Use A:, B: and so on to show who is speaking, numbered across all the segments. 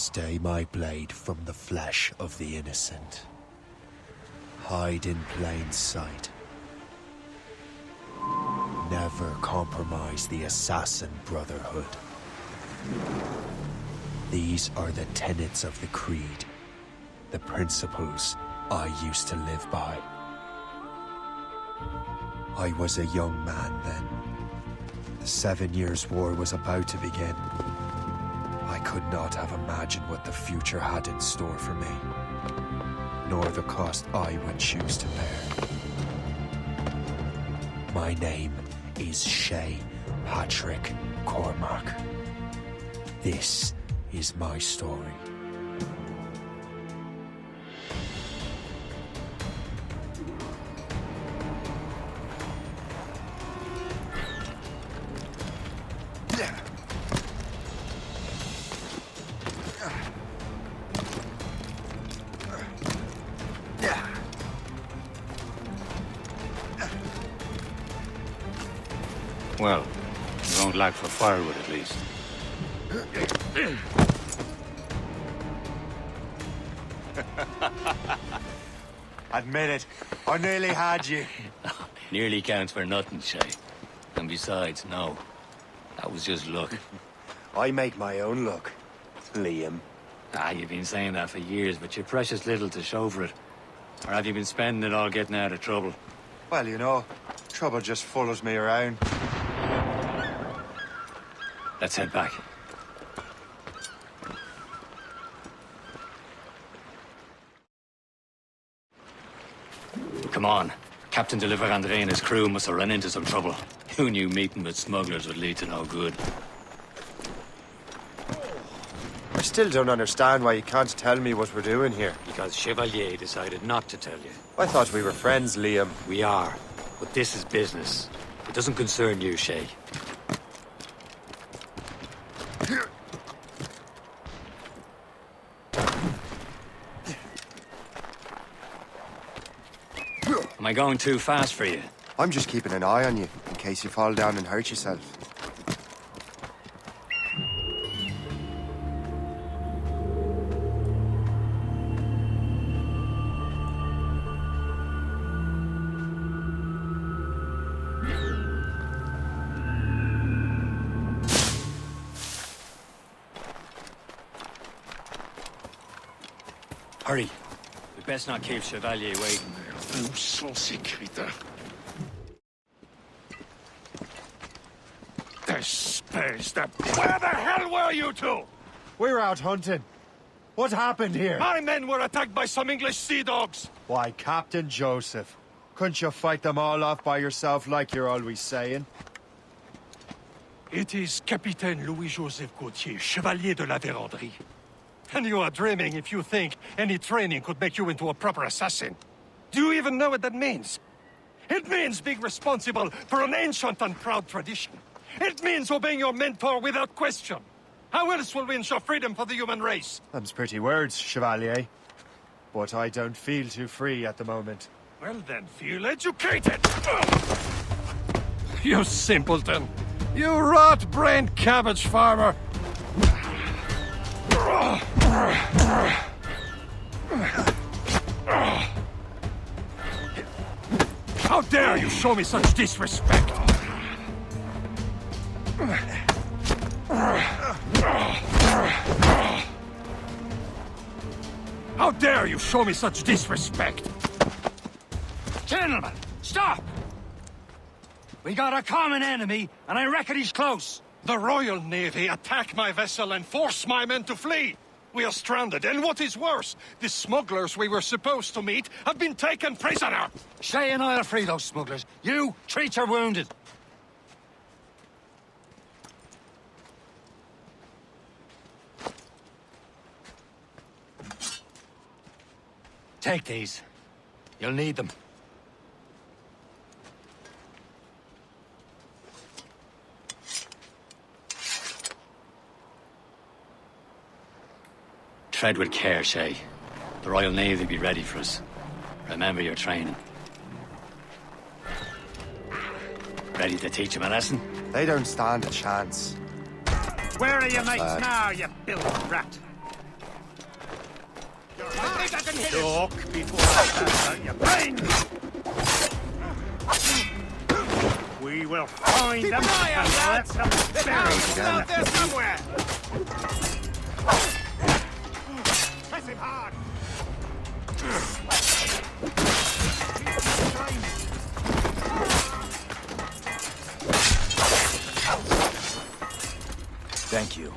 A: Stay my blade from the flesh of the innocent. Hide in plain sight. Never compromise the Assassin Brotherhood. These are the tenets of the creed, the principles I used to live by. I was a young man then. The 7 Years' War was about to begin. I could not have imagined what the future had in store for me, nor the cost I would choose to bear. My name is Shay Patrick Cormac. This is my story.
B: Well, you won't lack for firewood at least.
A: Admit it, I nearly had you.
B: Nearly counts for nothing, Shay. And besides, no. That was just luck.
A: I make my own luck, Liam.
B: You've been saying that for years, but you're precious little to show for it. Or have you been spending it all getting out of trouble?
A: Well, you know, trouble just follows me around.
B: Let's head back. Come on. Captain Deliver André and his crew must have run into some trouble. Who knew meeting with smugglers would lead to no good?
A: I still don't understand why you can't tell me what we're doing here.
B: Because Chevalier decided not to tell you.
A: I thought we were friends, Liam.
B: We are, but this is business. It doesn't concern you, Shay. Am I going too fast for you?
A: I'm just keeping an eye on you, in case you fall down and hurt yourself.
B: Hurry. We best not keep Chevalier waiting.
C: Où sont ces crétins? Where the hell were you two?
A: We're out hunting. What happened here?
C: My men were attacked by some English sea dogs.
A: Why, Captain Joseph. Couldn't you fight them all off by yourself like you're always saying?
C: It is Capitaine Louis-Joseph Gauthier, Chevalier de la Vérendrye. And you are dreaming if you think any training could make you into a proper assassin. Do you even know what that means? It means being responsible for an ancient and proud tradition. It means obeying your mentor without question. How else will we ensure freedom for the human race?
A: Them's pretty words, Chevalier. But I don't feel too free at the moment.
C: Well then, feel educated! You simpleton! You rot-brained cabbage farmer! How dare you show me such disrespect! How dare you show me such disrespect!
B: Gentlemen, stop! We got a common enemy, and I reckon he's close.
C: The Royal Navy attack my vessel and force my men to flee. We are stranded, and what is worse, the smugglers we were supposed to meet have been taken prisoner.
B: Shay and I'll free those smugglers. You, treat your wounded. Take these. You'll need them. Tread with care, Shay. The Royal Navy will be ready for us. Remember your training. Ready to teach them a lesson?
A: They don't stand a chance.
D: Where are your mates now, you filthy rat?
C: Look before I pass out your brains! We will find them and let them bury them. Out there somewhere! Press him hard!
B: Thank you.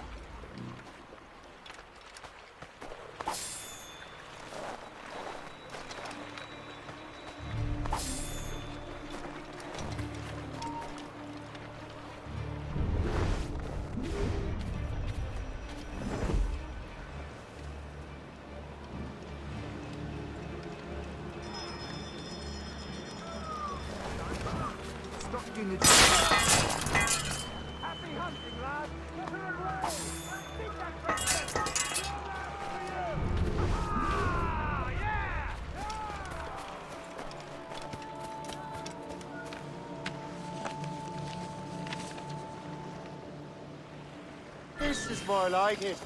D: This is more like it.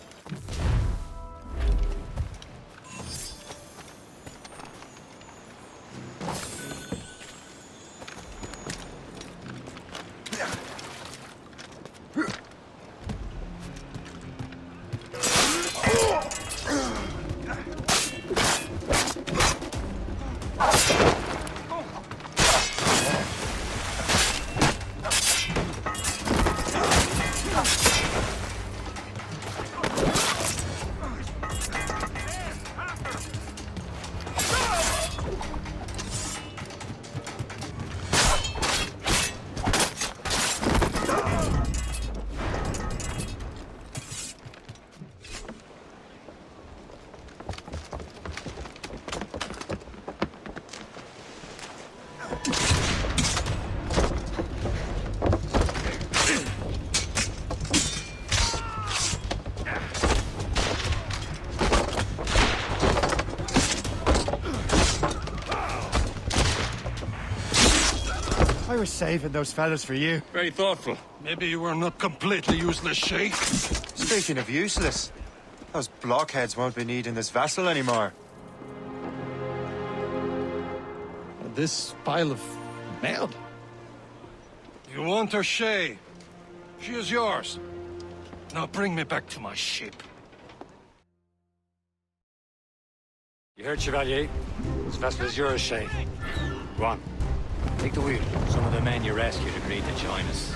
E: I was saving those fellas for you.
C: Very thoughtful. Maybe you were not completely useless, Shay.
D: Speaking of useless, those blockheads won't be needing this vessel anymore.
C: This pile of mail? You want her, Shay? She is yours. Now bring me back to my ship.
B: You heard, Chevalier? This vessel is yours, Shay. Go on. Take the wheel. Some of the men you rescued agreed to join us.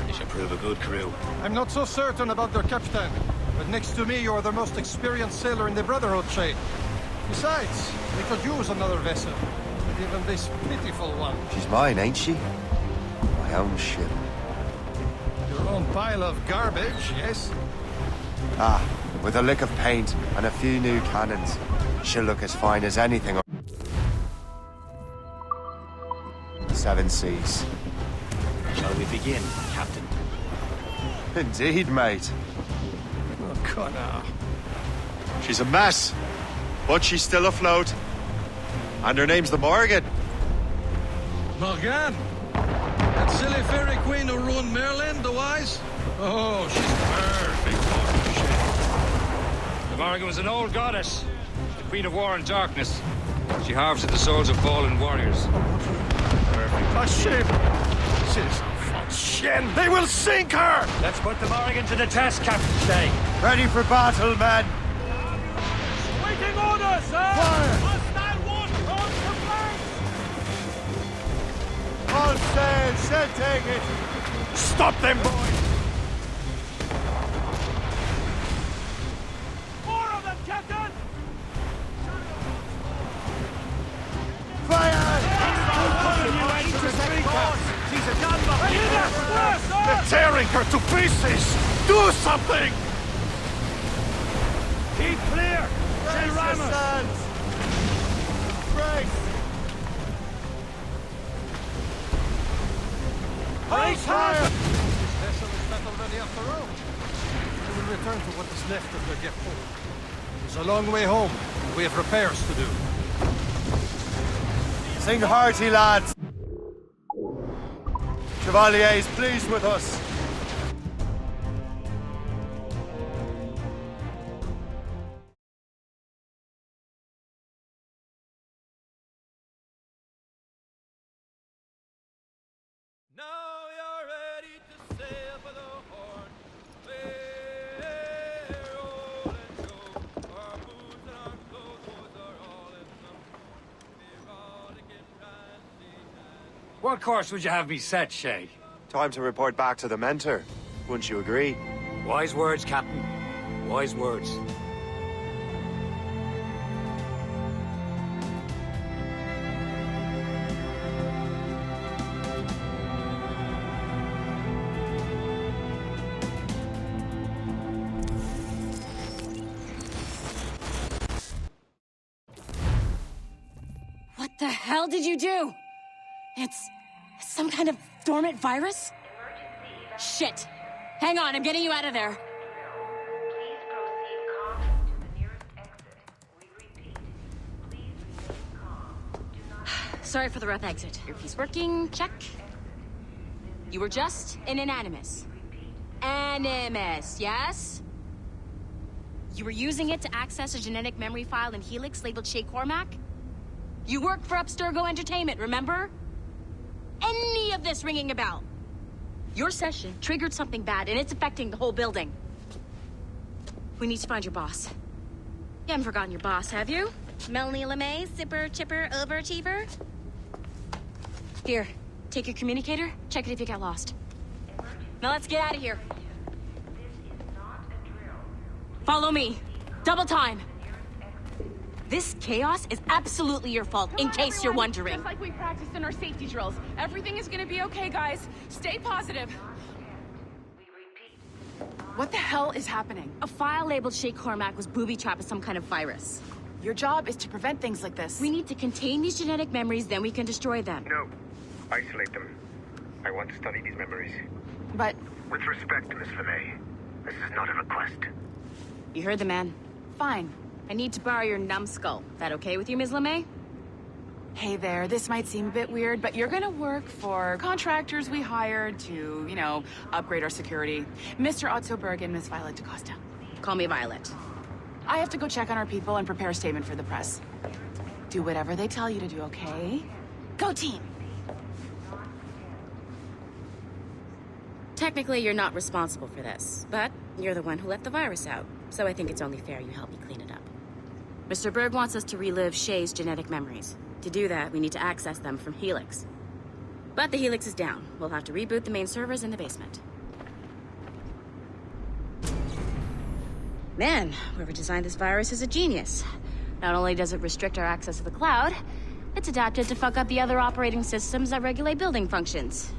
B: They should prove a good crew.
C: I'm not so certain about their captain, but next to me you're the most experienced sailor in the Brotherhood, Shay. Besides, we could use another vessel. Even this pitiful one.
D: She's mine, ain't she? My own ship.
C: Your own pile of garbage, yes?
D: Ah, with a lick of paint and a few new cannons, she'll look as fine as anything. Seven seas.
B: Shall we begin, Captain?
D: Indeed, mate.
C: Oh, Connor.
D: She's a mess, but she's still afloat. And her name's the Morgan.
C: Morgan? That silly fairy queen who ruined Merlin, the wise? Oh, she's perfect for shit.
B: The Morgan was an old goddess, the queen of war and darkness. She harvested the souls of fallen warriors.
C: A ship! This is von Shen! They will sink her!
B: Let's put the Morgan to the test, Captain Shay.
D: Ready for battle, men!
C: Waiting orders, sir!
D: Fire!
C: Hostile one on the flanks!
D: All sail, set take it!
C: Stop them, boys! More of them, Captain!
D: Fire!
C: They're tearing her to pieces! Do something!
B: Keep clear!
D: Brace yourselves! Brace!
C: Brace fire! This vessel is not already after all. We will return to what is left of the depot. It's a long way home, and we have repairs to do.
D: Sing hearty, lads! Chevalier is pleased with us.
B: What course would you have me set, Shay?
D: Time to report back to the mentor. Wouldn't you agree?
B: Wise words, Captain. Wise words.
F: What the hell did you do? It's some kind of dormant virus? Shit! Hang on, I'm getting you out of there.
G: Please proceed calmly to the nearest exit. We repeat, please remain calm. Do not...
F: Sorry for the rough exit. Earpiece working, check. You were just an animus. Animus, yes? You were using it to access a genetic memory file in Helix labeled Shay Cormac? You worked for Abstergo Entertainment, remember? Any of this ringing a bell? Your session triggered something bad, and it's affecting the whole building. We need to find your boss. You haven't forgotten your boss, have you? Melanie LeMay, zipper, chipper, overachiever? Here, take your communicator, check it if you got lost. Now let's get out of here.
G: This is not a drill.
F: Follow me. Double time. This chaos is absolutely your fault, in case you're wondering.
H: Just like we practiced in our safety drills. Everything is gonna be okay, guys. Stay positive.
G: We repeat.
H: What the hell is happening?
F: A file labeled Shay Cormac was booby-trapped with some kind of virus.
H: Your job is to prevent things like this.
F: We need to contain these genetic memories, then we can destroy them.
I: No. Isolate them. I want to study these memories.
H: But
I: With respect, Miss LeMay, this is not a request.
F: You heard the man.
H: fine.
F: I need to borrow your numbskull. That okay with you, Ms. LeMay?
H: Hey there, this might seem a bit weird, but you're gonna work for contractors we hired to, you know, upgrade our security. Mr. Otto Berg and Miss Violet DaCosta.
F: Call me Violet.
H: I have to go check on our people and prepare a statement for the press. Do whatever they tell you to do, okay? Go team!
F: Technically, you're not responsible for this, but you're the one who let the virus out, so I think it's only fair you help me clean it up. Mr. Berg wants us to relive Shay's genetic memories. To do that, we need to access them from Helix. But the Helix is down. We'll have to reboot the main servers in the basement. Man, whoever designed this virus is a genius. Not only does it restrict our access to the cloud, it's adapted to fuck up the other operating systems that regulate building functions.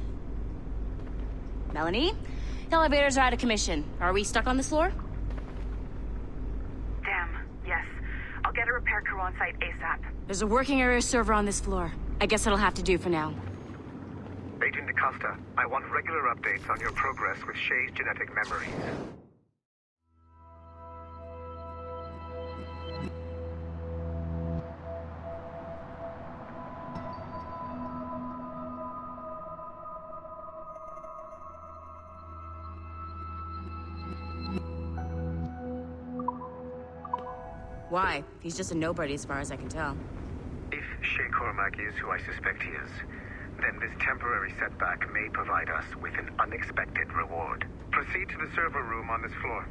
F: Melanie? The elevators are out of commission. Are we stuck on this floor?
J: Damn, yes. I'll get a repair crew on site ASAP.
F: There's a working area server on this floor. I guess that'll have to do for now.
I: Agent DaCosta, I want regular updates on your progress with Shay's genetic memories.
F: Why? He's just a nobody as far as I can tell.
I: If Shay Cormac is who I suspect he is, then this temporary setback may provide us with an unexpected reward. Proceed to the server room on this floor.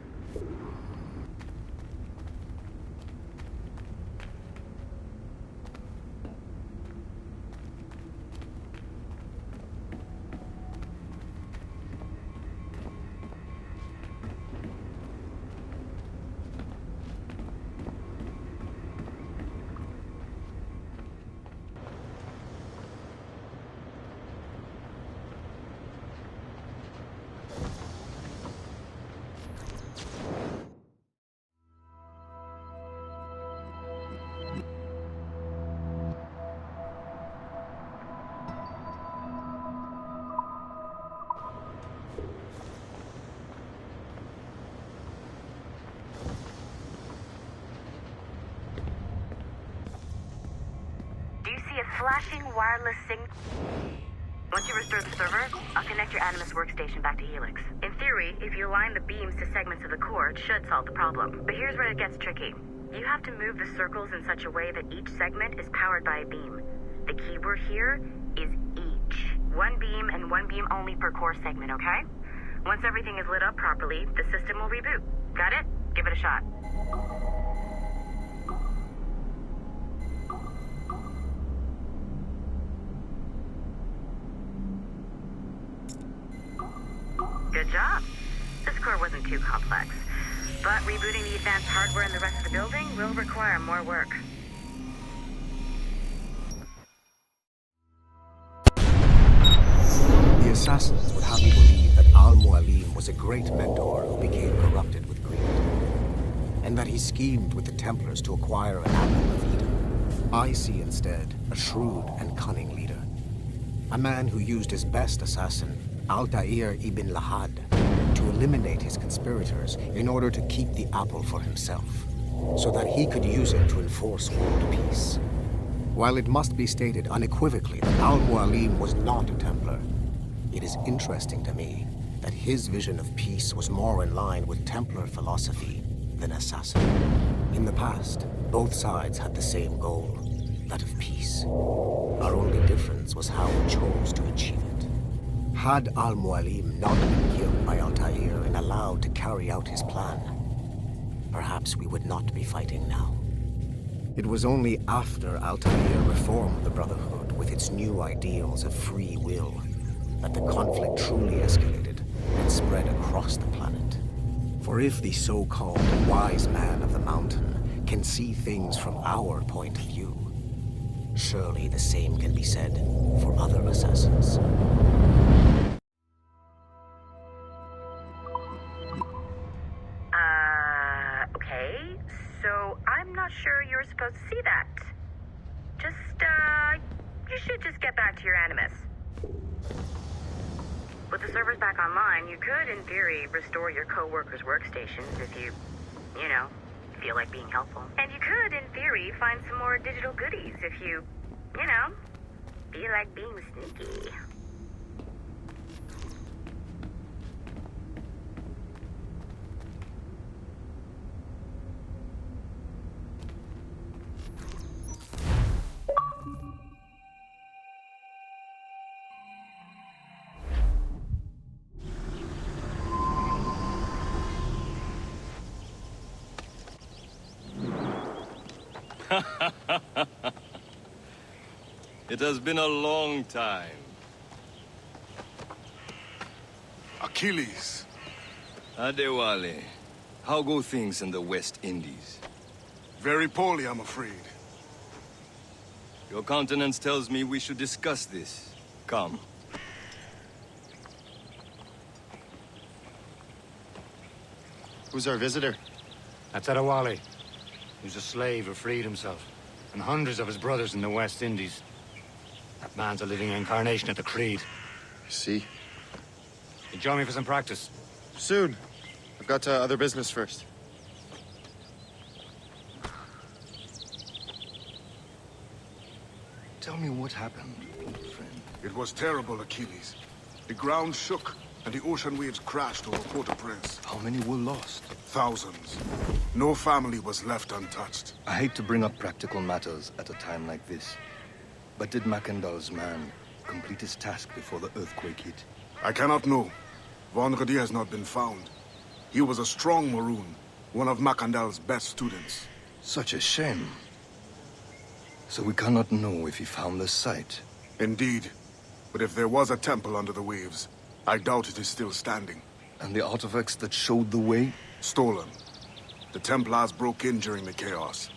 J: Flashing wireless signal. Once you restore the server, I'll connect your Animus workstation back to Helix. In theory, if you align the beams to segments of the core, it should solve the problem. But here's where it gets tricky. You have to move the circles in such a way that each segment is powered by a beam. The keyword here is each. One beam and one beam only per core segment, okay? Once everything is lit up properly, the system will reboot. Got it? Give it a shot. Good job. This core wasn't too complex, but rebooting the advanced hardware in the rest of the building will require more work.
K: The assassins would have you believe that Al-Mualim was a great mentor who became corrupted with greed, and that he schemed with the Templars to acquire an apple of Eden. I see instead a shrewd and cunning leader, a man who used his best assassin, Altair ibn Lahad, to eliminate his conspirators in order to keep the apple for himself, so that he could use it to enforce world peace. While it must be stated unequivocally that Al-Mualim was not a Templar, it is interesting to me that his vision of peace was more in line with Templar philosophy than Assassin. In the past, both sides had the same goal, that of peace. Our only difference was how we chose to achieve it. Had Al-Mualim not been killed by Altair and allowed to carry out his plan, perhaps we would not be fighting now. It was only after Altair reformed the Brotherhood with its new ideals of free will that the conflict truly escalated and spread across the planet. For if the so-called wise man of the mountain can see things from our point of view, surely the same can be said for other assassins.
J: Okay, so I'm not sure you're supposed to see that. You should just get back to your Animus. With the servers back online, you could, in theory, restore your co-workers' workstations if you feel like being helpful. And you could, in theory, find some more digital goodies if you feel like being sneaky.
L: It has been a long time.
M: Achilles.
L: Adewale, how go things in the West Indies?
M: Very poorly, I'm afraid.
L: Your countenance tells me we should discuss this. Come.
E: Who's our visitor?
B: That's Adewale. He was a slave who freed himself, and hundreds of his brothers in the West Indies. That man's a living incarnation of the Creed.
E: See?
B: You join me for some practice?
E: Soon. I've got other business first.
L: Tell me what happened, old friend.
M: It was terrible, Achilles. The ground shook, and the ocean waves crashed over Port-au-Prince.
L: How many were lost?
M: Thousands. No family was left untouched.
L: I hate to bring up practical matters at a time like this. But did Macandal's man complete his task before the earthquake hit?
M: I cannot know. Vendredi has not been found. He was a strong Maroon, one of Macandal's best students.
L: Such a shame. So we cannot know if he found the site.
M: Indeed. But if there was a temple under the waves, I doubt it is still standing.
L: And the artifacts that showed the way?
M: Stolen. The Templars broke in during the chaos.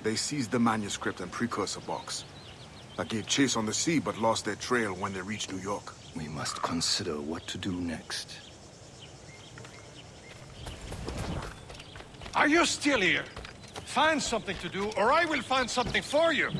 M: They seized the manuscript and precursor box. I gave chase on the sea, but lost their trail when they reached New York.
L: We must consider what to do next.
C: Are you still here? Find something to do, or I will find something for you!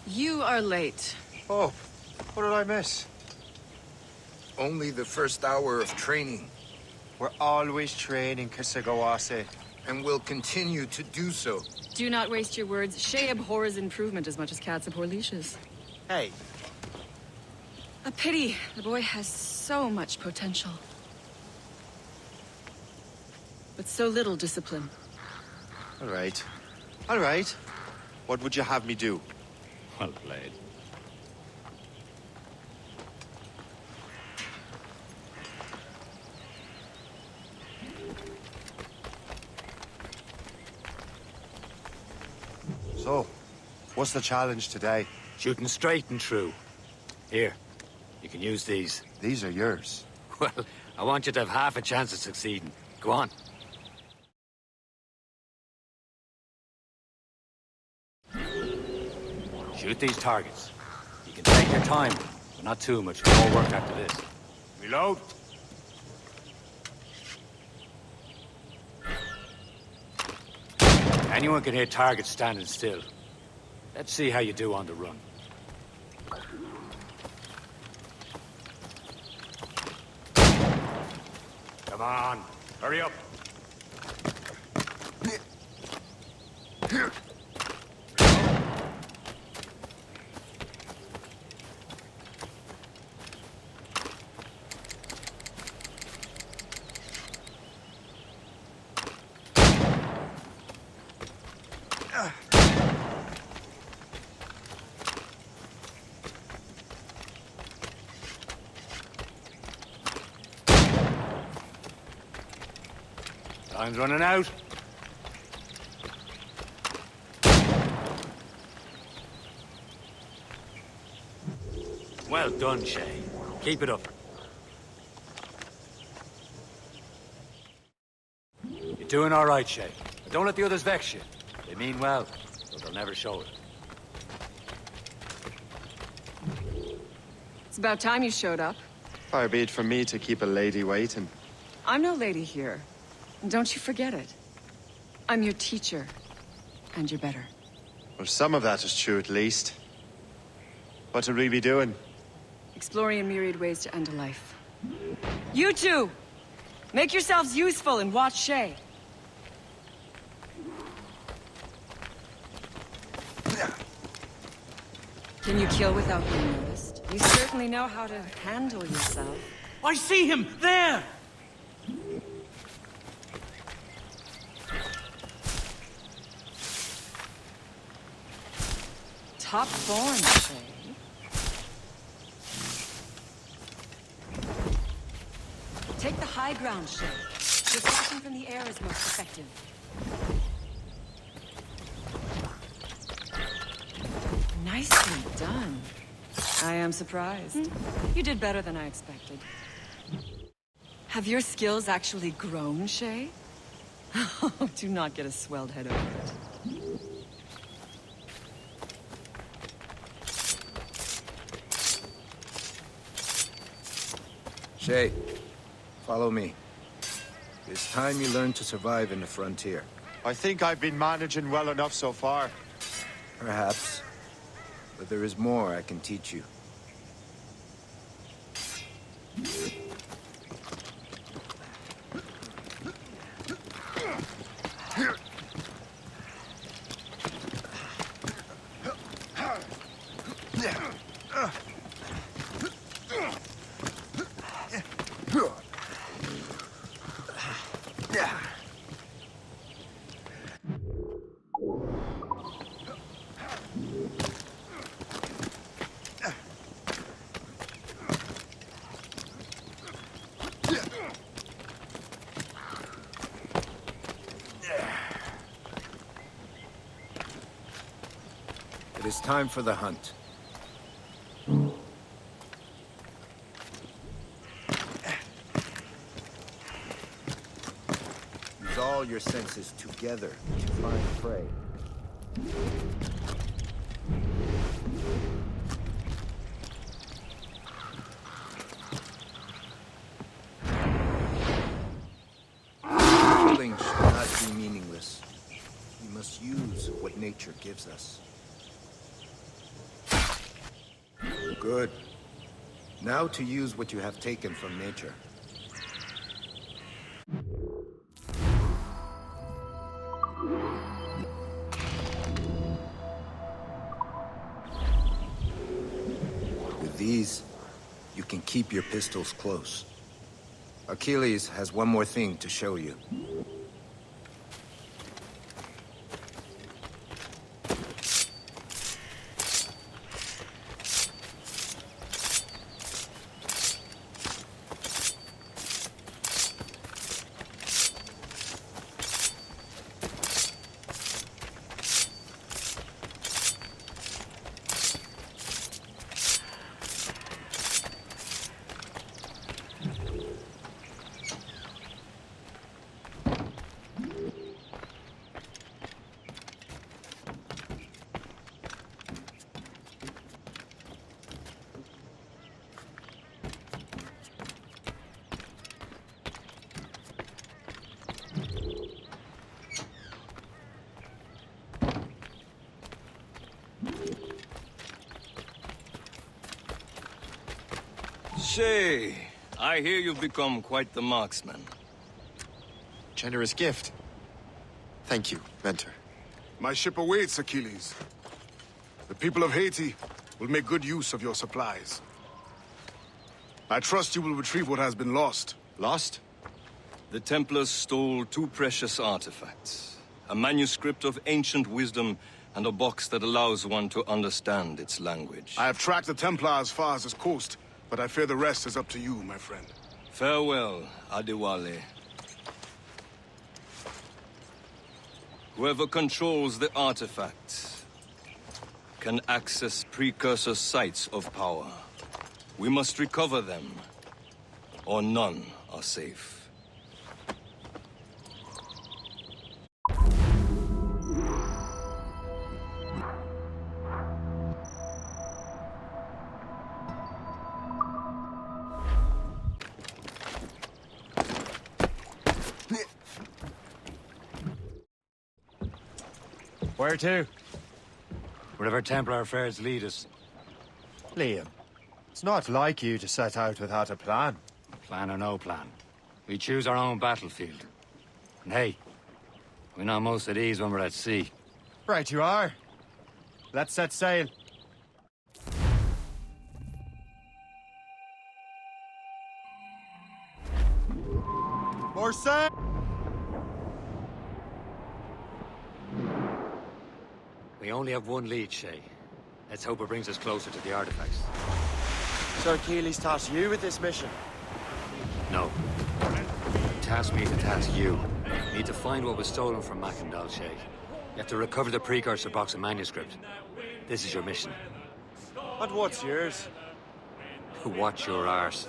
N: You are late.
E: Oh, what did I miss?
O: Only the first hour of training.
E: We're always training, Kisagawase.
O: And will continue to do so.
N: Do not waste your words. Shay abhors improvement as much as cats abhor leashes.
E: Hey.
N: A pity. The boy has so much potential. But so little discipline.
E: All right. All right. What would you have me do?
B: Well played.
D: So, what's the challenge today?
B: Shooting straight and true. Here, you can use these.
D: These are yours.
B: Well, I want you to have half a chance of succeeding. Go on. Shoot these targets. You can take your time, but not too much. More work after this. Reload. Anyone can hit targets standing still. Let's see how you do on the run. Come on, hurry up. Time's running out. Well done, Shay. Keep it up. You're doing all right, Shay. But don't let the others vex you. They mean well, but they'll never show it.
N: It's about time you showed up.
E: Far be it from me to keep a lady waiting.
N: I'm no lady here. And don't you forget it. I'm your teacher. And you're better.
E: Well, some of that is true at least. What are we be doing?
N: Exploring a myriad ways to end a life. You two! Make yourselves useful and watch Shay. Can you kill without being noticed? You certainly know how to handle yourself.
P: I see him! There!
N: Top form, Shay. Take the high ground, Shay. Deflection from the air is most effective. Nicely done. I am surprised. You did better than I expected. Have your skills actually grown, Shay? Oh, do not get a swelled head over it.
K: Shay, follow me. It's time you learn to survive in the frontier.
E: I think I've been managing well enough so far.
K: Perhaps. But there is more I can teach you. It is time for the hunt. Use all your senses together to find prey. Killing should not be meaningless. We must use what nature gives us. Good. Now to use what you have taken from nature. With these,
O: you can keep your pistols close. Achilles has one more thing to show you.
L: Shay, I hear you've become quite the marksman.
D: Generous gift. Thank you, Mentor.
M: My ship awaits, Achilles. The people of Haiti will make good use of your supplies. I trust you will retrieve what has been lost.
D: Lost?
L: The Templars stole 2 precious artifacts. A manuscript of ancient wisdom and a box that allows one to understand its language.
M: I have tracked the Templar as far as this coast, but I fear the rest is up to you, my friend.
L: Farewell, Adewale. Whoever controls the artifacts can access precursor sites of power. We must recover them, or none are safe.
A: Where to?
B: Wherever Templar affairs lead us.
A: Liam, it's not like you to set out without a plan.
B: Plan or no plan. We choose our own battlefield. And hey, we're not most at ease when we're at sea.
A: Right you are. Let's set sail. More sail!
B: We only have one lead, Shay. Let's hope it brings us closer to the artifacts.
A: So Achilles tasked you with this mission?
B: No. Task me to task you. You need to find what was stolen from Mackandal, Shay. You have to recover the precursor box of manuscript. This is your mission.
A: And what's yours?
B: Watch your arse.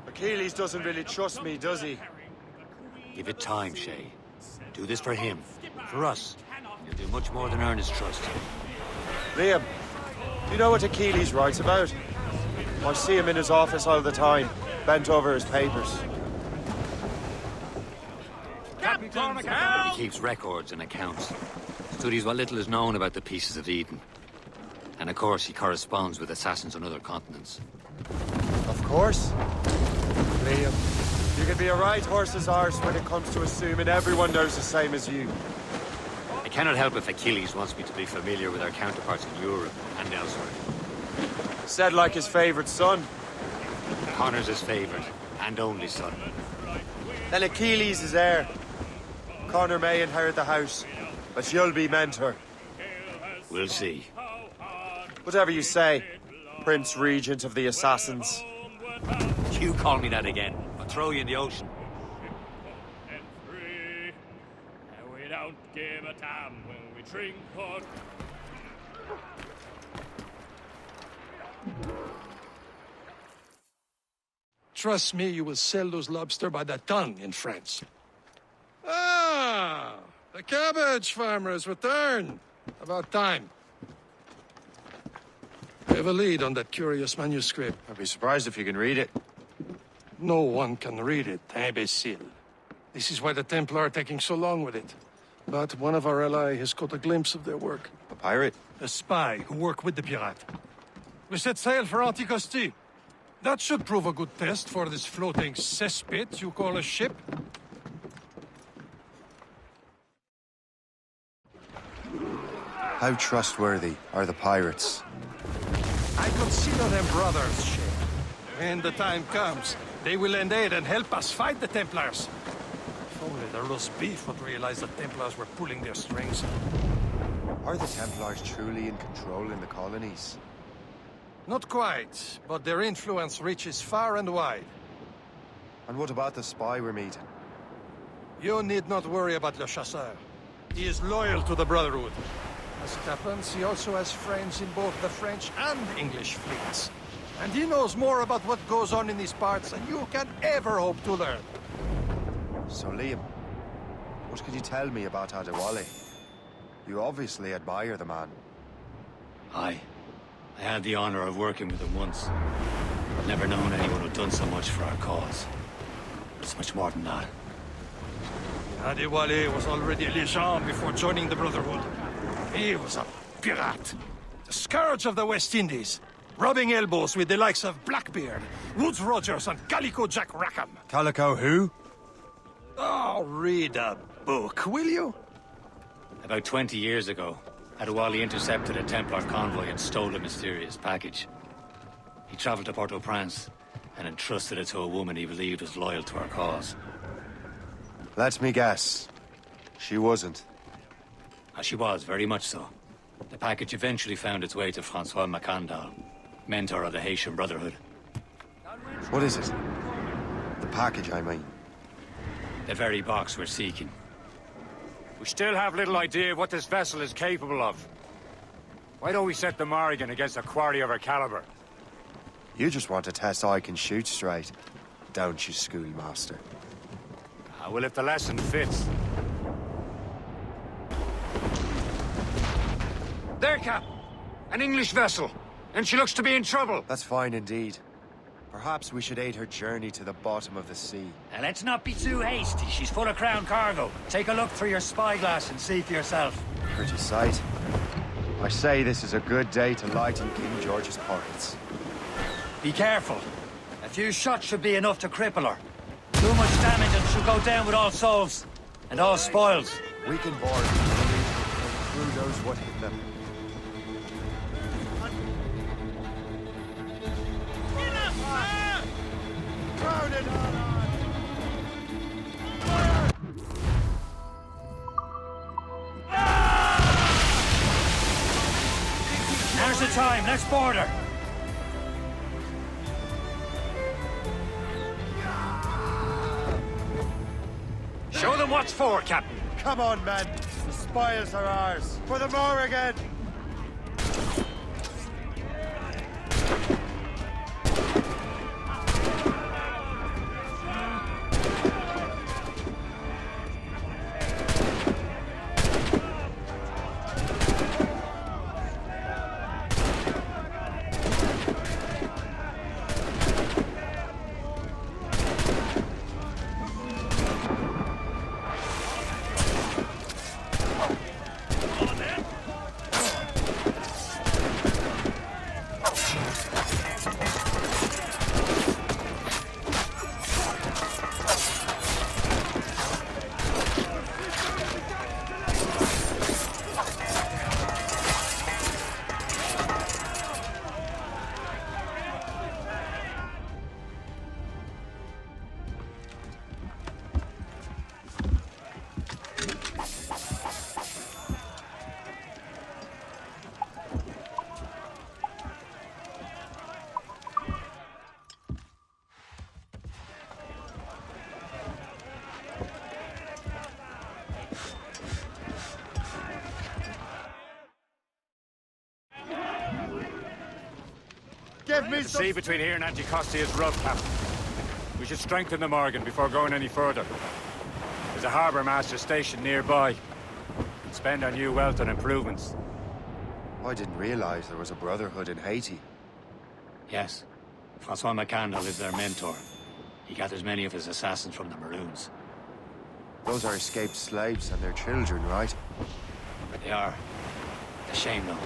A: Achilles doesn't really trust me, does he?
B: Give it time, Shay. Do this for him. For us. You'll do much more than earn his trust.
A: Liam, you know what Achilles writes about? I see him in his office all the time, bent over his papers.
B: He keeps records and accounts. Studies what little is known about the pieces of Eden. And of course, he corresponds with assassins on other continents.
A: Of course. Liam, you can be a right horse's arse when it comes to assuming everyone knows the same as you.
B: I cannot help if Achilles wants me to be familiar with our counterparts in Europe and elsewhere.
A: Said like his favorite son.
B: Connor's his favorite and only son.
A: Then Achilles is heir. Connor may inherit the house, but you'll be mentor.
B: We'll see.
A: Whatever you say, Prince Regent of the Assassins.
B: You call me that again, I'll throw you in the ocean.
Q: We don't give a damn when we drink or...
C: Trust me, you will sell those lobster by the ton in France. Ah, the cabbage farmers return. About time. I have a lead on that curious manuscript.
D: I'd be surprised if you can read it.
C: No one can read it, imbecile. This is why the Templar are taking so long with it. But one of our allies has caught a glimpse of their work.
D: A pirate?
C: A spy who worked with the pirate. We set sail for Anticosti. That should prove a good test for this floating cesspit you call a ship.
D: How trustworthy are the pirates?
C: I consider them brothers, Shay. When the time comes, they will lend aid and help us fight the Templars. If only the roast beef would realize the Templars were pulling their strings.
D: Are the Templars truly in control in the colonies?
C: Not quite, but their influence reaches far and wide.
D: And what about the spy we're meeting?
C: You need not worry about Le Chasseur. He is loyal to the Brotherhood. As it happens, he also has friends in both the French and English fleets. And he knows more about what goes on in these parts than you can ever hope to learn.
D: So, Liam, what could you tell me about Adewale? You obviously admire the man.
B: Aye. I had the honor of working with him once. I've never known anyone who'd done so much for our cause. It's much more than that.
C: Adewale was already a legend before joining the Brotherhood. He was a pirate. The scourge of the West Indies. Rubbing elbows with the likes of Blackbeard, Woods Rogers, and Calico Jack Rackham.
D: Calico who?
C: Oh, read a book, will you?
B: About 20 years ago, Adewale intercepted a Templar convoy and stole a mysterious package. He traveled to Port-au-Prince and entrusted it to a woman he believed was loyal to our cause.
D: Let me guess. She wasn't.
B: She was, very much so. The package eventually found its way to Francois Macandal, mentor of the Haitian Brotherhood.
D: What is it? The package, I mean.
B: The very box we're seeking.
Q: We still have little idea of what this vessel is capable of. Why don't we set the Morrigan against a quarry of her caliber?
D: You just want to test I can shoot straight, don't you, schoolmaster?
Q: Well, if the lesson fits. There, Cap! An English vessel, and she looks to be in trouble.
D: That's fine indeed. Perhaps we should aid her journey to the bottom of the sea.
B: Now, let's not be too hasty. She's full of crown cargo. Take a look through your spyglass and see for yourself.
D: Pretty sight. I say this is a good day to lighten King George's pockets.
B: Be careful. A few shots should be enough to cripple her. Too much damage and she'll go down with all souls. And all spoils.
D: We can board. Who knows what hit them?
B: Now's the time. Let's board her.
Q: Show them what's for, Captain.
D: Come on, men. The spoils are ours. For the Morrigan!
Q: The sea between here and Anticosti is rough, Captain. We should strengthen the Morrigan before going any further. There's a harbour master station nearby. We'll spend our new wealth on improvements.
D: I didn't realize there was a brotherhood in Haiti.
B: Yes. Francois Macandal is their mentor. He gathers many of his assassins from the Maroons.
D: Those are escaped slaves and their children, right?
B: They are. A shame, though.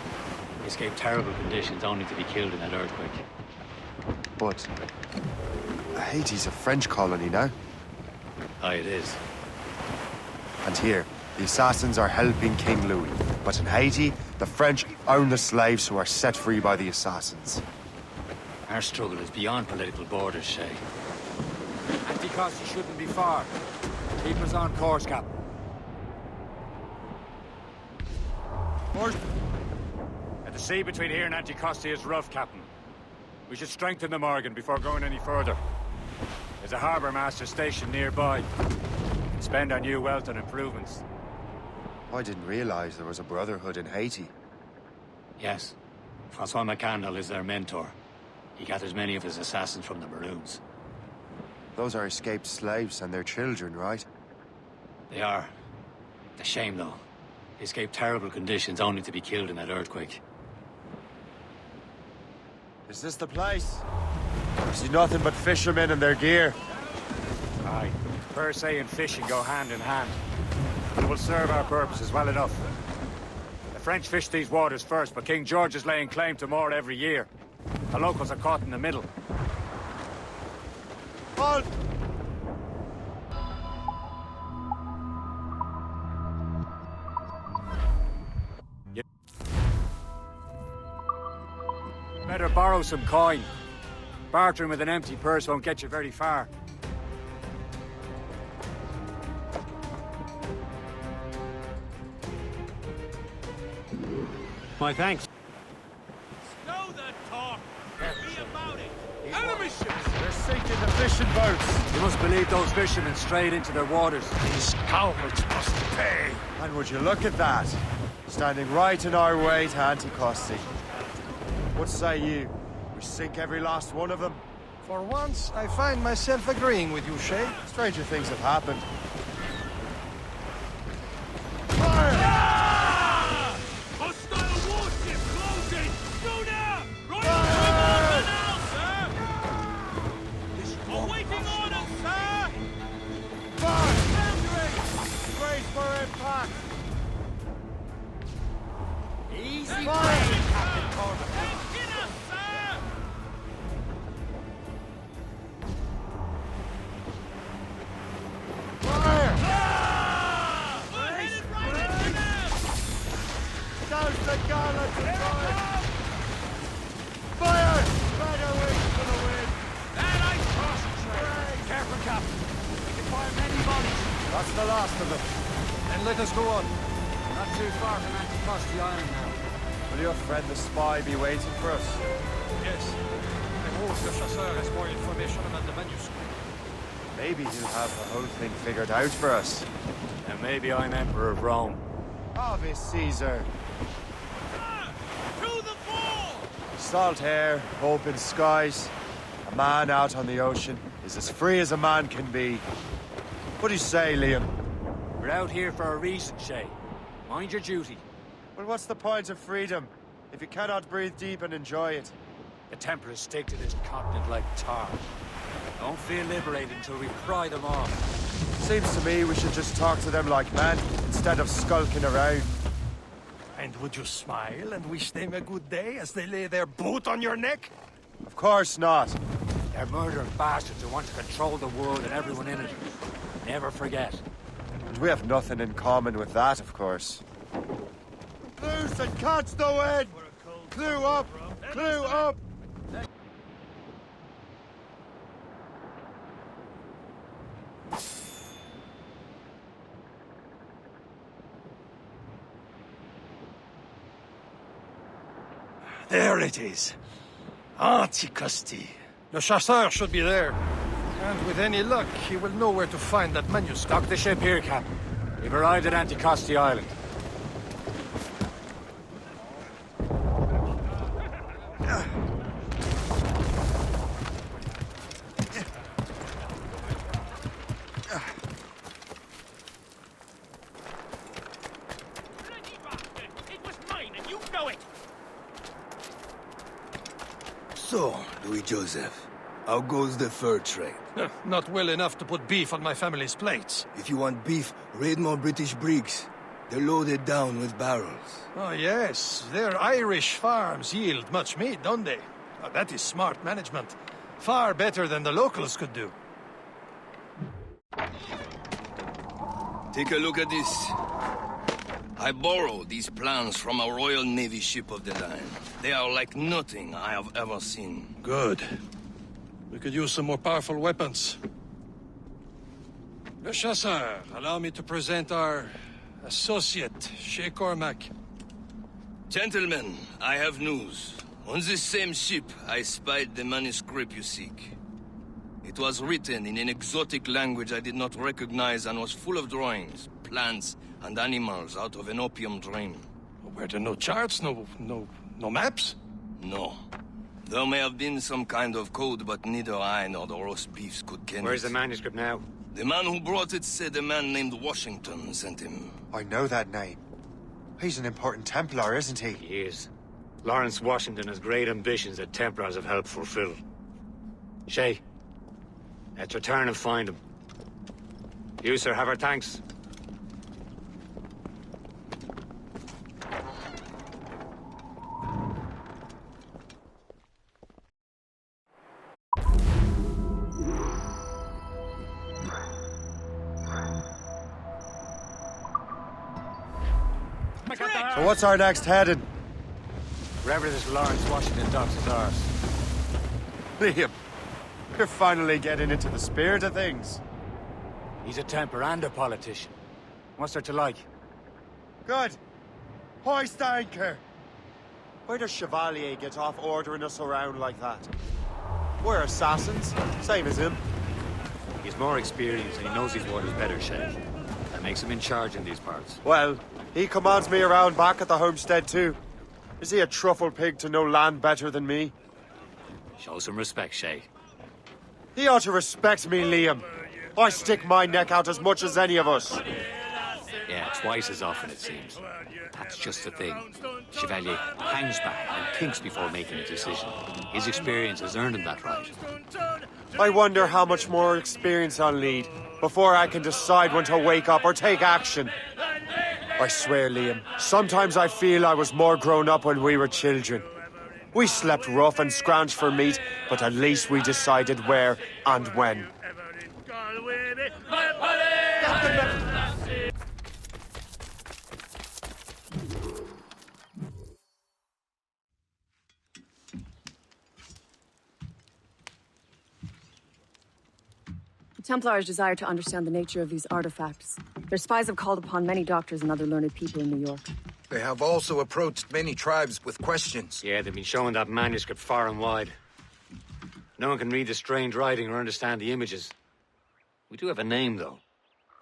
B: They escaped terrible conditions only to be killed in that earthquake.
D: But Haiti's a French colony now.
B: Aye, it is.
D: And here, the assassins are helping King Louis. But in Haiti, the French own the slaves who are set free by the assassins.
B: Our struggle is beyond political borders, Shay.
Q: Anticosti shouldn't be far. Keep us on course, Captain. The sea between here and Anticosti is rough, Captain. We should strengthen the Morgan before going any further. There's a harbour master station nearby. We can spend our new wealth on improvements.
D: I didn't realize there was a brotherhood in Haiti.
B: Yes. Francois McCandle is their mentor. He gathers many of his assassins from the Maroons.
D: Those are escaped slaves and their children, right?
B: They are. A shame, though. They escaped terrible conditions only to be killed in that earthquake.
D: Is this the place? I see nothing but fishermen and their gear.
Q: Aye. Per se and fishing go hand in hand. It will serve our purposes well enough. The French fish these waters first, but King George is laying claim to more every year. The locals are caught in the middle.
D: Halt!
Q: Better borrow some coin. Bartering with an empty purse won't get you very far.
B: My thanks.
P: Stow that talk! Be about it! Enemy ships!
D: They're sinking the fishing boats!
Q: You must believe those fishermen strayed into their waters.
C: These cowards must pay!
D: And would you look at that? Standing right in our way to Anticosti. What say you? We sink every last one of them?
C: For once, I find myself agreeing with you, Shay.
D: Stranger things have happened.
P: Hostile warship closing! Sooner! Right now, sir! Awaiting orders, sir!
D: Fire! Brace for impact!
P: Easy
D: Fire!
P: Captain Cormac! Get us, sir!
D: Fire!
P: We're headed right into them!
D: Douse the gallants and fire! Fire! Better wings for the wind!
P: That I concentrate!
Q: Careful, Captain. We can fire many volleys.
D: That's the last of them.
C: Then let us go on.
Q: Not too far from Anticosti Island now.
D: Will your friend the spy be waiting for us?
C: Yes. I hope the chasseur has more information about the manuscript.
D: Maybe he'll have the whole thing figured out for us.
Q: And maybe I'm Emperor of Rome.
D: Ave Caesar.
P: To the fore!
D: Salt air, open skies. A man out on the ocean is as free as a man can be. What do you say, Liam?
Q: We're out here for a reason, Shay. Mind your duty.
D: Well, what's the point of freedom if you cannot breathe deep and enjoy it?
Q: The Templars stick to this continent like tar. Don't feel liberated until we pry them off.
D: Seems to me we should just talk to them like men instead of skulking around.
C: And would you smile and wish them a good day as they lay their boot on your neck?
D: Of course not.
Q: They're murdering bastards who want to control the world and everyone in it. Never forget.
D: And we have nothing in common with that, of course. Loose and catch the wind! Clue up! Clue up!
C: There it is. Anticosti. Le chasseur should be there. And with any luck, he will know where to find that manuscript.
Q: Dock the ship here, Captain. We've arrived at Anticosti Island.
R: So, Louis Joseph, how goes the fur trade?
C: Not well enough to put beef on my family's plates.
R: If you want beef, raid more British brigs. They're loaded down with barrels.
C: Oh, yes. Their Irish farms yield much meat, don't they? Oh, that is smart management. Far better than the locals could do.
R: Take a look at this.
L: I borrowed these plans from a Royal Navy ship of the line. They are like nothing I have ever seen.
C: Good. We could use some more powerful weapons. Le Chasseur, allow me to present our associate, Shay Cormac.
L: Gentlemen, I have news. On this same ship, I spied the manuscript you seek. It was written in an exotic language I did not recognize and was full of drawings, plants, and animals out of an opium dream.
C: Were there no charts, no maps?
L: No. There may have been some kind of code, but neither I nor the roast beefs could ken
Q: Where's
L: it.
Q: the manuscript now?
L: The man who brought it said a man named Washington sent him.
D: I know that name. He's an important Templar, isn't he?
Q: He is. Lawrence Washington has great ambitions that Templars have helped fulfill. Shay, let's return and find him. You, sir, have our thanks.
D: So what's our next heading?
Q: Wherever this Lawrence Washington docks is ours.
D: Liam, you're finally getting into the spirit of things.
Q: He's a Templar and a politician. What's there to like?
D: Good. Hoist anchor. Why does Chevalier get off ordering us around like that? We're assassins, same as him.
Q: He's more experienced and he knows these waters better, Shay. That makes him in charge in these parts.
D: Well, he commands me around back at the homestead too. Is he a truffle pig to know land better than me?
Q: Show some respect, Shay.
D: He ought to respect me, Liam. I stick my neck out as much as any of us.
B: Yeah, twice as often, it seems. That's just the thing. Chevalier hangs back and thinks before making a decision. His experience has earned him that right.
D: I wonder how much more experience I'll need before I can decide when to wake up or take action. I swear, Liam, sometimes I feel I was more grown up when we were children. We slept rough and scrounged for meat, but at least we decided where and when.
S: The Templars desire to understand the nature of these artifacts. Their spies have called upon many doctors and other learned people in New York.
O: They have also approached many tribes with questions.
Q: Yeah, they've been showing that manuscript far and wide. No one can read the strange writing or understand the images. We do have a name, though.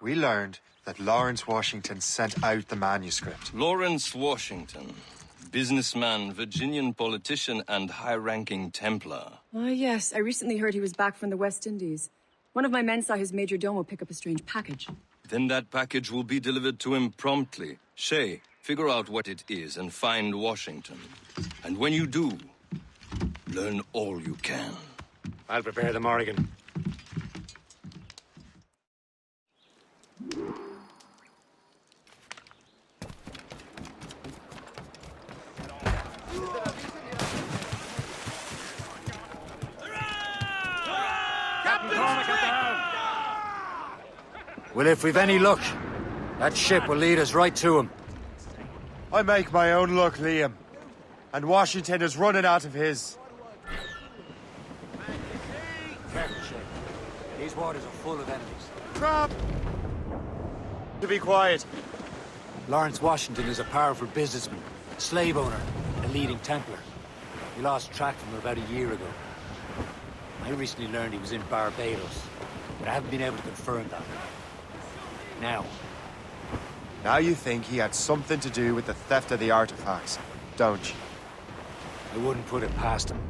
D: We learned that Lawrence Washington sent out the manuscript.
L: Lawrence Washington. Businessman, Virginian politician, and high-ranking Templar.
S: Ah, yes. I recently heard he was back from the West Indies. One of my men saw his major domo pick up a strange package.
L: Then that package will be delivered to him promptly. Shay, figure out what it is and find Washington. And when you do, learn all you can.
Q: I'll prepare the Morrigan. Well, if we've any luck, that ship will lead us right to him.
D: I make my own luck, Liam. And Washington is running out of his.
Q: Careful, Shay. These waters are full of enemies.
D: Crap! To be quiet.
Q: Lawrence Washington is a powerful businessman, slave owner, and a leading Templar. We lost track of him about a year ago. I recently learned he was in Barbados, but I haven't been able to confirm that.
D: Now you think he had something to do with the theft of the artifacts, don't you?
Q: I wouldn't put it past him.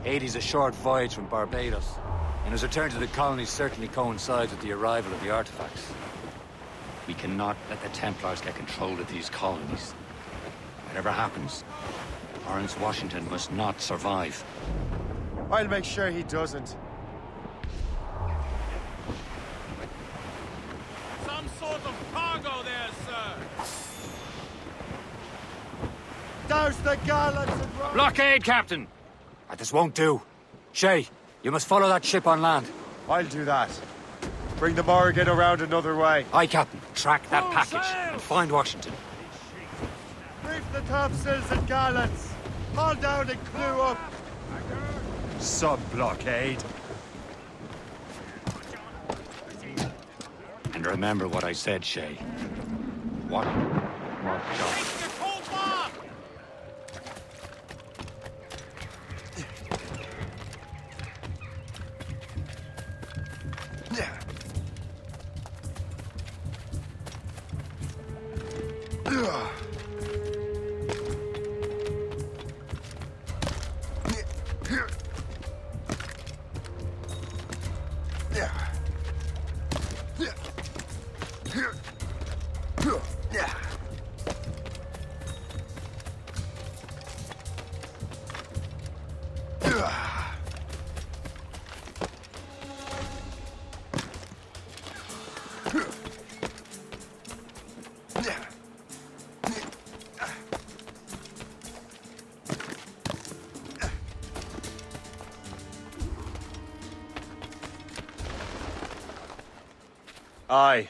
Q: Haiti's a short voyage from Barbados, and his return to the colony certainly coincides with the arrival of the artifacts.
B: We cannot let the Templars get control of these colonies. Whatever happens, Lawrence Washington must not survive.
D: I'll make sure he doesn't.
P: Some sort of cargo there, sir.
D: Douse the gallants and run!
Q: Blockade, Captain! This won't do. Shay, you must follow that ship on land.
D: I'll do that. Bring the Morrigan around another way.
Q: Aye, Captain. Track that package and find Washington.
D: the topsails and gallants! Haul down and clew up!
A: Sub-blockade.
B: And remember what I said, Shay. What must done.
D: Aye.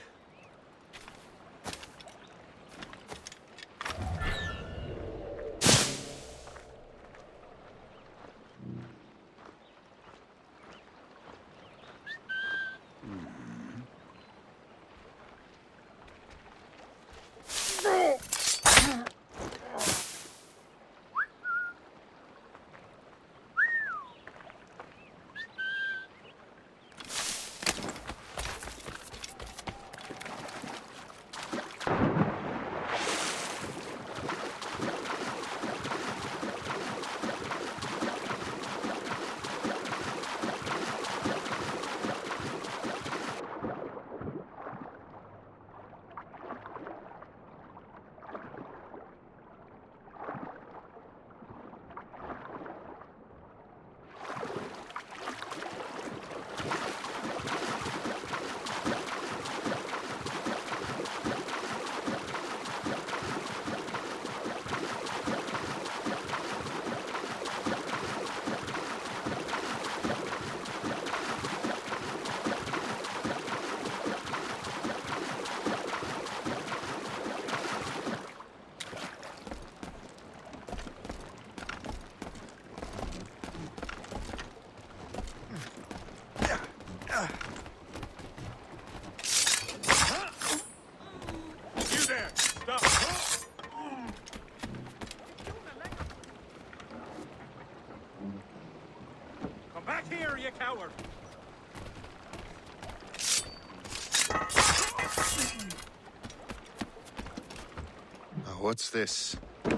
E: What's this? A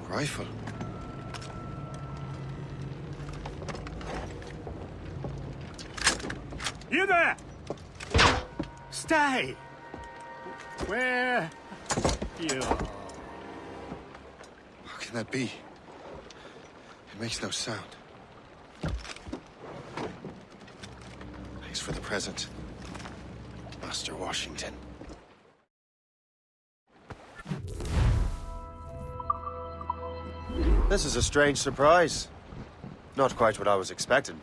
E: rifle.
P: You there! Stay! Where you are?
E: How can that be? It makes no sound. Thanks for the present, Master Washington.
D: This is a strange surprise. Not quite what I was expecting.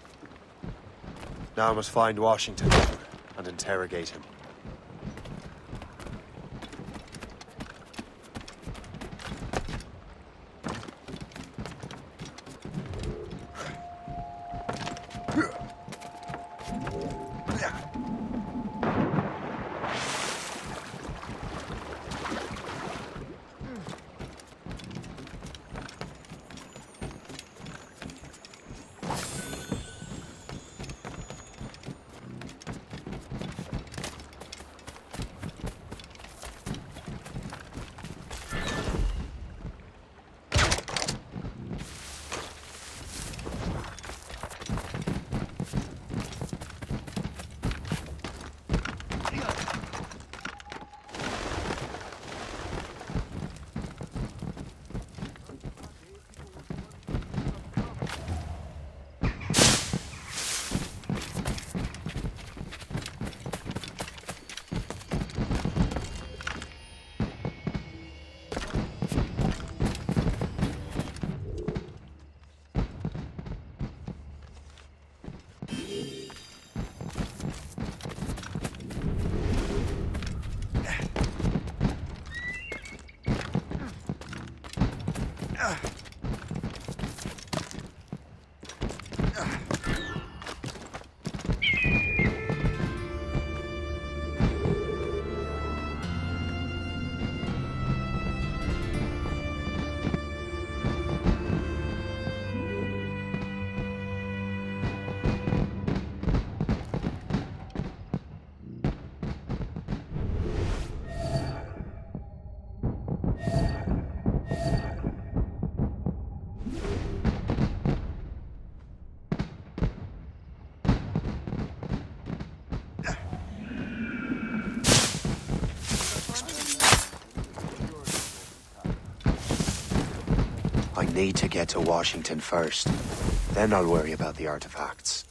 D: Now I must find Washington and interrogate him. need to get to Washington first. Then I'll worry about the artifacts.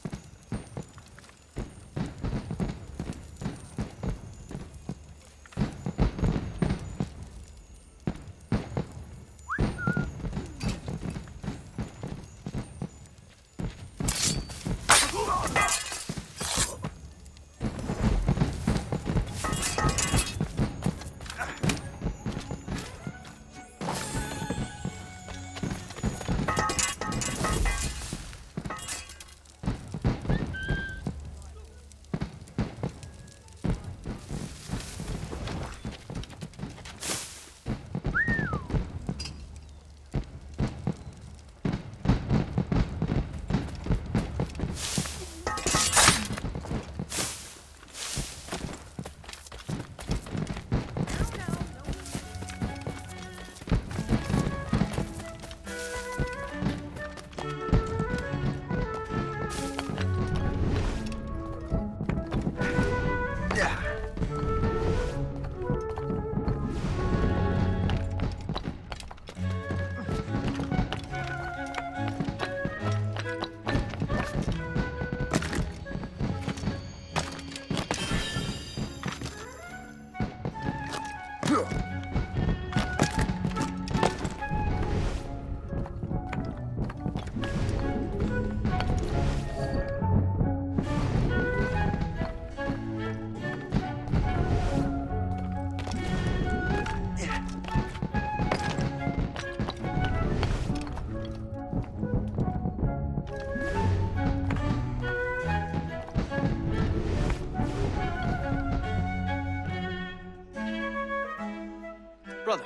T: Brother,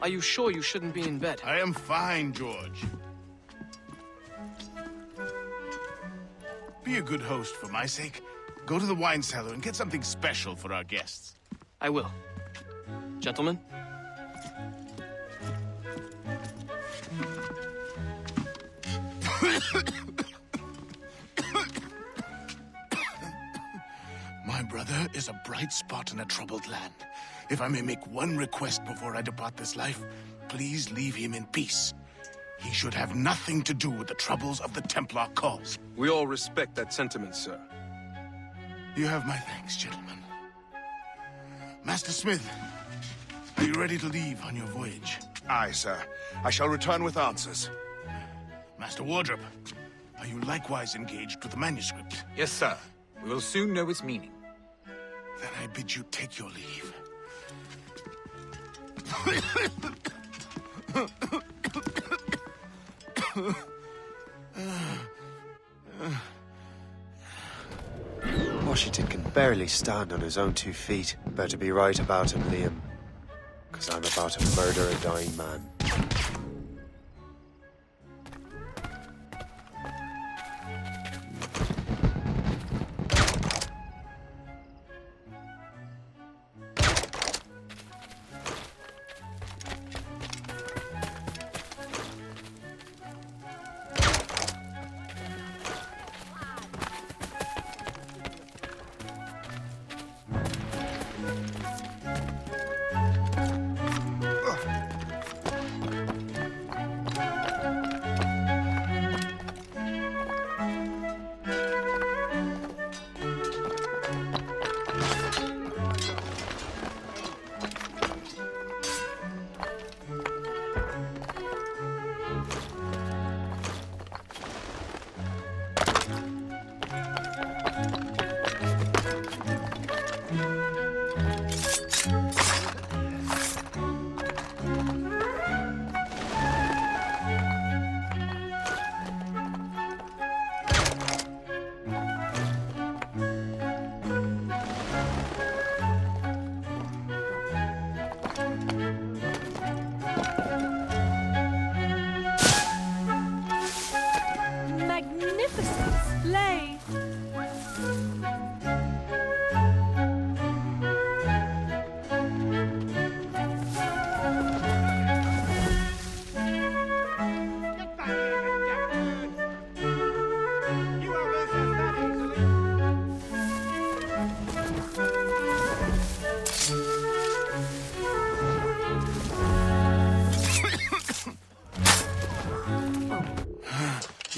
T: are you sure you shouldn't be in bed?
U: I am fine, George. Be a good host for my sake. Go to the wine cellar and get something special for our guests.
T: I will. Gentlemen?
U: My brother is a bright spot in a troubled land. If I may make one request before I depart this life, please leave him in peace. He should have nothing to do with the troubles of the Templar cause.
V: We all respect that sentiment, sir.
U: You have my thanks, gentlemen. Master Smith, are you ready to leave on your voyage?
M: Aye, sir. I shall return with answers.
U: Master Wardrop, are you likewise engaged with the manuscript?
W: Yes, sir. We will soon know its meaning.
U: Then I bid you take your leave.
D: Washington can barely stand on his own 2 feet. Better be right about him, Liam. Because I'm about to murder a dying man.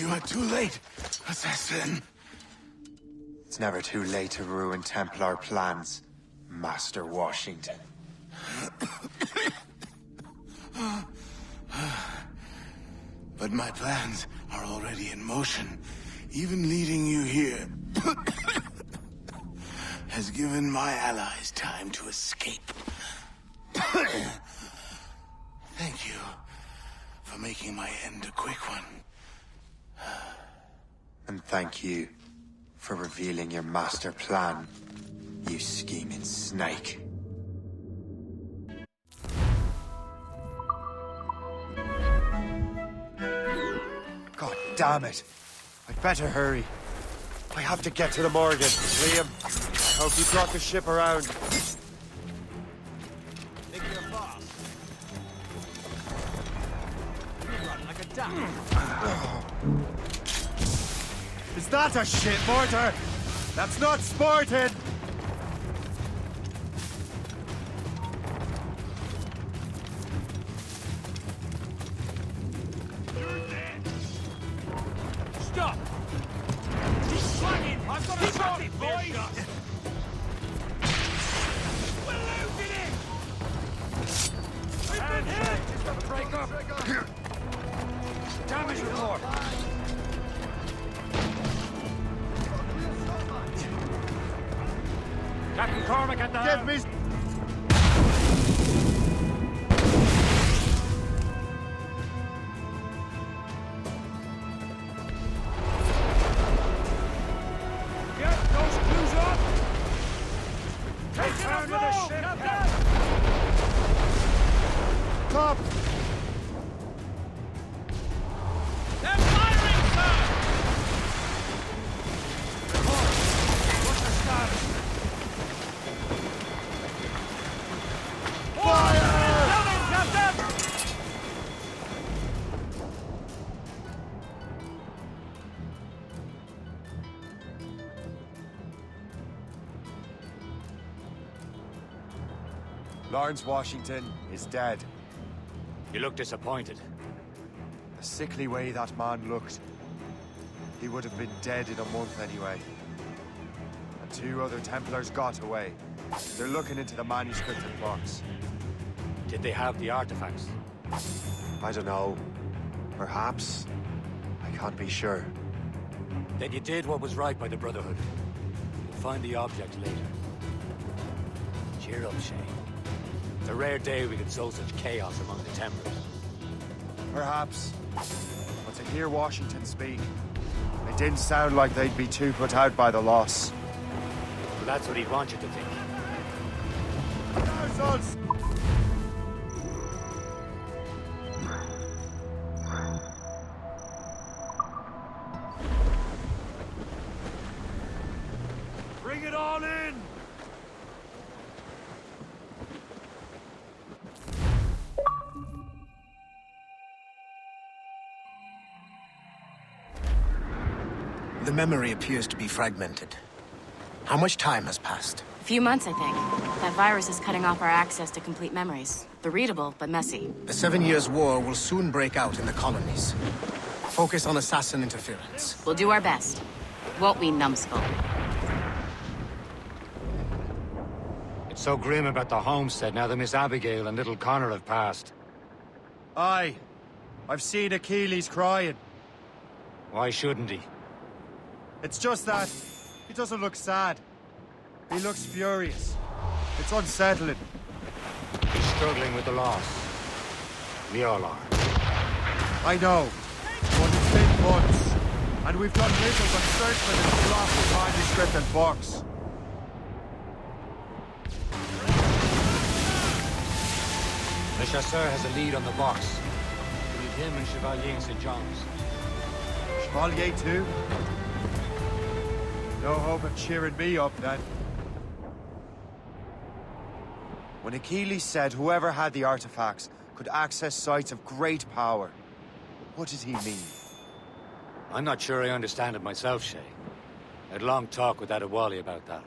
U: You are too late, Assassin.
D: It's never too late to ruin Templar plans, Master Washington.
U: But my plans are already in motion. Even leading you here has given my allies time to escape. Thank you for making my end a quick one.
D: And thank you for revealing your master plan, you scheming snake. God damn it. I'd better hurry. I have to get to the Morgan. Liam, I hope you brought the ship around.
P: Think you're fast? You run like a duck.
D: Is that a shit mortar? That's not sporting!
P: Stop! He's swinging! I've got a shot, boys! We're losing it! We've been hit! It's got to break up! Damage report!
Q: Captain Cormac at the helm.
D: Give me...
Q: Get those crews up! Take turn to the ship, Captain!
D: Top!
P: They're firing, sir!
Q: Report! What's the status?
D: Lawrence Washington is dead.
Q: You look disappointed.
D: The sickly way that man looked. He would have been dead in a month anyway. And 2 other Templars got away. They're looking into the manuscripted box.
Q: Did they have the artifacts?
D: I don't know. Perhaps. I can't be sure.
Q: Then you did what was right by the Brotherhood. You'll find the object later. Cheer up, Shay. It's a rare day we could sow such chaos among the Templars.
D: Perhaps. But to hear Washington speak, it didn't sound like they'd be too put out by the loss.
Q: Well, that's what he'd want you to think.
D: Thousands!
P: Bring it all in!
K: The memory appears to be fragmented. How much time has passed?
J: A few months, I think. That virus is cutting off our access to complete memories. They're readable, but messy.
K: The 7 Years' War will soon break out in the colonies. Focus on assassin interference.
J: We'll do our best. Won't we, numbskull?
Q: It's so grim about the homestead now that Miss Abigail and little Connor have passed.
D: Aye. I've seen Achilles crying.
Q: Why shouldn't he?
D: It's just that he doesn't look sad. He looks furious. It's unsettling.
Q: He's struggling with the loss. We all are.
D: I know. But it's been months. And we've done little but search for this lost manuscript and box.
Q: Le Chasseur has a lead on the box. We need him and Chevalier in St. John's.
D: Chevalier too? No hope of cheering me up, then. When Achilles said whoever had the artifacts could access sites of great power, what did he mean?
Q: I'm not sure I understand it myself, Shay. I had a long talk with Adewale about that.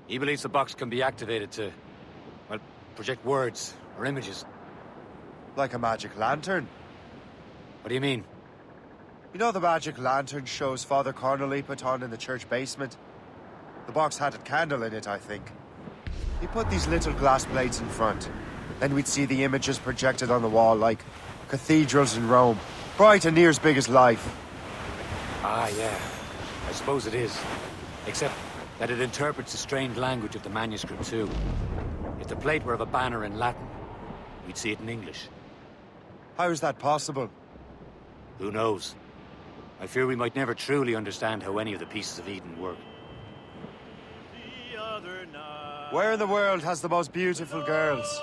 Q: He believes the box can be activated to, well, project words or images.
D: Like a magic lantern?
Q: What do you mean?
D: You know the magic lantern shows Father Connolly put on in the church basement? The box had a candle in it, I think. He put these little glass plates in front. Then we'd see the images projected on the wall like cathedrals in Rome. Bright and near as big as life.
B: Ah, yeah. I suppose it is. Except that it interprets the strange language of the manuscript, too. If the plate were of a banner in Latin, we'd see it in English.
D: How is that possible?
B: Who knows? I fear we might never truly understand how any of the pieces of Eden work.
D: Where in the world has the most beautiful girls?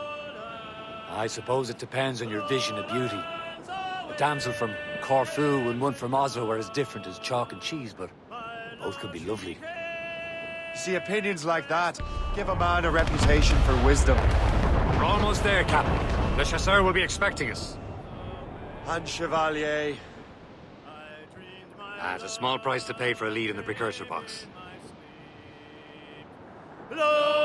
B: I suppose it depends on your vision of beauty. A damsel from Corfu and one from Oslo are as different as chalk and cheese, but both could be lovely.
D: See, opinions like that give a man a reputation for wisdom.
B: We're almost there, Captain. Le Chasseur will be expecting us.
D: And Chevalier.
B: It's a small price to pay for a lead in the precursor box.
P: Lowlands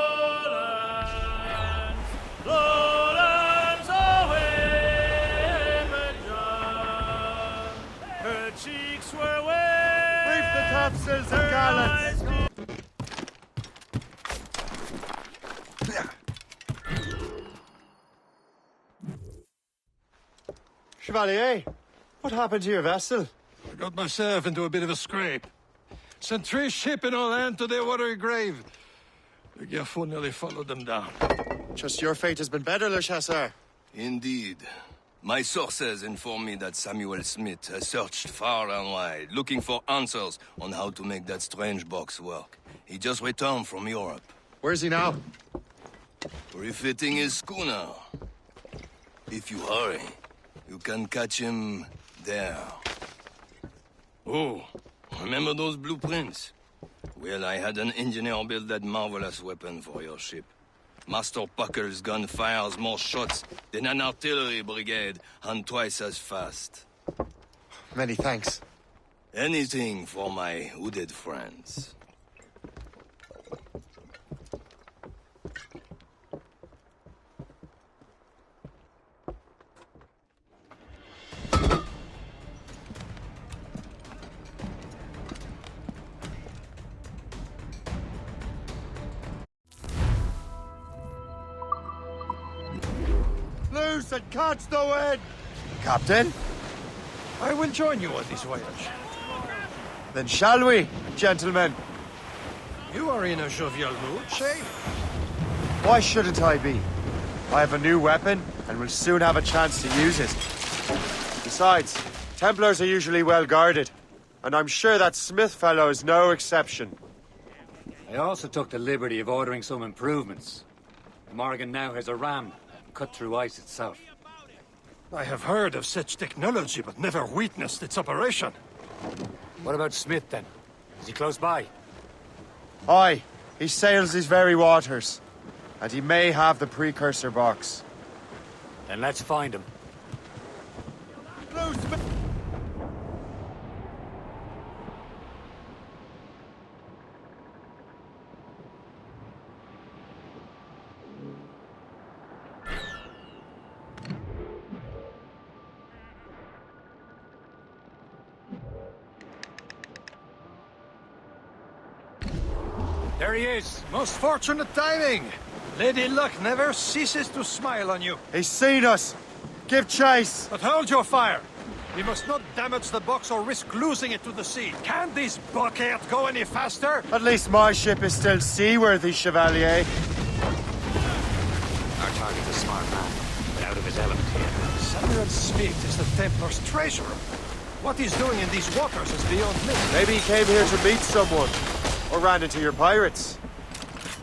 P: away, but John, her cheeks were wet.
D: Reef the topsails and gallants. Chevalier, what happened to your vessel?
C: I got myself into a bit of a scrape. Sent 3 ships in all hand to their watery grave. The Gerfaut nearly followed them down.
D: Just your fate has been better, Le Chasseur.
L: Indeed. My sources inform me that Samuel Smith has searched far and wide, looking for answers on how to make that strange box work. He just returned from Europe.
D: Where's he now?
L: Refitting his schooner. If you hurry, you can catch him there. Oh, remember those blueprints? Well, I had an engineer build that marvelous weapon for your ship. Master Puckle's gun fires more shots than an artillery brigade, and twice as fast.
D: Many thanks.
L: Anything for my hooded friends.
D: Loose and catch the wind! Captain?
C: I will join you on this voyage.
D: Then shall we, gentlemen?
C: You are in a jovial mood, Shay.
D: Why shouldn't I be? I have a new weapon, and will soon have a chance to use it. Besides, Templars are usually well guarded, and I'm sure that Smith fellow is no exception.
B: I also took the liberty of ordering some improvements. The Morgan now has a ram, cut through ice itself.
C: I have heard of such technology, but never witnessed its operation.
B: What about Smith, then? Is he close by?
D: Aye, he sails these very waters, and he may have the precursor box.
B: Then let's find him. There he is!
C: Most fortunate timing! Lady Luck never ceases to smile on you.
D: He's seen us! Give chase!
C: But hold your fire! We must not damage the box or risk losing it to the sea. Can this bucket go any faster?
D: At least my ship is still seaworthy, Chevalier.
B: Our target's a smart man, but out of his element here.
C: Samuel Smith is the Templar's treasurer. What he's doing in these waters is beyond me.
D: Maybe he came here to meet someone. Or ran into your pirates.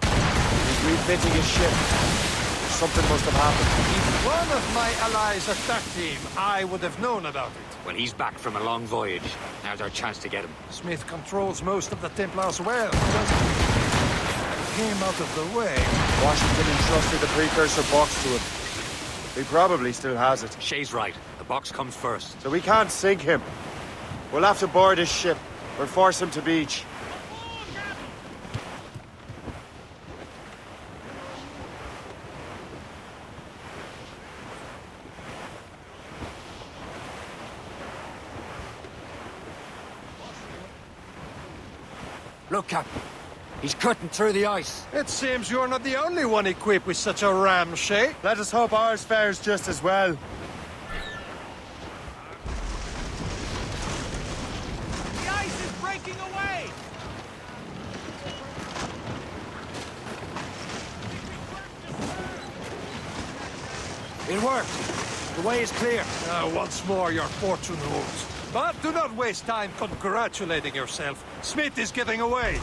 D: He's refitting his ship. Something must have happened.
C: If one of my allies attacked him, I would have known about it.
B: Well, he's back from a long voyage. Now's our chance to get him.
C: Smith controls most of the Templars well, doesn't he? Came out of the way.
D: Washington entrusted the precursor box to him. He probably still has it.
B: Shay's right. The box comes first.
D: So we can't sink him. We'll have to board his ship, or force him to beach.
Q: Look, Captain. He's cutting through the ice.
C: It seems you're not the only one equipped with such a ram, Shay.
D: Let us hope ours fares just as well.
P: The ice is breaking away!
Q: It worked. The way is clear.
C: Once more, your fortune holds. But do not waste time congratulating yourself. Smith is getting away.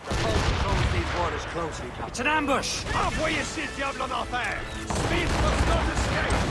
Q: Control these waters closely, Captain. It's an ambush!
C: Envoyez ces diables en enfer! Smith must not escape!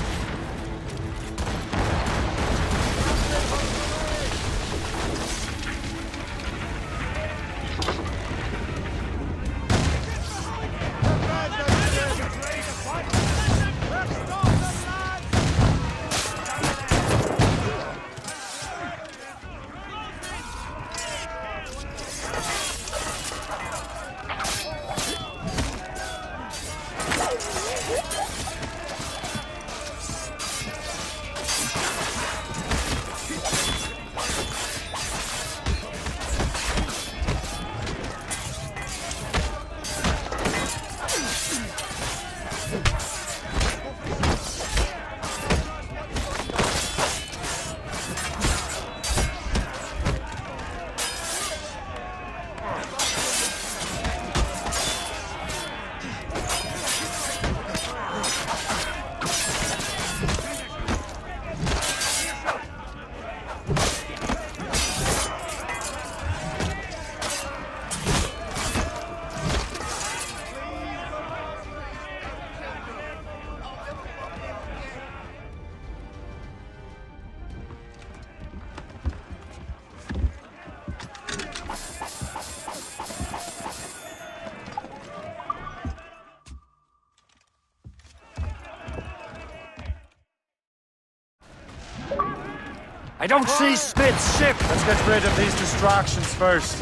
Q: I don't see Smith's ship!
D: Let's get rid of these distractions first.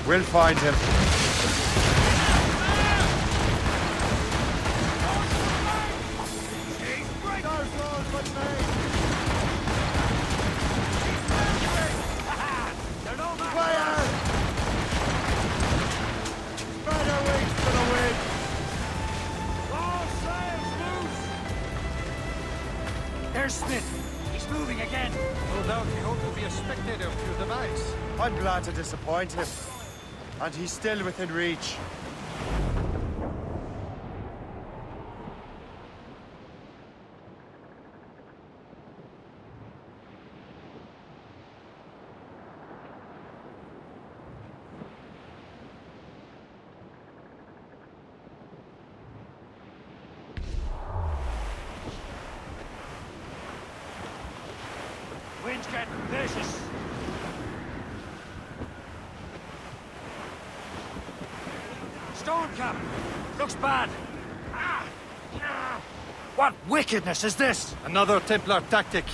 D: We'll find him.
Q: There's Smith! He's moving again!
C: No doubt he hoped to be a spectator of your demise.
D: I'm glad to disappoint him. And he's still within reach.
Q: Wind's getting vicious. Storm cap! Looks bad. What wickedness is this?
C: Another Templar tactic.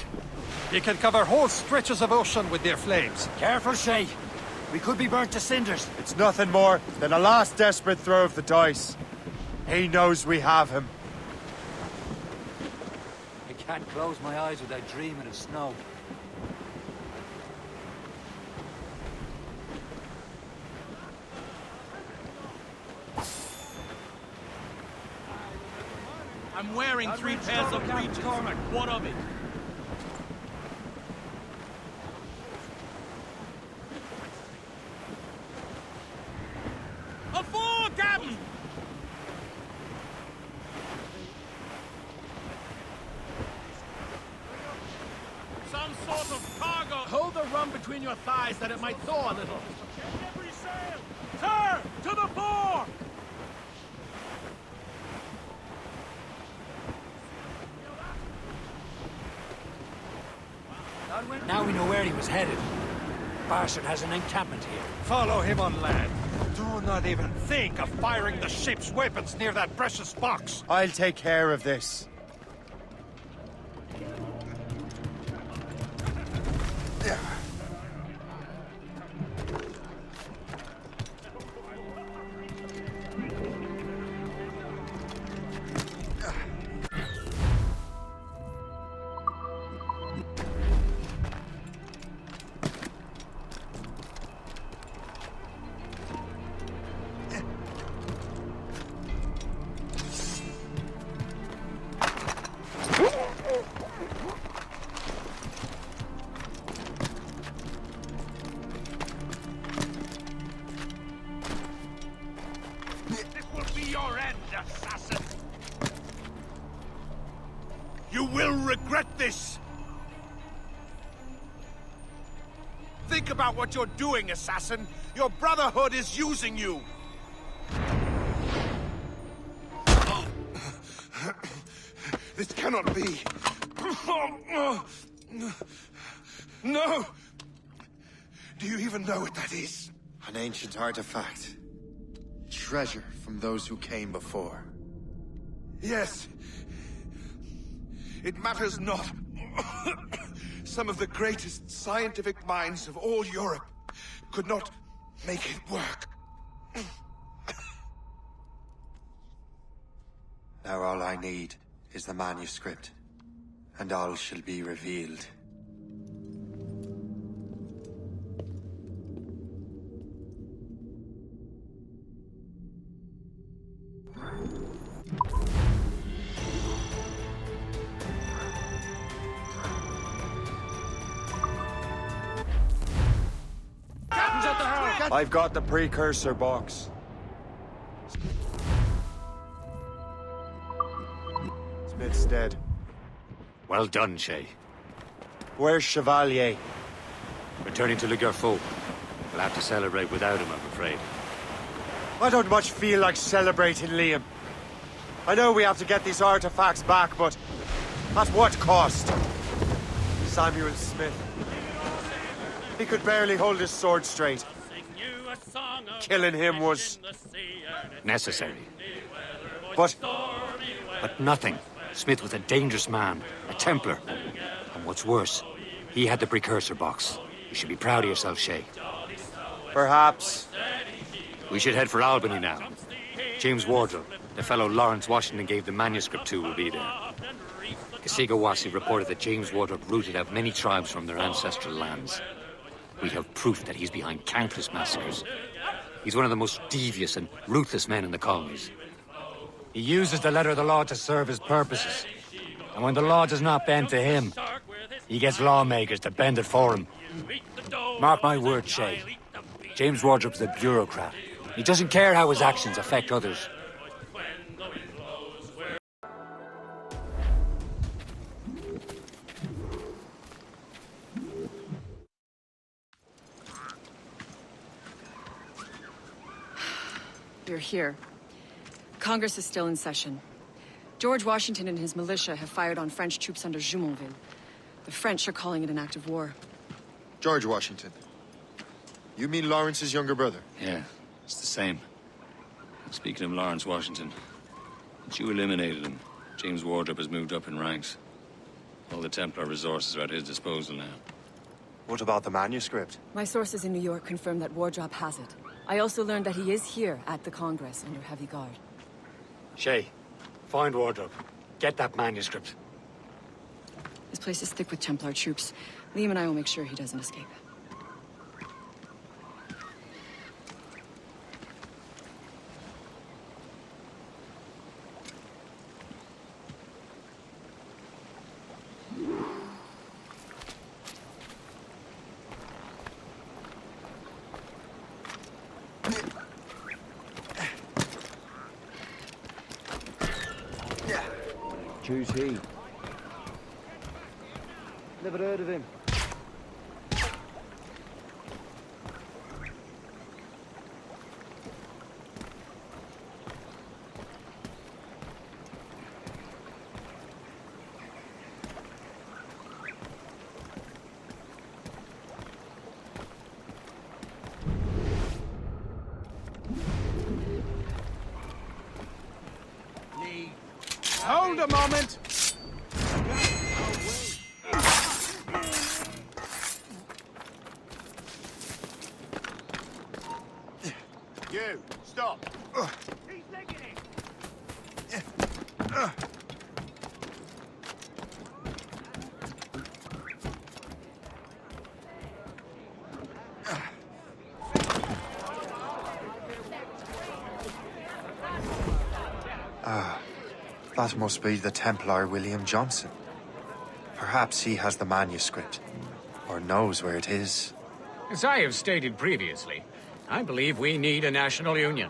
C: You can cover whole stretches of ocean with their flames.
Q: Careful, Shay. We could be burnt to cinders.
D: It's nothing more than a last desperate throw of the dice. He knows we have him.
Q: I can't close my eyes without dreaming of snow.
P: I'm wearing 3 pairs of breeches. Cormac, what of it? Afore, Captain! Some sort of cargo. Hold the rum between your thighs that it might thaw a little. Check every sail! Turn! To the fore!
Q: Now we know where he was headed. Bastard has an encampment here.
C: Follow him on land. Do not even think of firing the ship's weapons near that precious box.
D: I'll take care of this.
P: think about what you're doing, Assassin. Your Brotherhood is using you. This cannot be. No! Do you even know what that is?
E: An ancient artifact. Treasure from those who came before.
P: Yes. It matters not. Some of the greatest scientific minds of all Europe could not make it work.
E: Now all I need is the manuscript, and all shall be revealed.
D: I've got the precursor box. Smith's dead.
B: Well done, Shay.
D: Where's Chevalier?
B: Returning to Le Gerfaut. We'll have to celebrate without him, I'm afraid.
D: I don't much feel like celebrating, Liam. I know we have to get these artifacts back, but at what cost? Samuel Smith. He could barely hold his sword straight. Killing him was...
B: necessary.
D: But
B: nothing. Smith was a dangerous man, a Templar. And what's worse, he had the precursor box. You should be proud of yourself, Shay.
D: Perhaps.
B: We should head for Albany now. James Wardrop, the fellow Lawrence Washington gave the manuscript to, will be there. Kasigawasi reported that James Wardrop rooted out many tribes from their ancestral lands. We have proof that he's behind countless massacres. He's one of the most devious and ruthless men in the colonies. He uses the letter of the law to serve his purposes. And when the law does not bend to him, he gets lawmakers to bend it for him. Mark my word, Shay. James Wardrop's a bureaucrat. He doesn't care how his actions affect others.
S: You're here. Congress is still in session. George Washington and his militia have fired on French troops under Jumonville. The French are calling it an act of war.
E: George Washington. You mean Lawrence's younger brother?
B: Yeah, it's the same. Speaking of Lawrence Washington, since you eliminated him, James Wardrop has moved up in ranks. All the Templar resources are at his disposal now.
E: What about the manuscript?
S: My sources in New York confirm that Wardrop has it. I also learned that he is here at the Congress under heavy guard.
B: Shay, find Wardrop. Get that manuscript.
S: This place is thick with Templar troops. Liam and I will make sure he doesn't escape.
F: Who's he? Never heard of him.
P: Hold a moment! You, stop! He's taking it!
E: That must be the Templar William Johnson. Perhaps he has the manuscript, or knows where it is.
G: As I have stated previously, I believe we need a national union,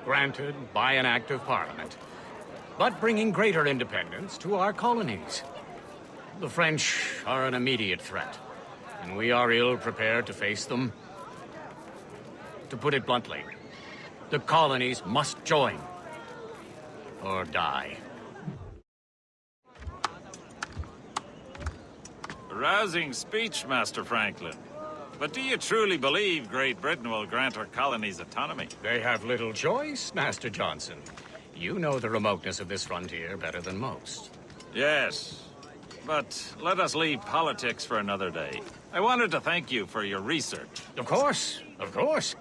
G: granted by an act of parliament, but bringing greater independence to our colonies. The French are an immediate threat. and we are ill prepared to face them? To put it bluntly, the colonies must join. Or die.
H: Rousing speech, Master Franklin. But do you truly believe Great Britain will grant our colonies autonomy?
G: They have little choice, Master Johnson. You know the remoteness of this frontier better than most.
H: Yes, but let us leave politics for another day. I wanted to thank you for your research.
G: Of course, of course.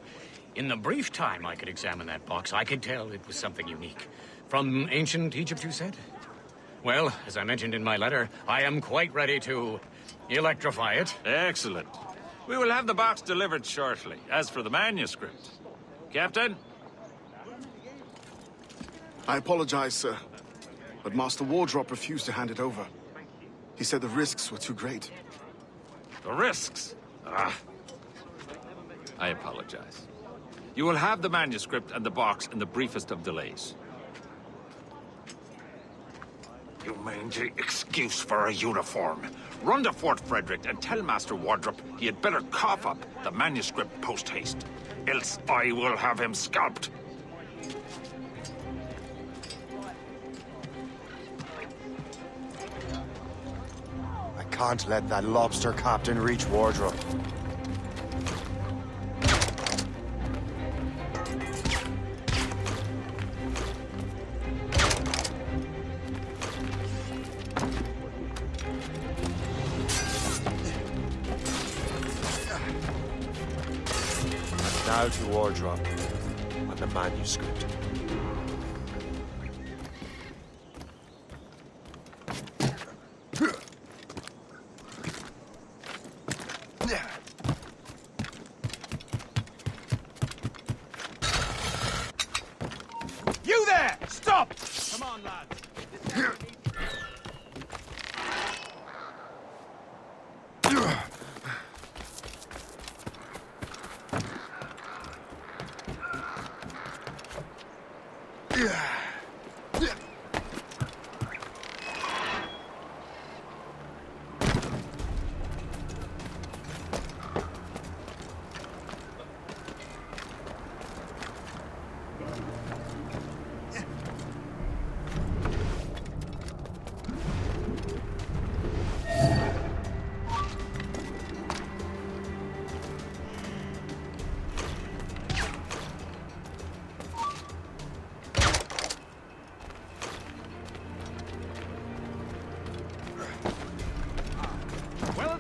G: In the brief time I could examine that box, I could tell it was something unique. From ancient Egypt, you said? Well, as I mentioned in my letter, I am quite ready to electrify it.
H: Excellent. We will have the box delivered shortly. As for the manuscript... Captain?
M: I apologize, sir. But Master Wardrop refused to hand it over. He said the risks were too great.
H: The risks? Ah. I apologize. You will have the manuscript and the box in the briefest of delays.
I: You mangy excuse for a uniform. Run to Fort Frederick and tell Master Wardrop he had better cough up the manuscript post-haste. Else I will have him scalped.
D: I can't let that lobster captain reach Wardrop. Now to Wardrop on the manuscript.
P: You there! Stop! Come on, lads.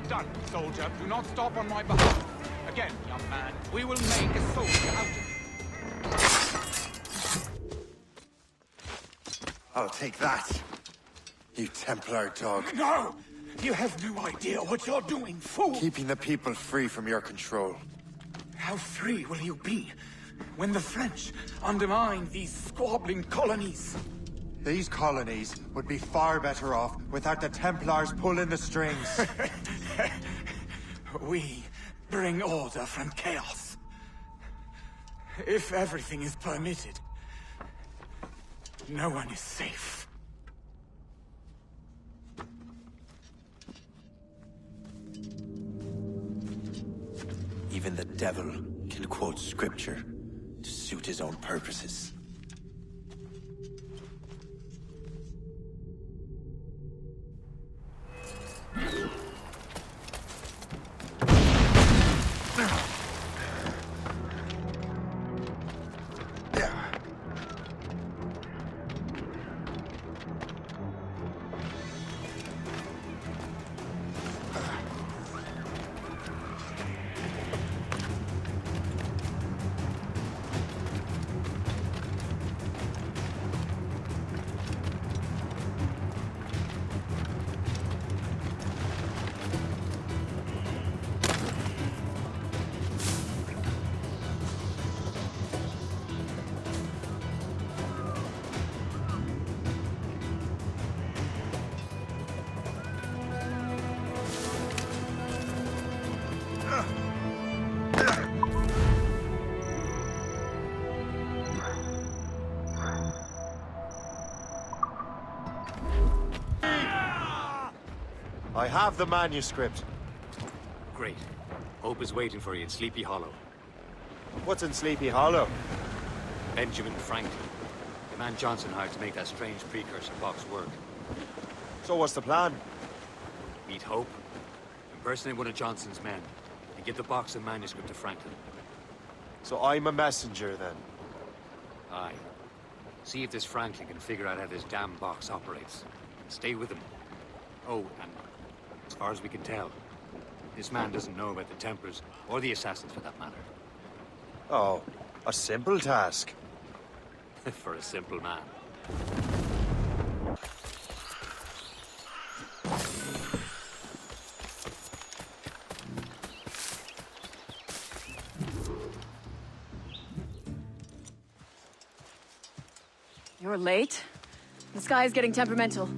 W: Done, soldier. Do not stop on my behalf. Again, young man, we will make a soldier out of you.
E: I'll take that, you Templar dog.
U: No! You have no idea what you're doing, fool!
E: Keeping the people free from your control.
U: How free will you be when the French undermine these squabbling colonies?
E: These colonies would be far better off without the Templars pulling the strings.
U: We bring order from chaos. If everything is permitted, no one is safe.
E: Even the devil can quote scripture to suit his own purposes.
D: I have the manuscript.
B: Great. Hope is waiting for you in Sleepy Hollow.
D: What's in Sleepy Hollow?
B: Benjamin Franklin. The man Johnson hired to make that strange precursor box work.
D: So what's the plan?
B: Meet Hope, impersonate one of Johnson's men, and give the box and manuscript to Franklin.
D: So I'm a messenger, then?
B: Aye. See if this Franklin can figure out how this damn box operates. Stay with him. Oh, and as far as we can tell, this man doesn't know about the Templars, or the Assassins for that matter.
D: Oh, a simple task.
B: For a simple man.
S: You're late. The sky is getting temperamental.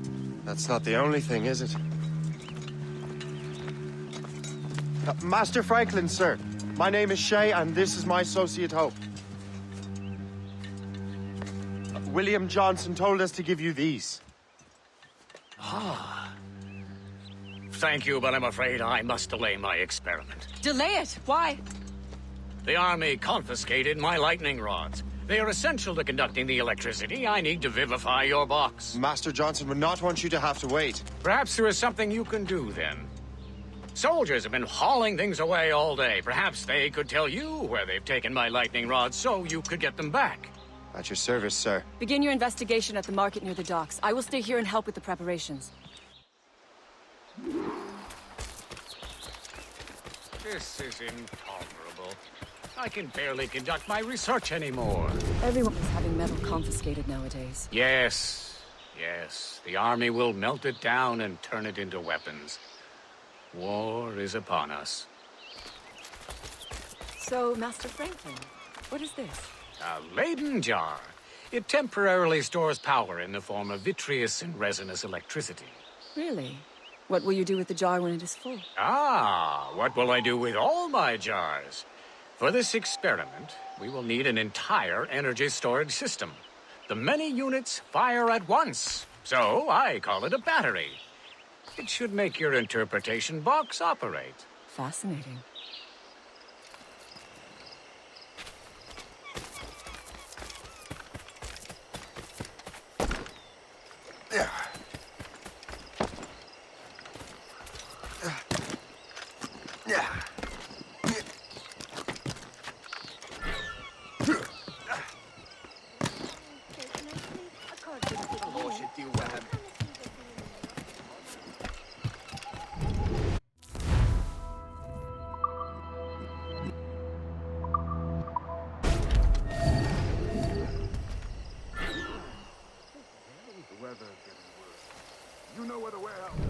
D: That's not the only thing, is it? Master Franklin, sir. My name is Shay, and this is my associate Hope. William Johnson told us to give you these.
G: Ah. Thank you, but I'm afraid I must delay my experiment.
S: Delay it? Why?
G: The army confiscated my lightning rods. They are essential to conducting the electricity I need to vivify your box.
D: Master Johnson would not want you to have to wait.
G: Perhaps there is something you can do, then. Soldiers have been hauling things away all day. Perhaps they could tell you where they've taken my lightning rods so you could get them back.
D: At your service, sir.
S: Begin your investigation at the market near the docks. I will stay here and help with the preparations.
G: This is intolerable. I can barely conduct my research anymore.
S: Everyone is having metal confiscated nowadays.
G: Yes. The army will melt it down and turn it into weapons. War is upon us.
S: So, Master Franklin, what is this?
G: A Leyden jar. It temporarily stores power in the form of vitreous and resinous electricity.
S: Really? What will you do with the jar when it is full?
G: What will I do with all my jars? For this experiment, we will need an entire energy storage system. The many units fire at once, so I call it a battery. It should make your interpretation box operate.
S: Fascinating.
M: You know where the warehouse is.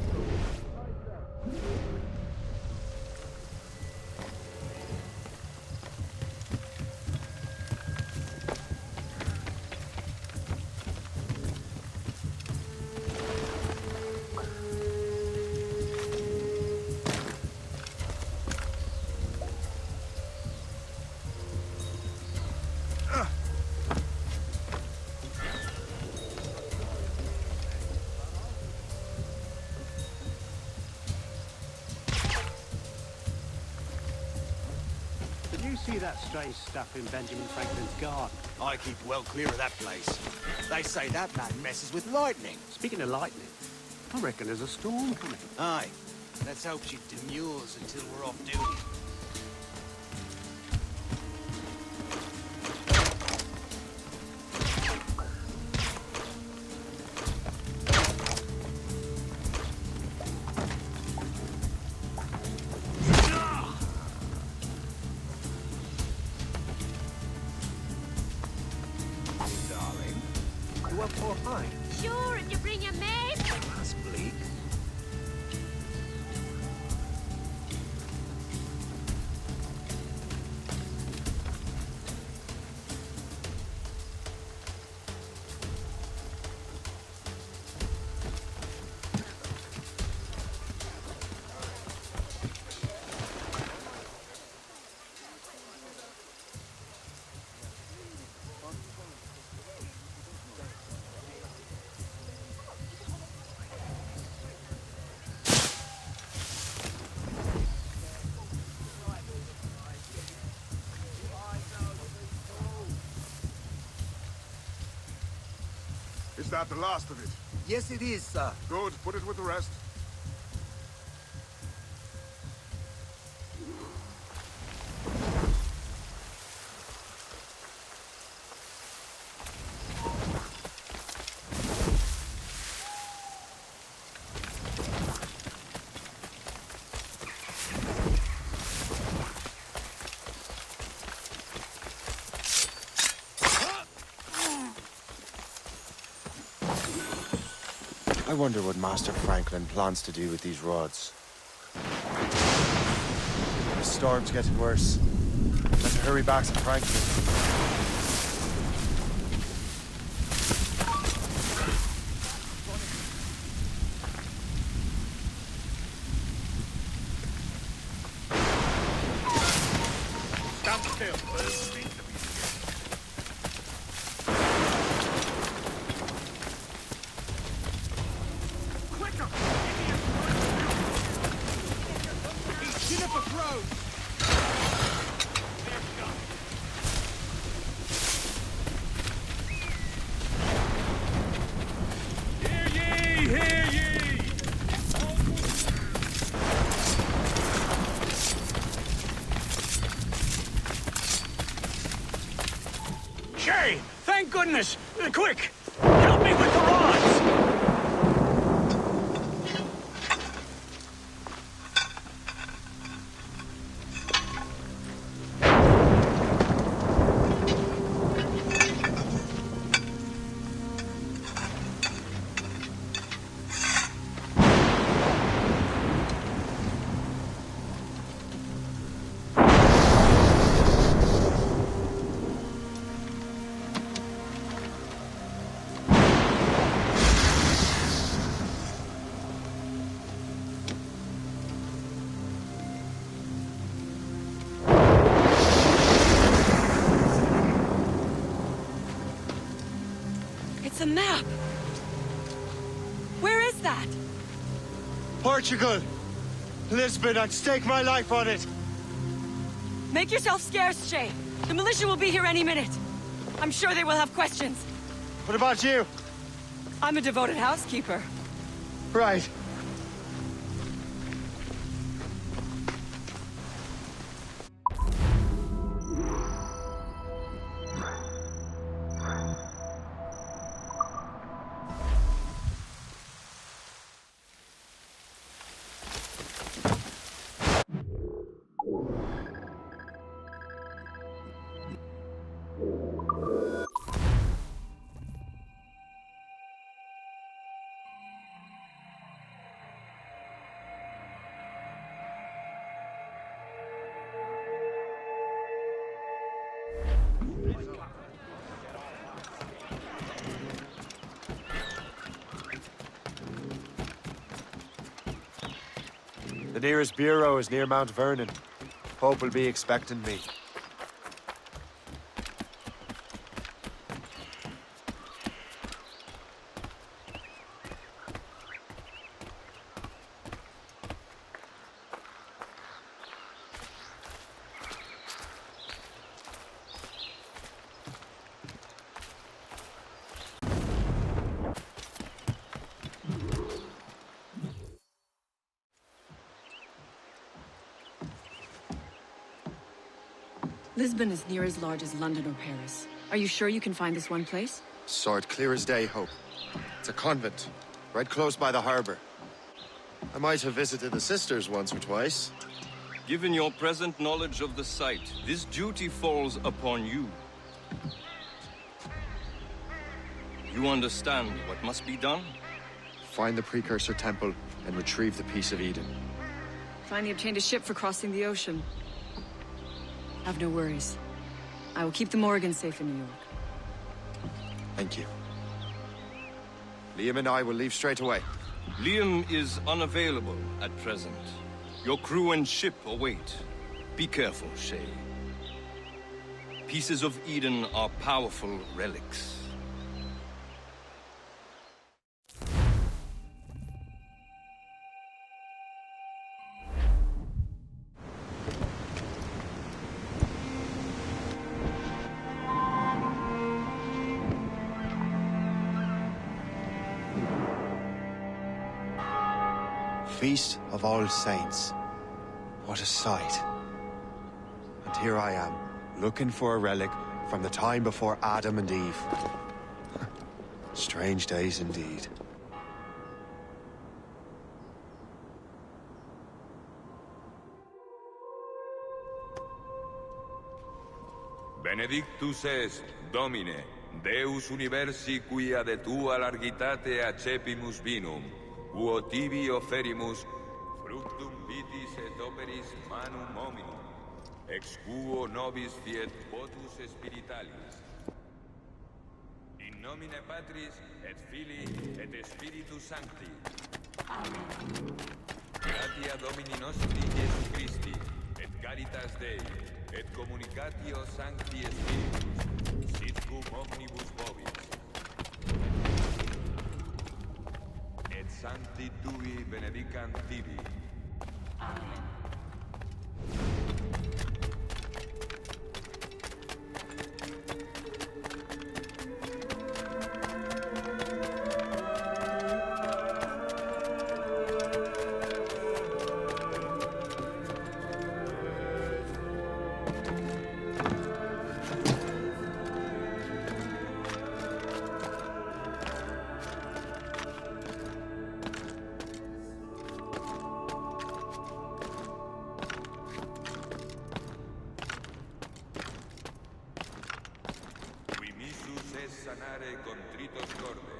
N: Did you see that strange stuff in Benjamin Franklin's garden?
O: I keep well clear of that place. They say that man messes with lightning.
N: Speaking of lightning, I reckon there's a storm coming.
O: Aye. Let's hope she demurs until we're off duty.
R: Sure, if you bring your maid.
O: That's bleak.
M: that the last of it?
O: Yes, it is, sir.
M: Good, put it with the rest.
E: I wonder what Master Franklin plans to do with these rods. The storm's getting worse. Better hurry back to Franklin.
P: Stand still. Quicker! He's Jennifer Rose! Hear ye! Hear ye! Shay! Thank goodness! Quick! Help me with the rods!
S: It's a map! Where is that?
D: Portugal! Lisbon, I'd stake my life on it!
S: Make yourself scarce, Shay. The militia will be here any minute. I'm sure they will have questions.
D: What about you?
S: I'm a devoted housekeeper.
D: Right. The nearest bureau is near Mount Vernon. Pope will be expecting me.
S: Lisbon is near as large as London or Paris. Are you sure you can find this one place?
E: Saw it clear as day, Hope. It's a convent, right close by the harbor. I might have visited the sisters once or twice.
L: Given your present knowledge of the site, this duty falls upon you. You understand what must be done?
E: Find the precursor temple and retrieve the Piece of Eden.
S: Finally obtained a ship for crossing the ocean. Have no worries. I will keep the Morgans safe in New York.
E: Thank you. Liam and I will leave straight away.
L: Liam is unavailable at present. Your crew and ship await. Be careful, Shay. Pieces of Eden are powerful relics.
E: feast of All Saints. What a sight. And here I am, looking for a relic from the time before Adam and Eve. Strange days indeed.
A: Benedictus est, Domine, Deus universi quia de tua largitate accepimus vinum, quo tibi offerimus fructum vitis et operis manum hominum, ex quo nobis fiet votus spiritualis. In nomine Patris et Filii et Spiritus Sancti. Amen. Gratia Domini nostri Iesu Christi, et caritas Dei, et communicatio Sancti Spiritus, sit cum omnibus vobis. Et Sancti Tui benedicant tibi. Amen. Sanare contritos corde.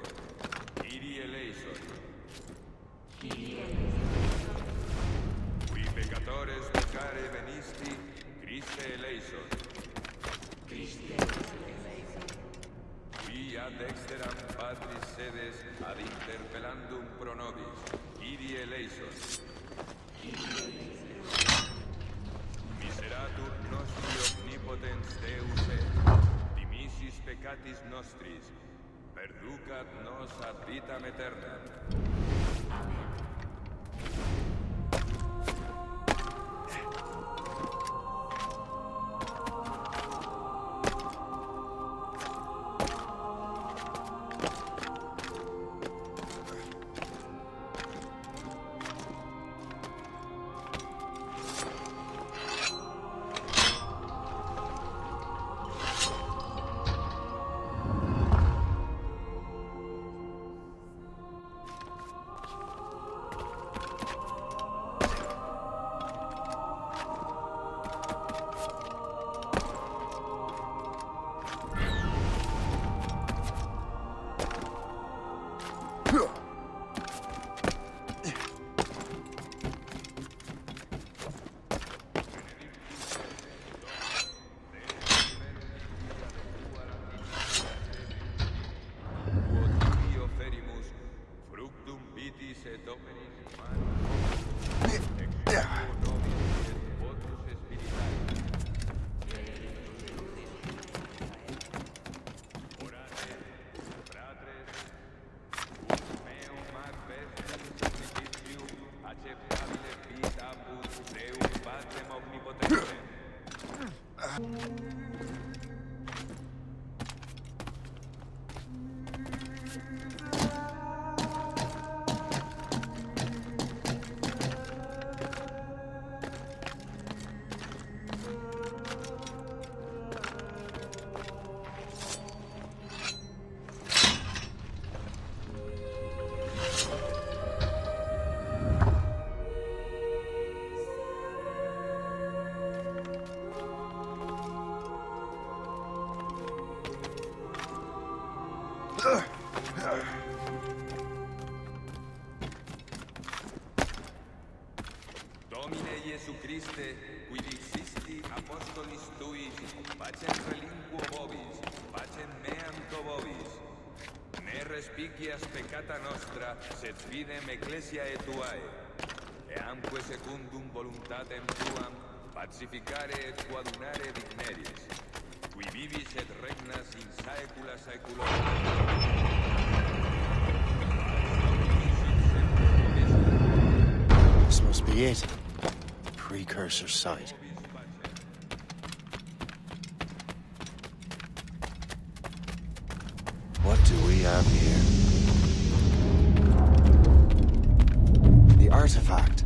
A: Kyrie eleison. Kyrie eleison. Qui peccatores peccare venisti, Christe eleison. Christe eleison. Qui ad exteram Patris sedes ad interpellandum pro nobis, Kyrie eleison. Kyrie eleison. Miseratur nostri omnipotens Deus et. Dimisis peccatis nostris, perducat nos ad vitam aeternam. Amen. Domine Iesu Christe, qui dixisti apostolis tuis, pacem relinquo vobis, pacem meam to vobis. Ne respicias peccata nostra, sed fidem ecclesiae tuae. Eamque secundum voluntatem tuam, pacificare et coadunare digneris, qui vivis et regnas in saecula saeculorum.
E: This must be it. Precursor site. What do we have here? The artifact.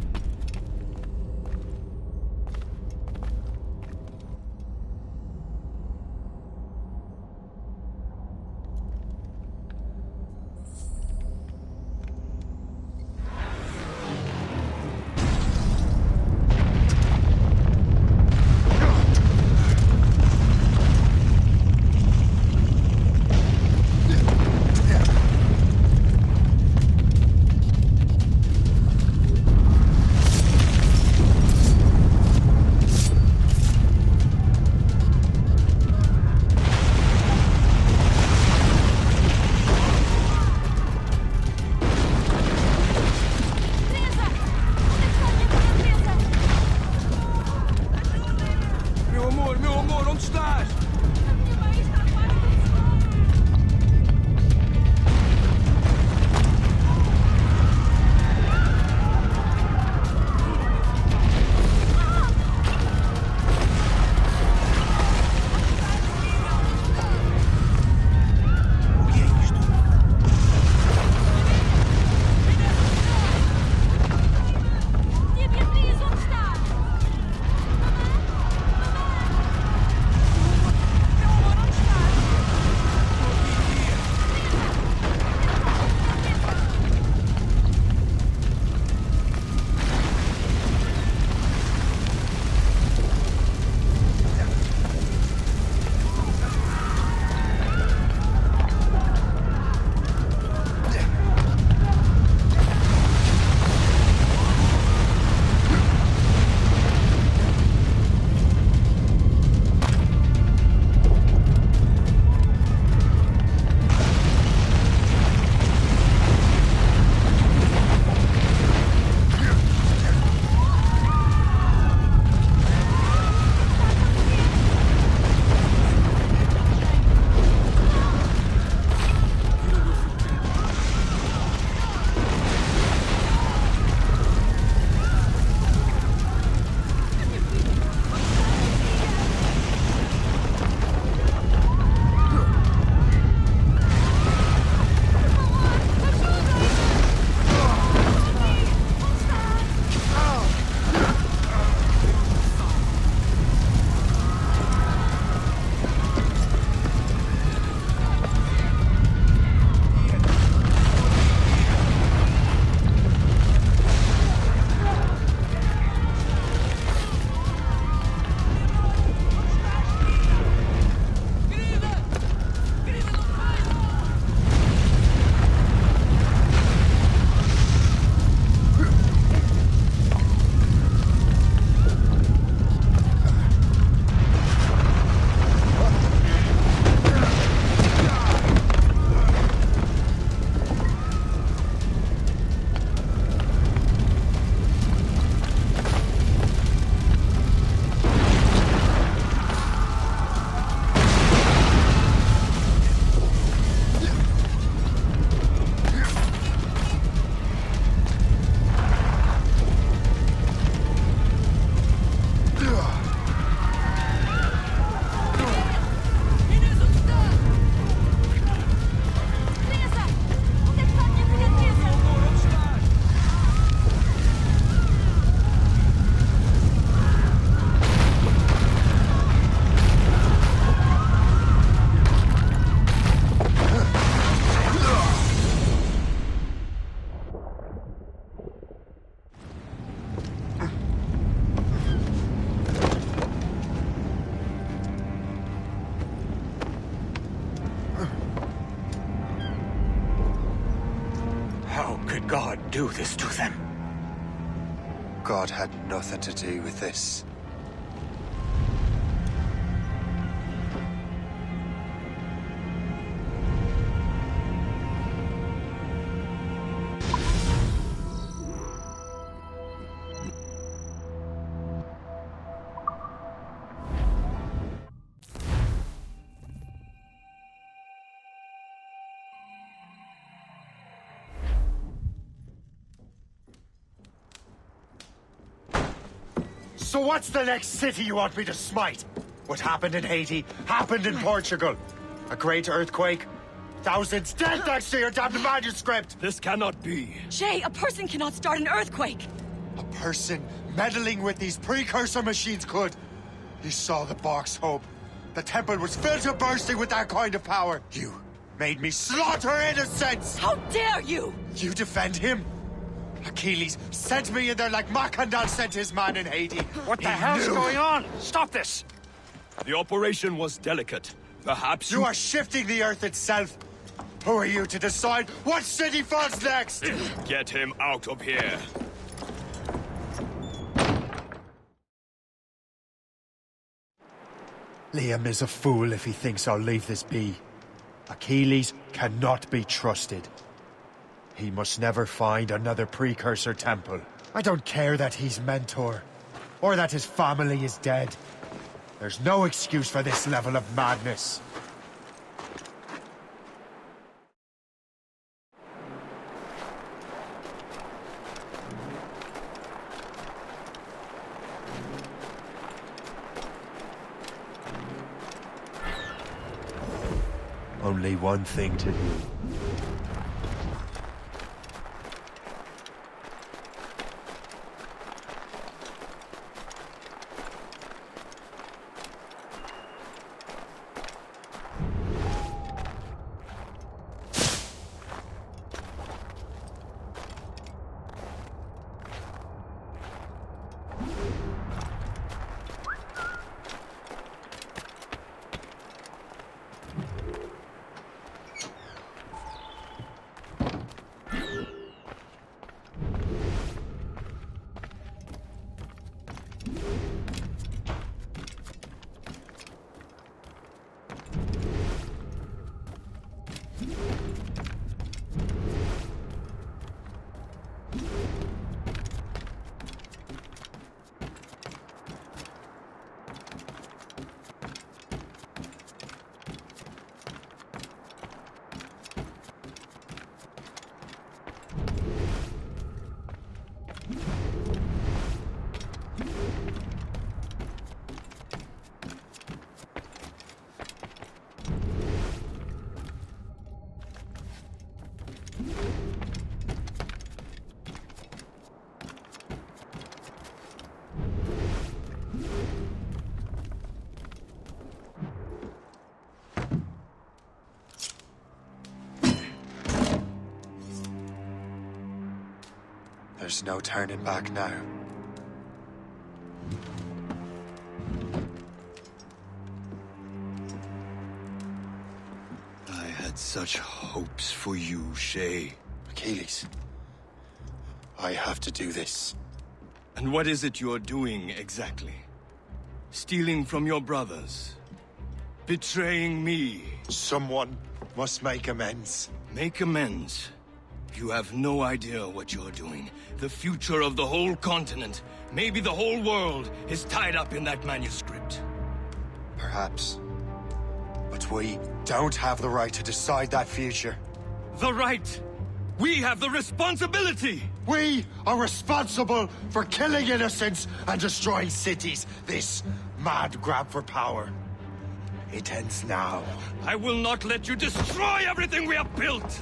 O: God do this to them?
E: God had nothing to do with this.
D: So what's the next city you want me to smite? What happened in Haiti happened in Portugal. A great earthquake, Thousands dead thanks to your damned manuscript!
P: This cannot be.
S: Shay, a person cannot start an earthquake!
D: A person meddling with these precursor machines could. You saw the box, Hope. The temple was filled to bursting with that kind of power. You made me slaughter innocents!
S: How dare you!
D: You defend him? Achilles sent me in there like Macandal sent his man in Haiti.
Q: What the hell's going on? Stop this!
P: The operation was delicate. Perhaps
D: you are shifting the earth itself. Who are you to decide what city falls next?
P: Get him out of here.
D: Liam is a fool if he thinks I'll leave this be. Achilles cannot be trusted. He must never find another precursor temple. I don't care that he's mentor, or that his family is dead. There's no excuse for this level of madness. Only one thing to do. There's no turning back now.
O: I had such hopes for you, Shay.
D: Achilles, I have to do this.
O: And what is it you're doing, exactly? Stealing from your brothers? Betraying me?
D: Someone must make amends.
O: Make amends? You have no idea what you're doing. The future of the whole continent, maybe the whole world, is tied up in that manuscript.
D: Perhaps. But we don't have the right to decide that future.
O: The right? We have the responsibility!
D: We are responsible for killing innocents and destroying cities. This mad grab for power. It ends now.
O: I will not let you destroy everything we have built!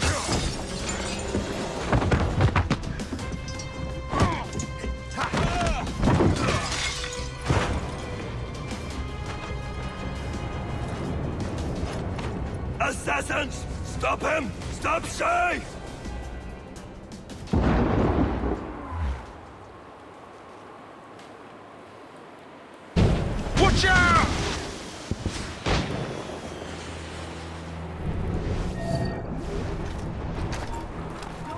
P: Assassins! Stop him! Stop Shay!
O: Watch out!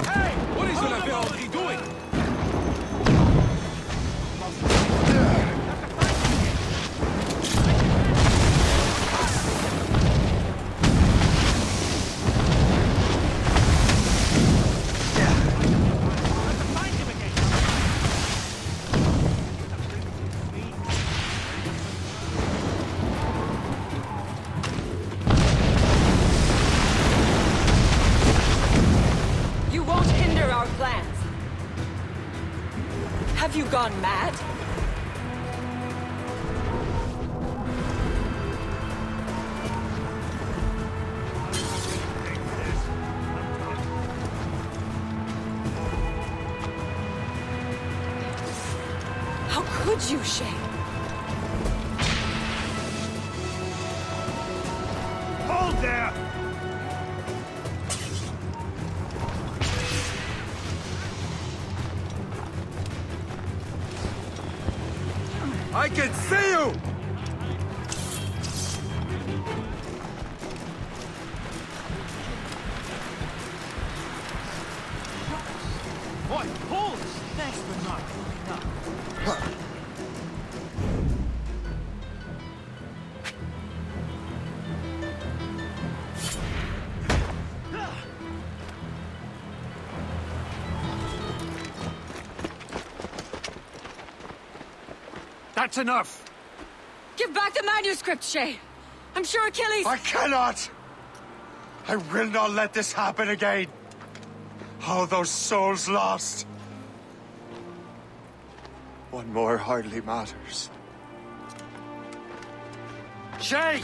P: Hey! What is the hell he doing?
S: Have you gone mad? told you, Shay!
C: Hold there!
D: I can see you!
P: Boy, hold! Thanks for not.
C: That's enough!
S: Give back the manuscript, Shay! I'm sure Achilles...
D: I cannot! I will not let this happen again! All those souls lost! One more hardly matters.
C: Shay!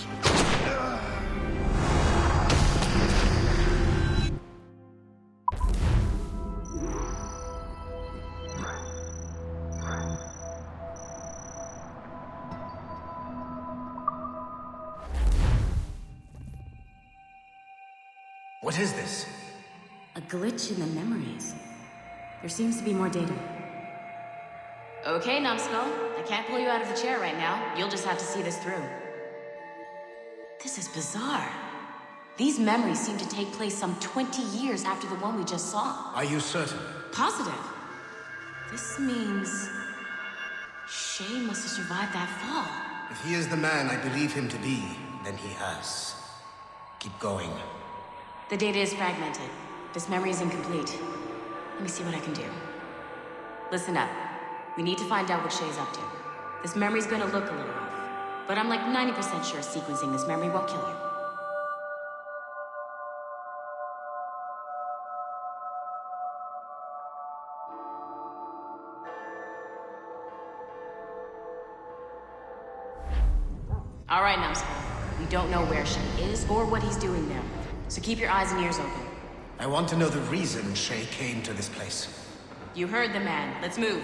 K: What is this?
J: A glitch in the memories. There seems to be more data. Okay, Numbskull. I can't pull you out of the chair right now. You'll just have to see this through. This is bizarre. These memories seem to take place some 20 years after the one we just saw.
K: Are you certain?
J: Positive. This means... Shay must have survived that fall.
K: If he is the man I believe him to be, then he has. Keep going.
J: The data is fragmented. This memory is incomplete. Let me see what I can do. Listen up. We need to find out what Shay's up to. This memory's gonna look a little off, but I'm like 90% sure sequencing this memory won't kill you. All right, Numbskull. We don't know where Shay is or what he's doing there, so keep your eyes and ears open.
K: I want to know the reason Shay came to this place.
J: You heard the man. Let's move.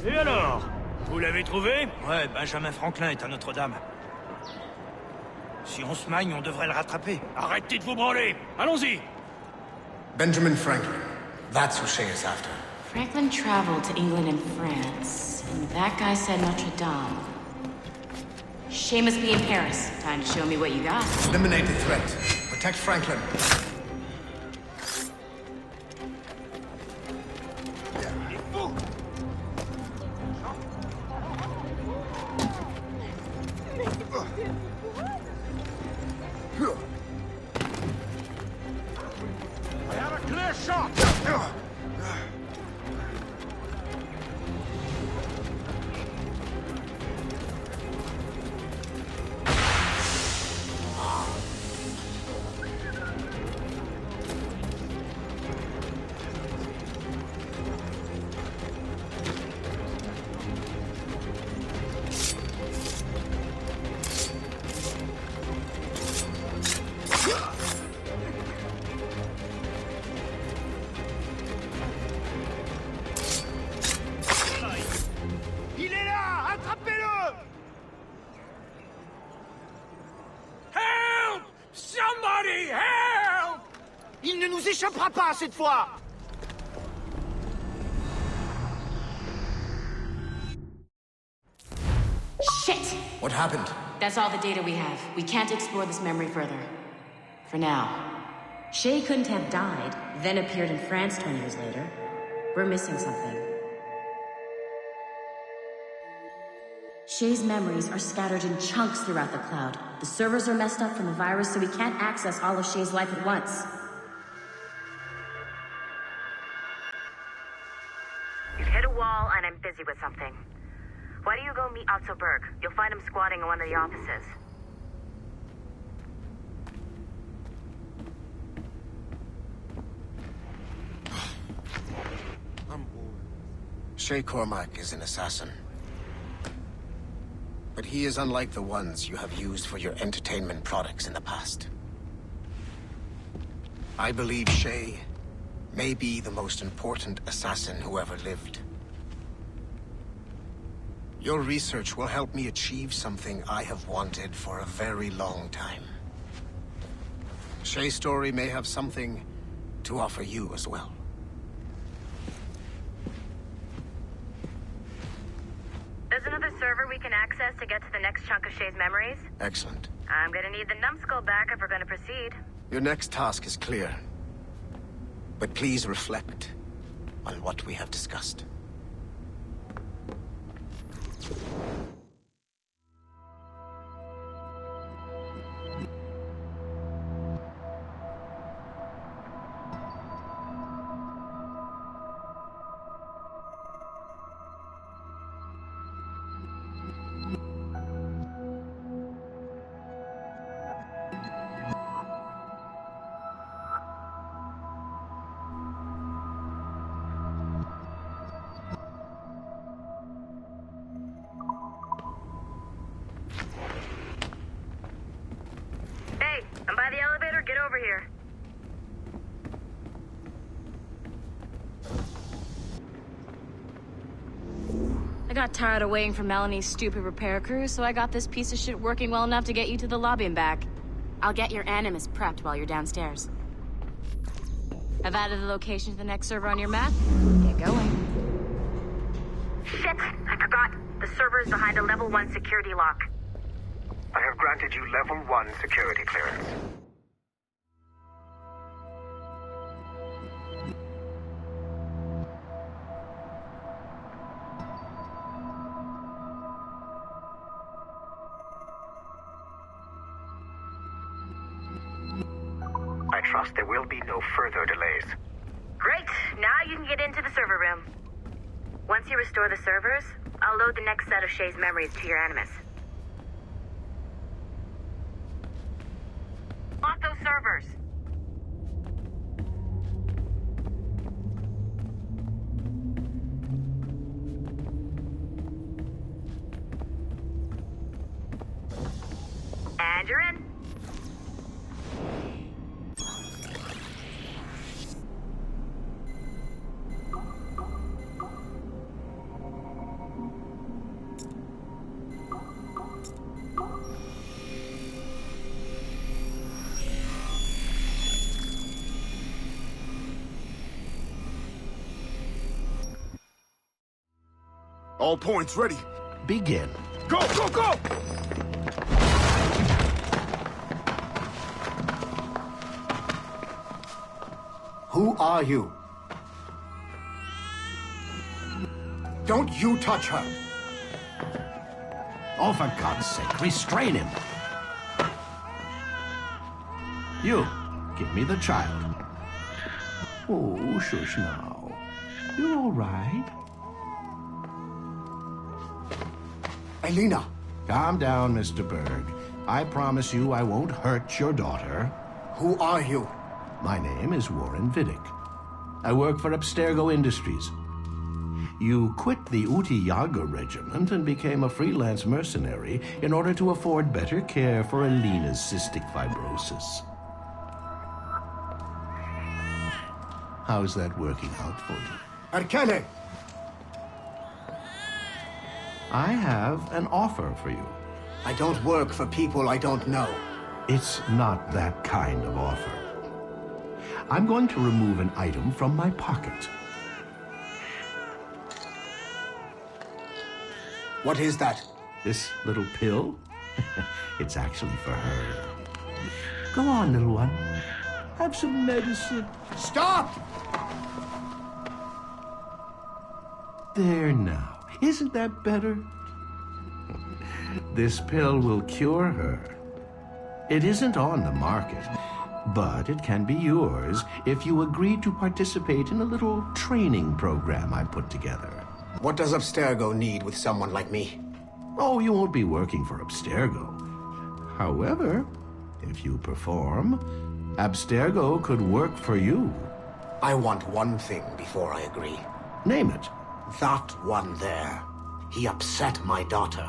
T: Et alors? Vous l'avez trouvé? Ouais, Benjamin Franklin est à Notre-Dame. Si on se magne, on devrait le rattraper. Arrêtez de vous branler! Allons-y!
K: Benjamin Franklin. That's who Shay is after.
J: Franklin traveled to England and France, and that guy said Notre-Dame. Shay must be in Paris. Time to show me what you got.
K: Eliminate the threat. Protect Franklin.
P: I have a clear shot!
T: Il est là! Attrapez-le! Help! Somebody help! Il ne nous échappera pas cette fois!
J: Shit!
K: What happened?
J: That's all the data we have. We can't explore this memory further. For now. Shay couldn't have died, then appeared in France 20 years later. We're missing something. Shay's memories are scattered in chunks throughout the cloud. The servers are messed up from the virus, so we can't access all of Shay's life at once. You've hit a wall, and I'm busy with something. Why don't you go meet Otto Berg? You'll find him squatting in one of the offices.
K: Shay Cormac is an assassin. But he is unlike the ones you have used for your entertainment products in the past. I believe Shay may be the most important assassin who ever lived. Your research will help me achieve something I have wanted for a very long time. Shay's story may have something to offer you as well.
J: There's another server we can access to get to the next chunk of Shay's memories.
K: Excellent.
J: I'm gonna need the numbskull back if we're gonna proceed.
K: Your next task is clear. But please reflect on what we have discussed.
J: Hey, I'm by the elevator. Get over here. I got tired of waiting for Melanie's stupid repair crew, so I got this piece of shit working well enough to get you to the lobby and back. I'll get your Animus prepped while you're downstairs. I've added the location to the next server on your map. Get going. Shit! I forgot. The server is behind a level 1 security lock.
K: I have granted you level 1 security clearance. I trust there will be no further delays.
J: Great! Now you can get into the server room. Once you restore the servers, I'll load the next set of Shay's memories to your Animus. Lock those servers! And you're in.
M: All points ready.
U: Begin.
M: Go, go, go!
K: Who are you? Don't you touch her!
U: Oh, for God's sake, restrain him. You, give me the child. Oh, shush now. You're all right.
K: Elena!
U: Calm down, Mr. Berg. I promise you I won't hurt your daughter.
K: Who are you?
U: My name is Warren Vidic. I work for Abstergo Industries. You quit the Uti Yaga regiment and became a freelance mercenary in order to afford better care for Elena's cystic fibrosis. How's that working out for you?
K: Arkele!
U: I have an offer for you.
K: I don't work for people I don't know.
U: It's not that kind of offer. I'm going to remove an item from my pocket.
K: What is that?
U: This little pill? It's actually for her. Go on, little one. Have some medicine.
K: Stop!
F: There now. Isn't that better? This pill will cure her. It isn't on the market, but it can be yours if you agree to participate in a little training program I put together.
K: What does Abstergo need with someone like me?
F: Oh, you won't be working for Abstergo. However, if you perform, Abstergo could work for you.
K: I want one thing before I agree.
F: Name it.
K: That one there. He upset my daughter.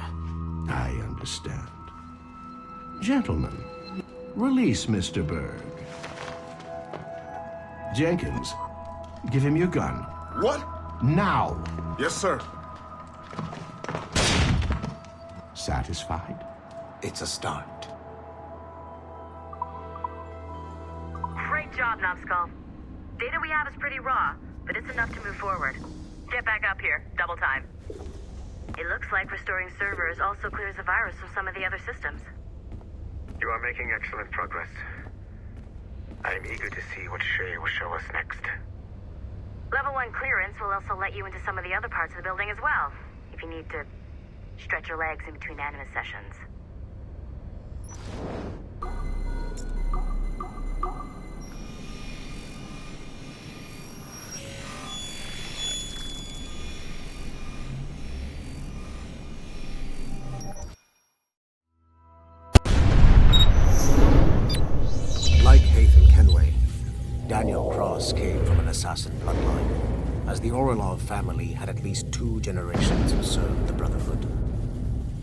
F: I understand. Gentlemen, release Mr. Berg. Jenkins, give him your gun.
M: What?
F: Now!
M: Yes, sir.
F: Satisfied?
K: It's a start.
J: Great job, Numbskull. Data we have is pretty raw, but it's enough to move forward. Get back up here. Double time. It looks like restoring servers also clears the virus from some of the other systems.
H: You are making excellent progress. I am eager to see what Shay will show us next.
J: Level 1 clearance will also let you into some of the other parts of the building as well, if you need to stretch your legs in between Animus sessions.
K: Like Hatham Kenway, Daniel Cross came from an assassin bloodline, as the Orlov family had at least 2 generations who served the Brotherhood.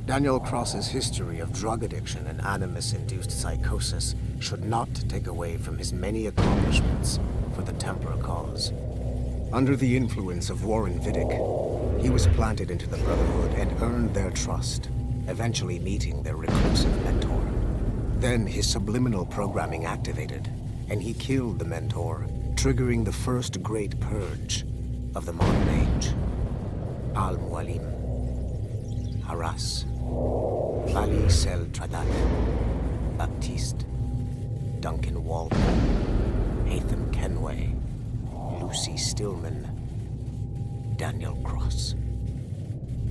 K: Daniel Cross's history of drug addiction and Animus-induced psychosis should not take away from his many accomplishments for the Templar cause. Under the influence of Warren Vidic, he was planted into the Brotherhood and earned their trust, eventually meeting their reclusive mentor. Then his subliminal programming activated, and he killed the mentor, triggering the first great purge of the modern age. Al-Mualim, Haras, Vali Sel Tradat, Baptiste, Duncan Walton, Hatham Kenway, Lucy Stillman, Daniel Cross.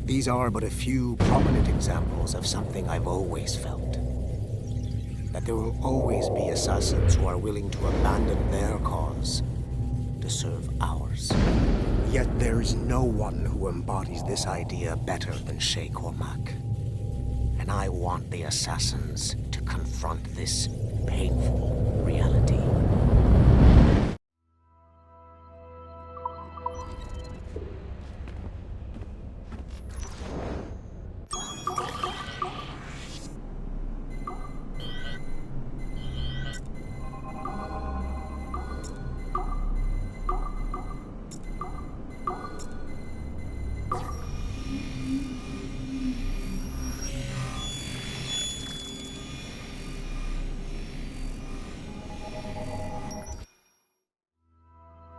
K: These are but a few prominent examples of something I've always felt. That there will always be assassins who are willing to abandon their cause to serve ours. Yet there is no one who embodies this idea better than Shay Cormac. And I want the assassins to confront this painful reality.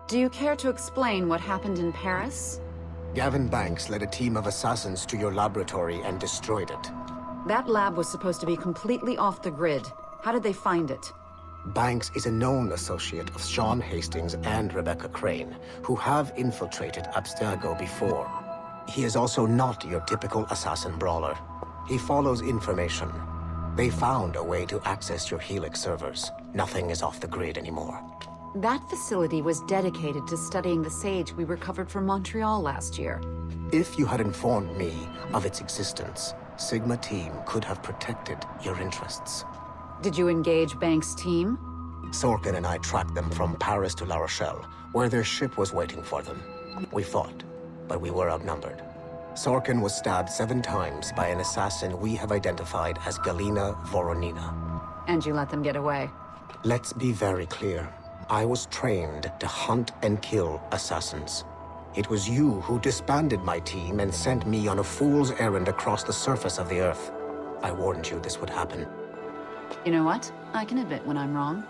V: Do you care to explain what happened in Paris?
K: Gavin Banks led a team of assassins to your laboratory and destroyed it.
V: That lab was supposed to be completely off the grid. How did they find it?
K: Banks is a known associate of Sean Hastings and Rebecca Crane, who have infiltrated Abstergo before. He is also not your typical assassin brawler. He follows information. They found a way to access your Helix servers. Nothing is off the grid anymore.
V: That facility was dedicated to studying the sage we recovered from Montreal last year.
K: If you had informed me of its existence, Sigma Team could have protected your interests.
V: Did you engage Banks' team?
K: Sorkin and I tracked them from Paris to La Rochelle, where their ship was waiting for them. We fought, but we were outnumbered. Sorkin was stabbed 7 times by an assassin we have identified as Galina Voronina.
V: And you let them get away?
K: Let's be very clear. I was trained to hunt and kill assassins. It was you who disbanded my team and sent me on a fool's errand across the surface of the Earth. I warned you this would happen.
V: You know what? I can admit when I'm wrong.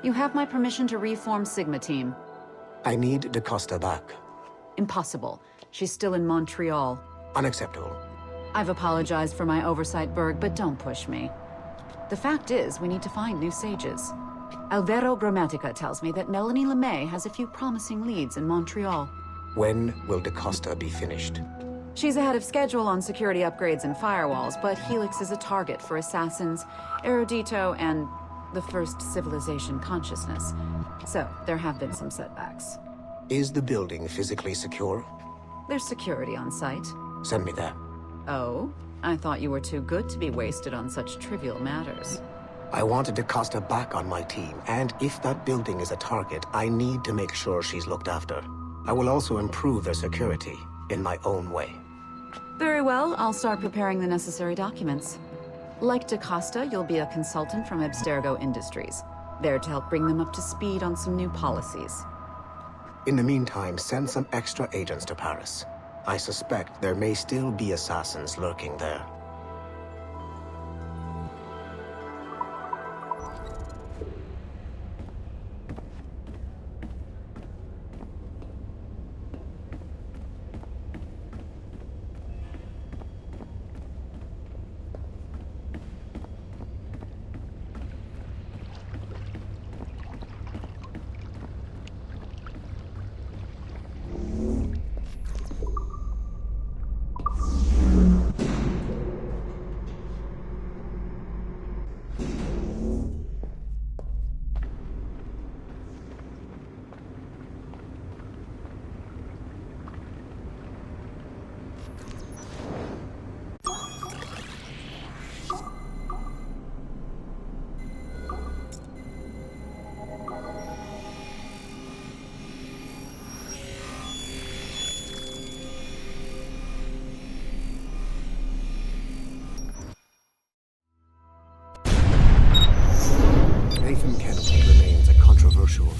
V: You have my permission to reform Sigma Team.
K: I need DaCosta back.
V: Impossible. She's still in Montreal.
K: Unacceptable.
V: I've apologized for my oversight, Berg, but don't push me. The fact is, we need to find new sages. Alvaro Grammatica tells me that Melanie LeMay has a few promising leads in Montreal.
K: When will DaCosta be finished?
V: She's ahead of schedule on security upgrades and firewalls, but Helix is a target for assassins, Erudito, and the First Civilization consciousness. So, there have been some setbacks.
K: Is the building physically secure?
V: There's security on site.
K: Send me there.
V: Oh? I thought you were too good to be wasted on such trivial matters.
K: I wanted DaCosta back on my team, and if that building is a target, I need to make sure she's looked after. I will also improve their security in my own way.
V: Very well, I'll start preparing the necessary documents. Like DaCosta, you'll be a consultant from Abstergo Industries, there to help bring them up to speed on some new policies.
K: In the meantime, send some extra agents to Paris. I suspect there may still be assassins lurking there.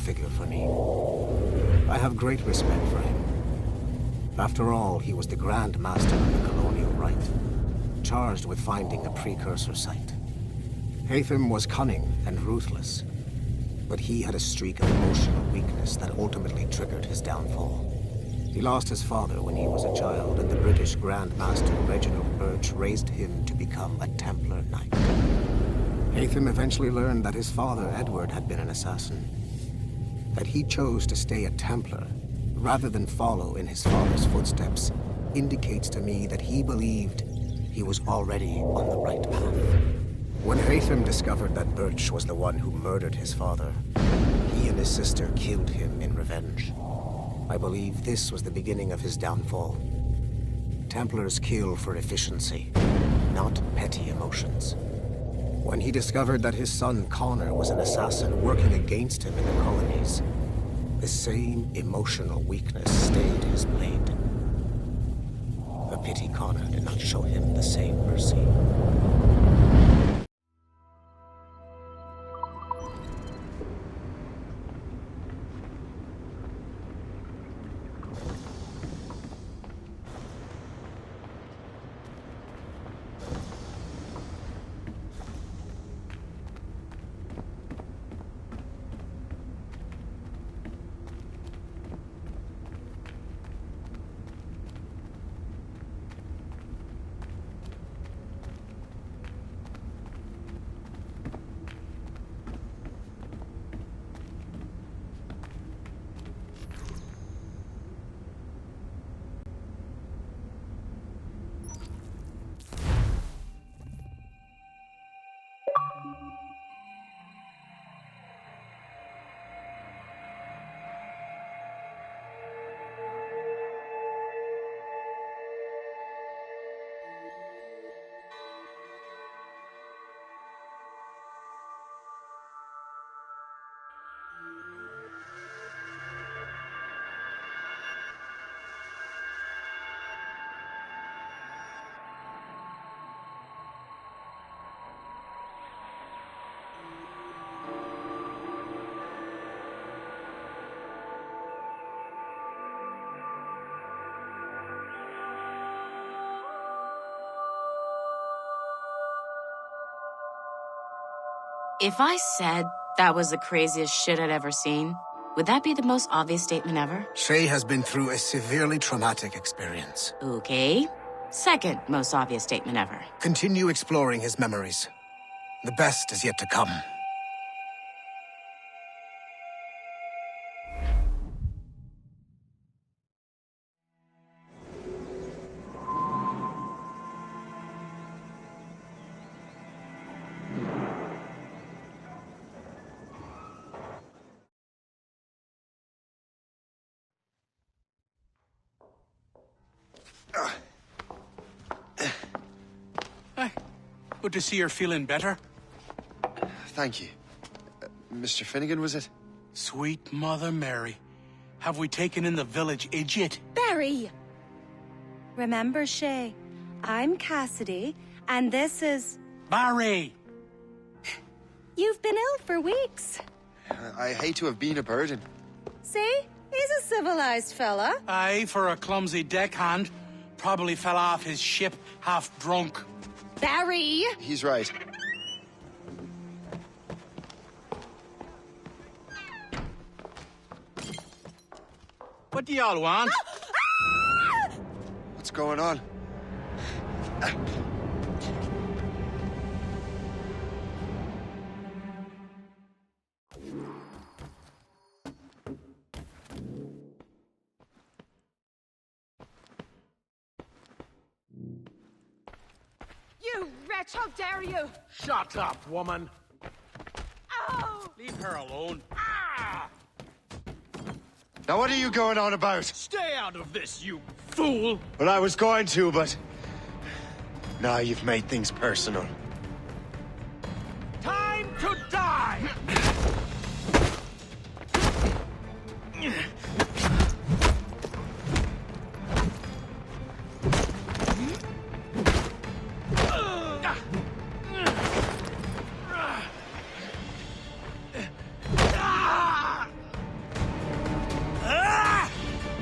K: Figure for me. I have great respect for him. After all, he was the Grand Master of the Colonial Rite, charged with finding the precursor site. Haytham was cunning and ruthless, but he had a streak of emotional weakness that ultimately triggered his downfall. He lost his father when he was a child, and the British Grand Master Reginald Birch raised him to become a Templar Knight. Haytham eventually learned that his father, Edward, had been an assassin. That he chose to stay a Templar, rather than follow in his father's footsteps, indicates to me that he believed he was already on the right path. When Haytham discovered that Birch was the one who murdered his father, he and his sister killed him in revenge. I believe this was the beginning of his downfall. Templars kill for efficiency, not petty emotions. When he discovered that his son Connor was an assassin working against him in the colonies, the same emotional weakness stayed his blade. A pity Connor did not show him the same mercy.
B: If I said that was the craziest shit I'd ever seen, would that be the most obvious statement ever?
K: Shay has been through a severely traumatic experience.
B: Okay. Second most obvious statement ever.
K: Continue exploring his memories. The best is yet to come.
P: Good to see you're feeling better.
E: Thank you. Mr. Finnegan, was it?
P: Sweet Mother Mary. Have we taken in the village idiot?
G: Barry! Remember, Shay, I'm Cassidy, and this is...
P: Barry!
G: You've been ill for weeks.
E: I hate to have been a burden.
G: See? He's a civilized fella.
P: Aye, for a clumsy deckhand. Probably fell off his ship half drunk.
G: Barry!
E: He's right.
P: What do y'all want?
E: What's going on?
R: You wretch, how dare you!
P: Shut up, woman.
R: Ow!
P: Leave her alone.
E: Now what are you going on about?
P: Stay out of this, you fool!
E: Well, I was going to, but... Now you've made things personal.
P: Time to die!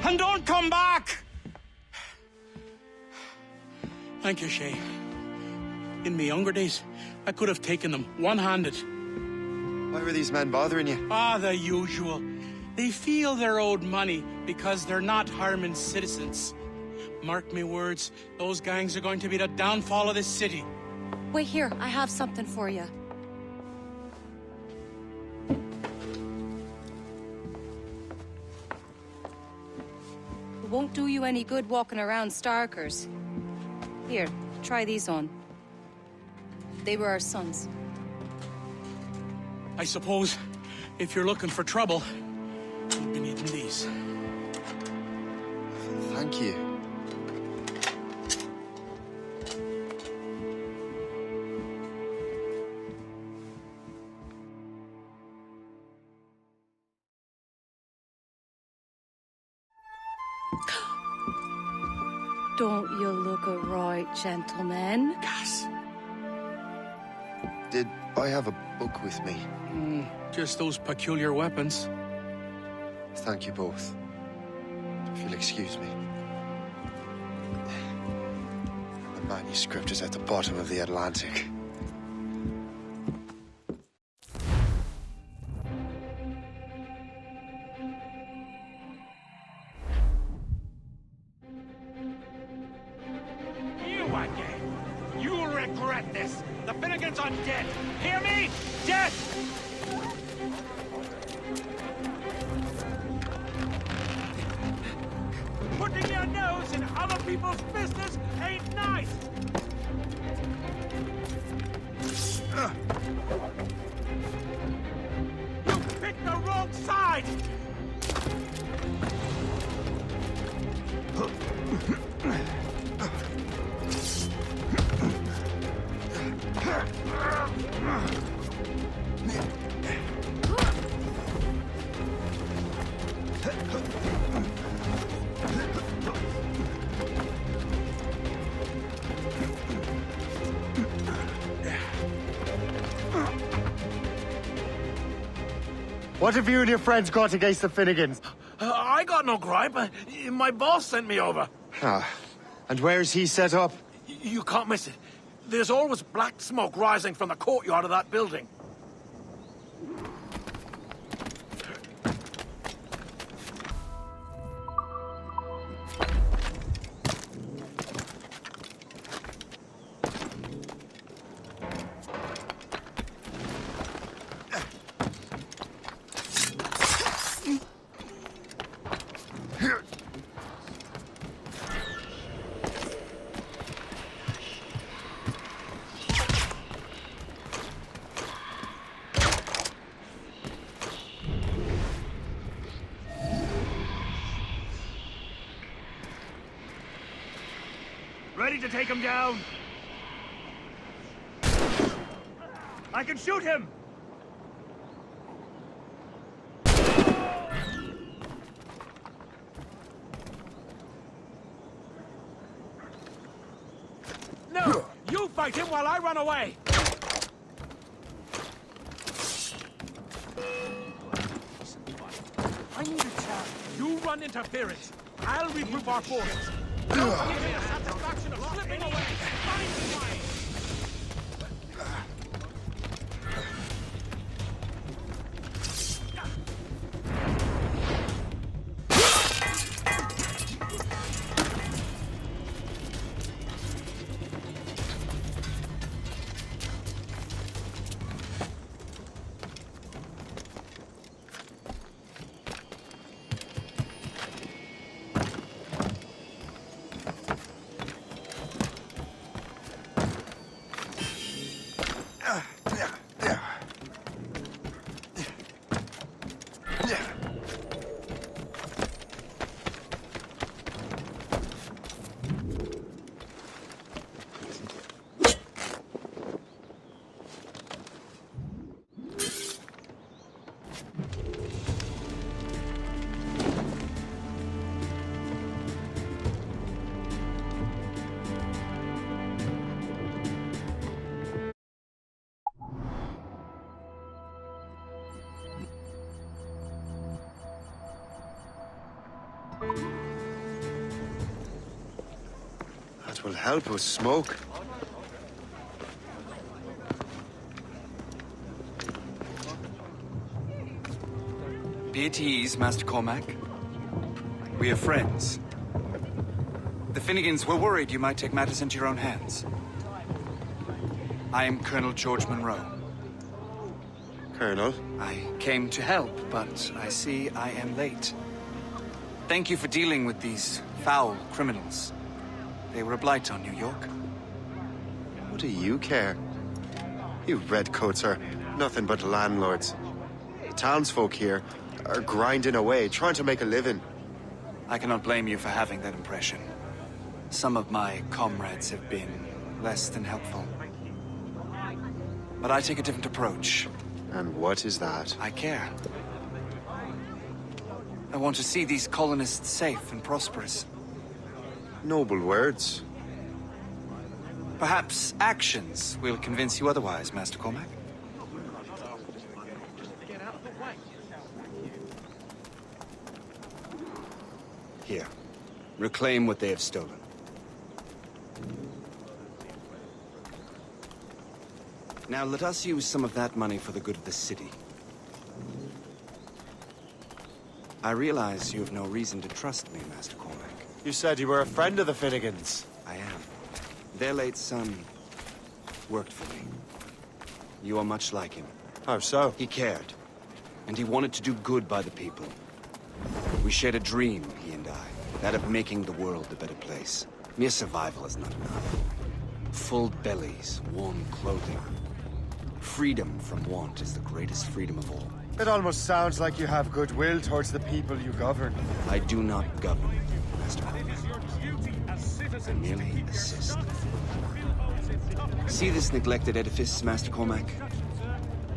P: And don't come back! Thank you, Shay. In my younger days, I could have taken them one-handed.
E: Why were these men bothering you?
P: Ah, the usual. They feel they're owed money because they're not harming citizens. Mark me words, those gangs are going to be the downfall of this city.
G: Wait here, I have something for you. It won't do you any good walking around Starkers. Here, try these on. They were our sons.
P: I suppose, if you're looking for trouble, you'll be needing these.
E: Thank you.
G: Don't you look a right, gentlemen?
P: Gas.
E: Did I have a book with me?
P: Just those peculiar weapons.
E: Thank you both. If you'll excuse me. The manuscript is at the bottom of the Atlantic.
P: You again! You'll regret this! The Finnegans are dead! Hear me? Dead! Putting your nose in other people's business ain't nice! You picked the wrong side!
D: What have you and your friends got against the Finnegans?
P: I got no gripe. My boss sent me over.
D: Ah, and where's he set up?
P: You can't miss it. There's always black smoke rising from the courtyard of that building.
T: Ready to take him down? I can shoot him! No! You fight him while I run away! I need a chance. You run interference. I'll regroup our forces. Don't give me a satisfaction of slipping away! Find way!
E: That will help with smoke.
I: Be at ease, Master Cormac. We are friends. The Finnegans were worried you might take matters into your own hands. I am Colonel George Monroe.
E: Colonel?
I: I came to help, but I see I am late. Thank you for dealing with these foul criminals. They were a blight on New York.
E: What do you care? You redcoats are nothing but landlords. The townsfolk here are grinding away, trying to make a living.
I: I cannot blame you for having that impression. Some of my comrades have been less than helpful. But I take a different approach.
E: And what is that?
I: I care. I want to see these colonists safe and prosperous.
E: Noble words.
I: Perhaps actions will convince you otherwise, Master Cormac. Here. Reclaim what they have stolen. Now let us use some of that money for the good of the city. I realize you have no reason to trust me, Master Cormac.
D: You said you were a friend of the Finnegans.
I: I am. Their late son worked for me. You are much like him.
D: How so?
I: He cared, and he wanted to do good by the people. We shared a dream, he and I, that of making the world a better place. Mere survival is not enough. Full bellies, warm clothing. Freedom from want is the greatest freedom of all.
D: It almost sounds like you have goodwill towards the people you govern.
I: I do not govern, Master Cormac. I merely assist. See this neglected edifice, Master Cormac?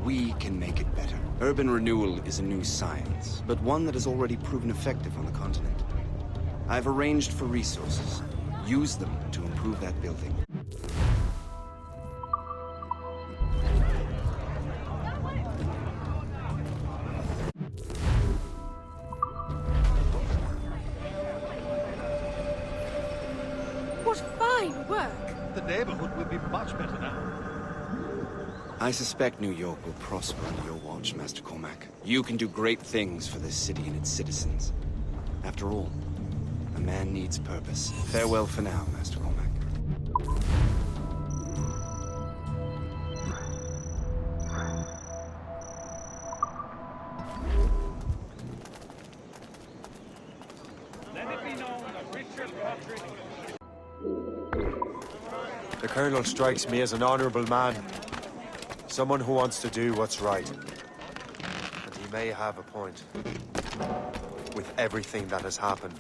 I: We can make it better. Urban renewal is a new science, but one that has already proven effective on the continent. I've arranged for resources. Use them to improve that building.
R: What fine work!
C: The neighborhood will be much better now.
I: I suspect New York will prosper under your watch, Master Cormac. You can do great things for this city and its citizens. After all, a man needs purpose. Farewell for now, Master Cormac.
T: Let it be known that Richard Patrick...
D: The Colonel strikes me as an honorable man. Someone who wants to do what's right. And he may have a point. With everything that has happened.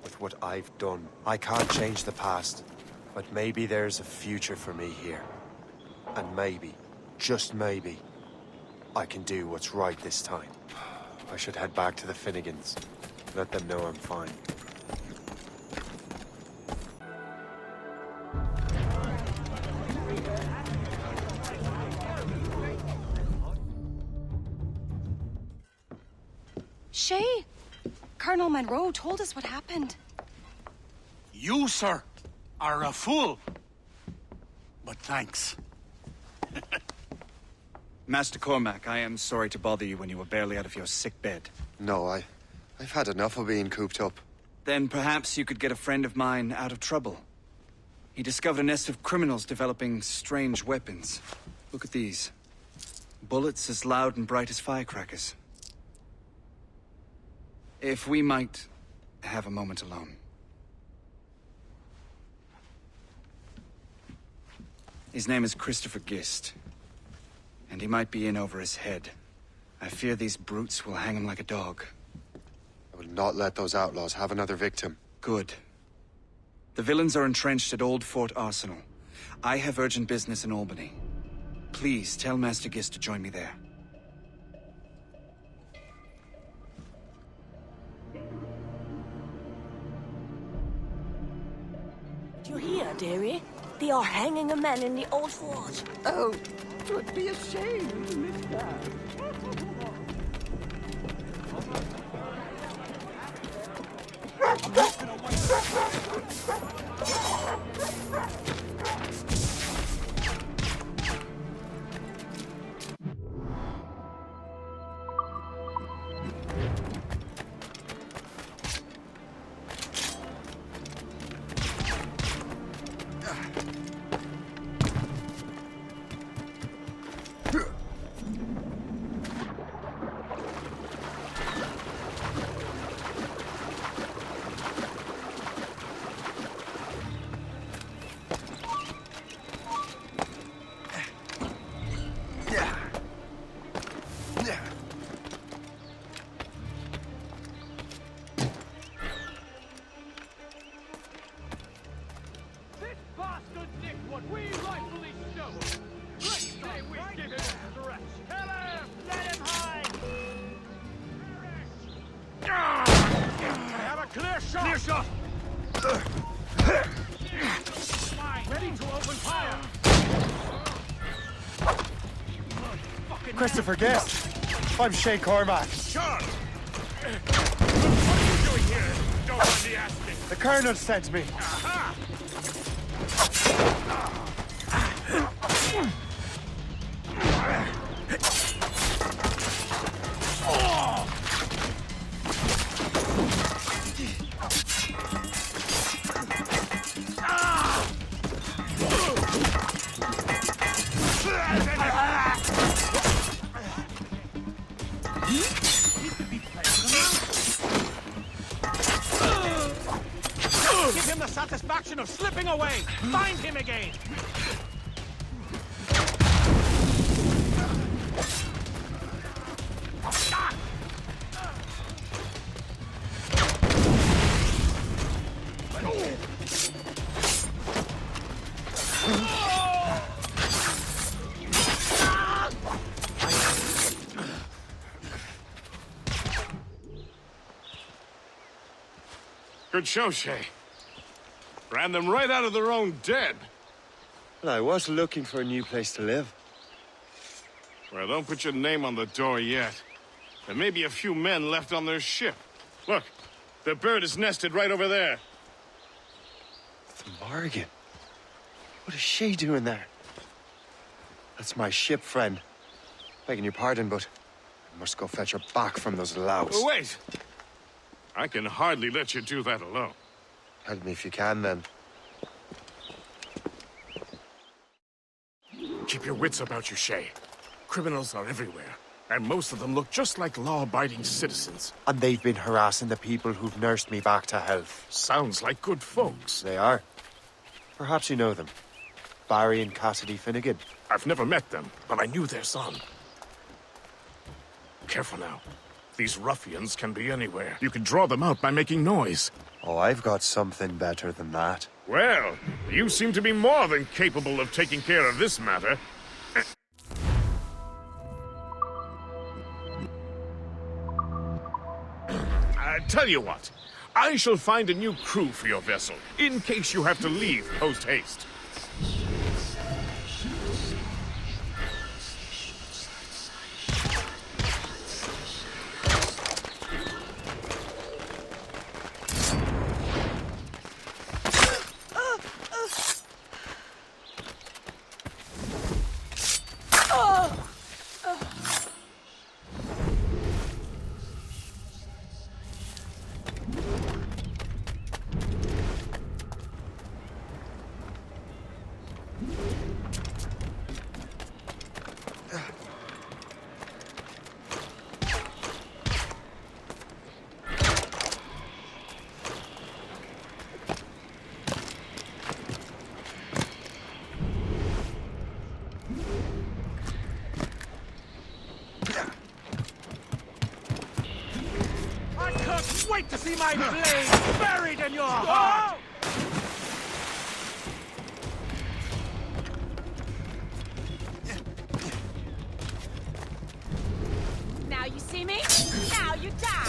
D: With what I've done. I can't change the past. But maybe there's a future for me here. And maybe, just maybe, I can do what's right this time. I should head back to the Finnegans. Let them know I'm fine.
G: Shay, Colonel Monroe told us what happened.
P: You, sir, are a fool. But thanks.
I: Master Cormac, I am sorry to bother you when you were barely out of your sick bed.
E: No, I've had enough of being cooped up.
I: Then perhaps you could get a friend of mine out of trouble. He discovered a nest of criminals developing strange weapons. Look at these. Bullets as loud and bright as firecrackers. If we might have a moment alone. His name is Christopher Gist. And he might be in over his head. I fear these brutes will hang him like a dog.
E: I will not let those outlaws have another victim.
I: Good. The villains are entrenched at Old Fort Arsenal. I have urgent business in Albany. Please tell Master Gist to join me there.
L: Do you hear, dearie? They are hanging a man in the old fort.
N: Oh, 'twould be a shame to miss that.
D: Christopher Guest. I'm Shay Cormac.
T: Charles! What are you doing here? Don't mind the asking.
D: The Colonel sent me.
T: Aha! Give him the satisfaction of slipping away! Find him again!
M: Good show, Shay. Ran them right out of their own den.
D: Well, I was looking for a new place to live.
M: Well, don't put your name on the door yet. There may be a few men left on their ship. Look, the bird is nested right over there.
D: The Morgan. What is she doing there? That's my ship, friend. Begging your pardon, but I must go fetch her back from those louts.
M: Oh, wait! I can hardly let you do that alone.
D: Help me if you can, then.
M: Keep your wits about you, Shay. Criminals are everywhere, and most of them look just like law-abiding citizens.
D: And they've been harassing the people who've nursed me back to health.
M: Sounds like good folks.
D: They are. Perhaps you know them. Barry and Cassidy Finnegan.
M: I've never met them, but I knew their son. Careful now. These ruffians can be anywhere. You can draw them out by making noise.
D: Oh, I've got something better than that.
M: Well, you seem to be more than capable of taking care of this matter.
A: Tell you what, I shall find a new crew for your vessel, in case you have to leave post-haste.
T: Wait to see my blade buried in your heart!
R: Now you see me? Now you die!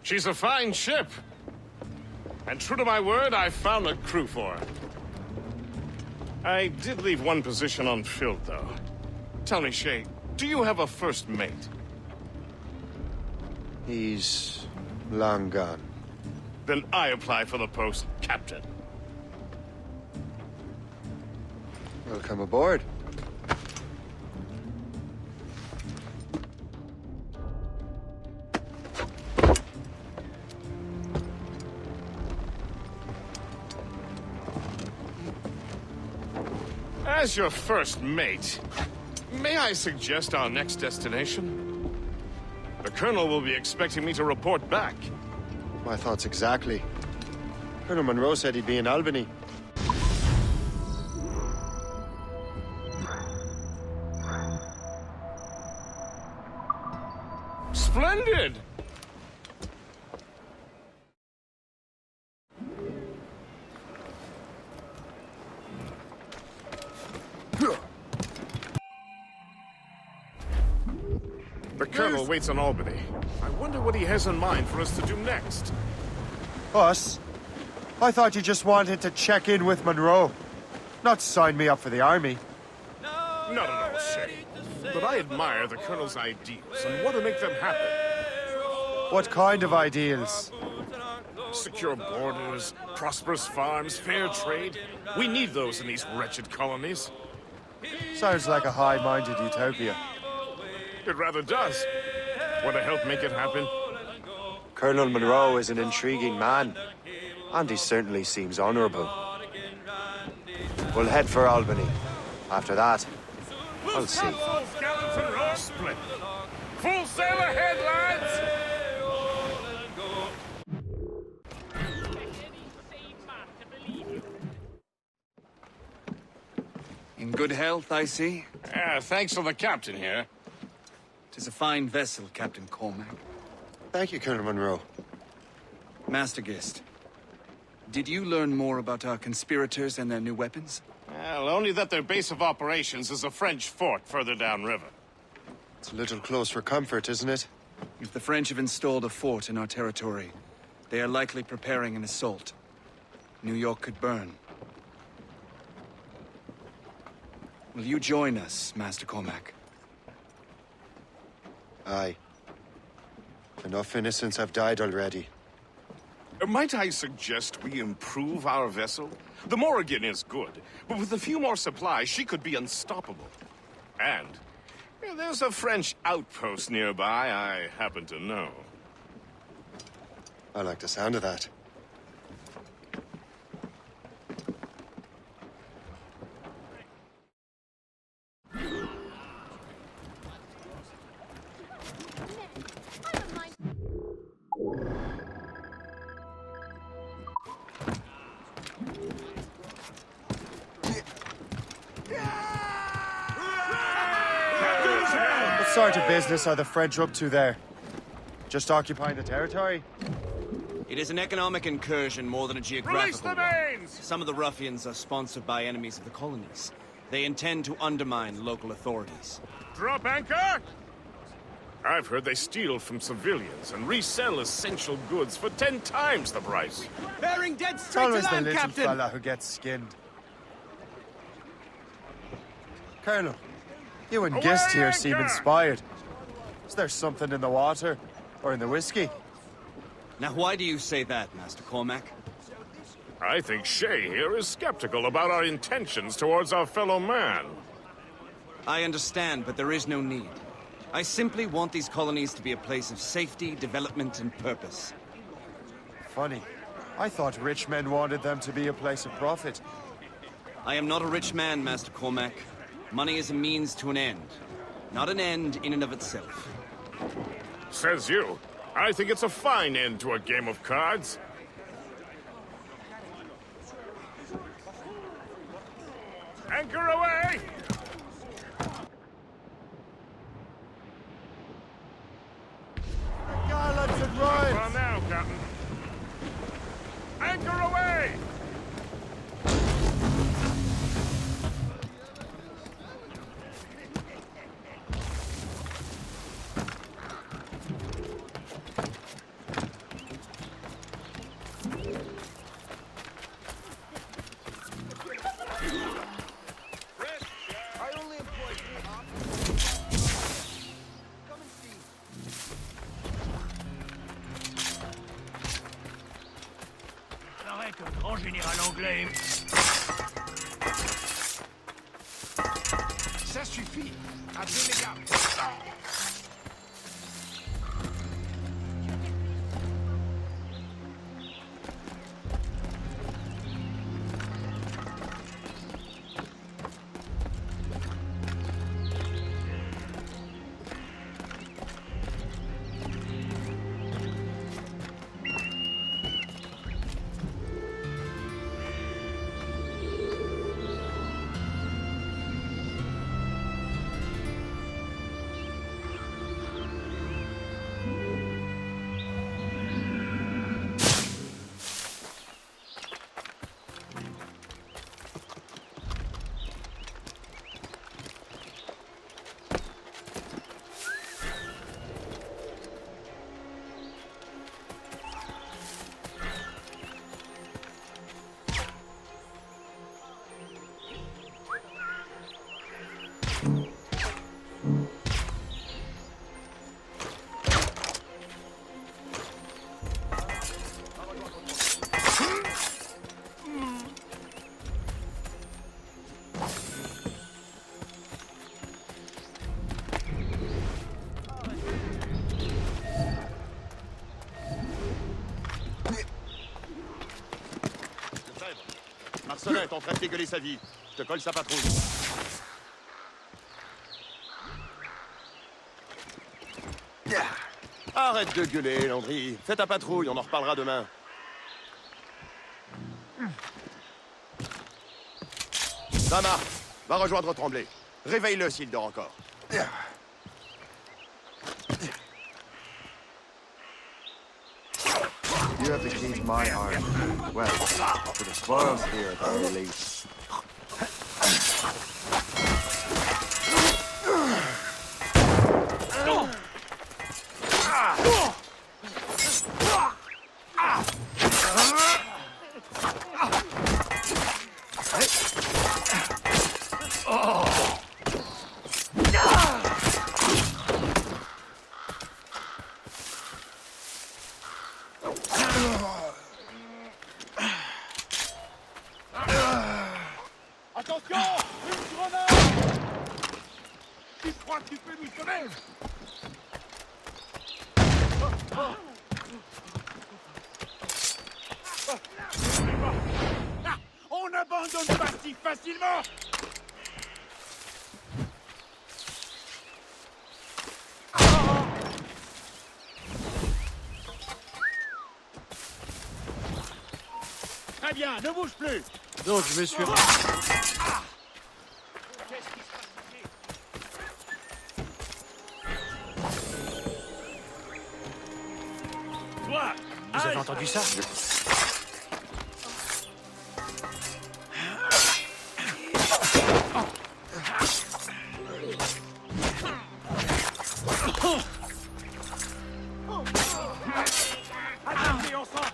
A: She's a fine ship. And true to my word, I found a crew for her. I did leave one position unfilled, though. Tell me, Shay, do you have a first mate?
E: He's long gone.
A: Then I apply for the post, Captain.
E: Welcome aboard.
A: As your first mate, may I suggest our next destination? The Colonel will be expecting me to report back.
E: My thoughts exactly. Colonel Monroe said he'd be in Albany.
A: Splendid! The Colonel waits on Albany. I wonder what he has in mind for us to do next.
E: Us?
D: I thought you just wanted to check in with Monroe, not sign me up for the army.
A: Not at all, Shay. But I admire the Colonel's ideals and want to make them happen.
D: What kind of ideals?
A: Secure borders, prosperous farms, fair trade. We need those in these wretched colonies.
D: Sounds like a high-minded utopia.
A: It rather does. Want to help make it happen?
D: Colonel Monroe is an intriguing man, and he certainly seems honorable. We'll head for Albany. After that, I'll see.
A: Skeleton row split. Full sail ahead, lads!
I: In good health, I see.
A: Thanks to the captain here.
I: 'Tis a fine vessel, Captain Cormac.
E: Thank you, Colonel Monroe.
I: Master Gist, did you learn more about our conspirators and their new weapons?
A: Well, only that their base of operations is a French fort further downriver.
E: It's a little close for comfort, isn't it?
I: If the French have installed a fort in our territory, they are likely preparing an assault. New York could burn. Will you join us, Master Cormac?
E: Aye. Enough innocents have died already.
A: Might I suggest we improve our vessel? The Morrigan is good, but with a few more supplies, she could be unstoppable. And there's a French outpost nearby I happen to know.
E: I like the sound of that.
D: What sort of business are the French up to there? Just occupying the territory?
I: It is an economic incursion more than a geographical one.
A: Release the mains!
I: Some of the ruffians are sponsored by enemies of the colonies. They intend to undermine local authorities.
A: Drop anchor! I've heard they steal from civilians and resell essential goods for 10 times the price.
T: Bearing dead
D: It's
T: straight to
D: always the
T: land,
D: little
T: Captain!
D: fella who gets skinned. Colonel, you and Gist here seem inspired. Is there something in the water? Or in the whiskey?
I: Now why do you say that, Master Cormac?
A: I think Shay here is skeptical about our intentions towards our fellow man.
I: I understand, but there is no need. I simply want these colonies to be a place of safety, development, and purpose.
D: Funny. I thought rich men wanted them to be a place of profit.
I: I am not a rich man, Master Cormac. Money is a means to an end, not an end in and of itself.
A: Says you. I think it's a fine end to a game of cards. Anchor away!
D: Gallants and rhymes!
A: On now, Captain. Anchor away!
T: Grand général anglais. Ça suffit. Appelez les gars.
O: Marcelin est en train de dégueuler sa vie. Je te colle sa patrouille. Arrête de gueuler, Landry. Fais ta patrouille, on en reparlera demain. Sama, va rejoindre Tremblay. Réveille-le s'il dort encore.
E: You have the key to my heart. Well, to the spoils here at the very least.
T: On n'abandonne pas si facilement. Très bien, ne bouge plus.
C: Donc, je me suis...
T: Toi,
C: Vous avez entendu ça?
T: Allez, ensemble.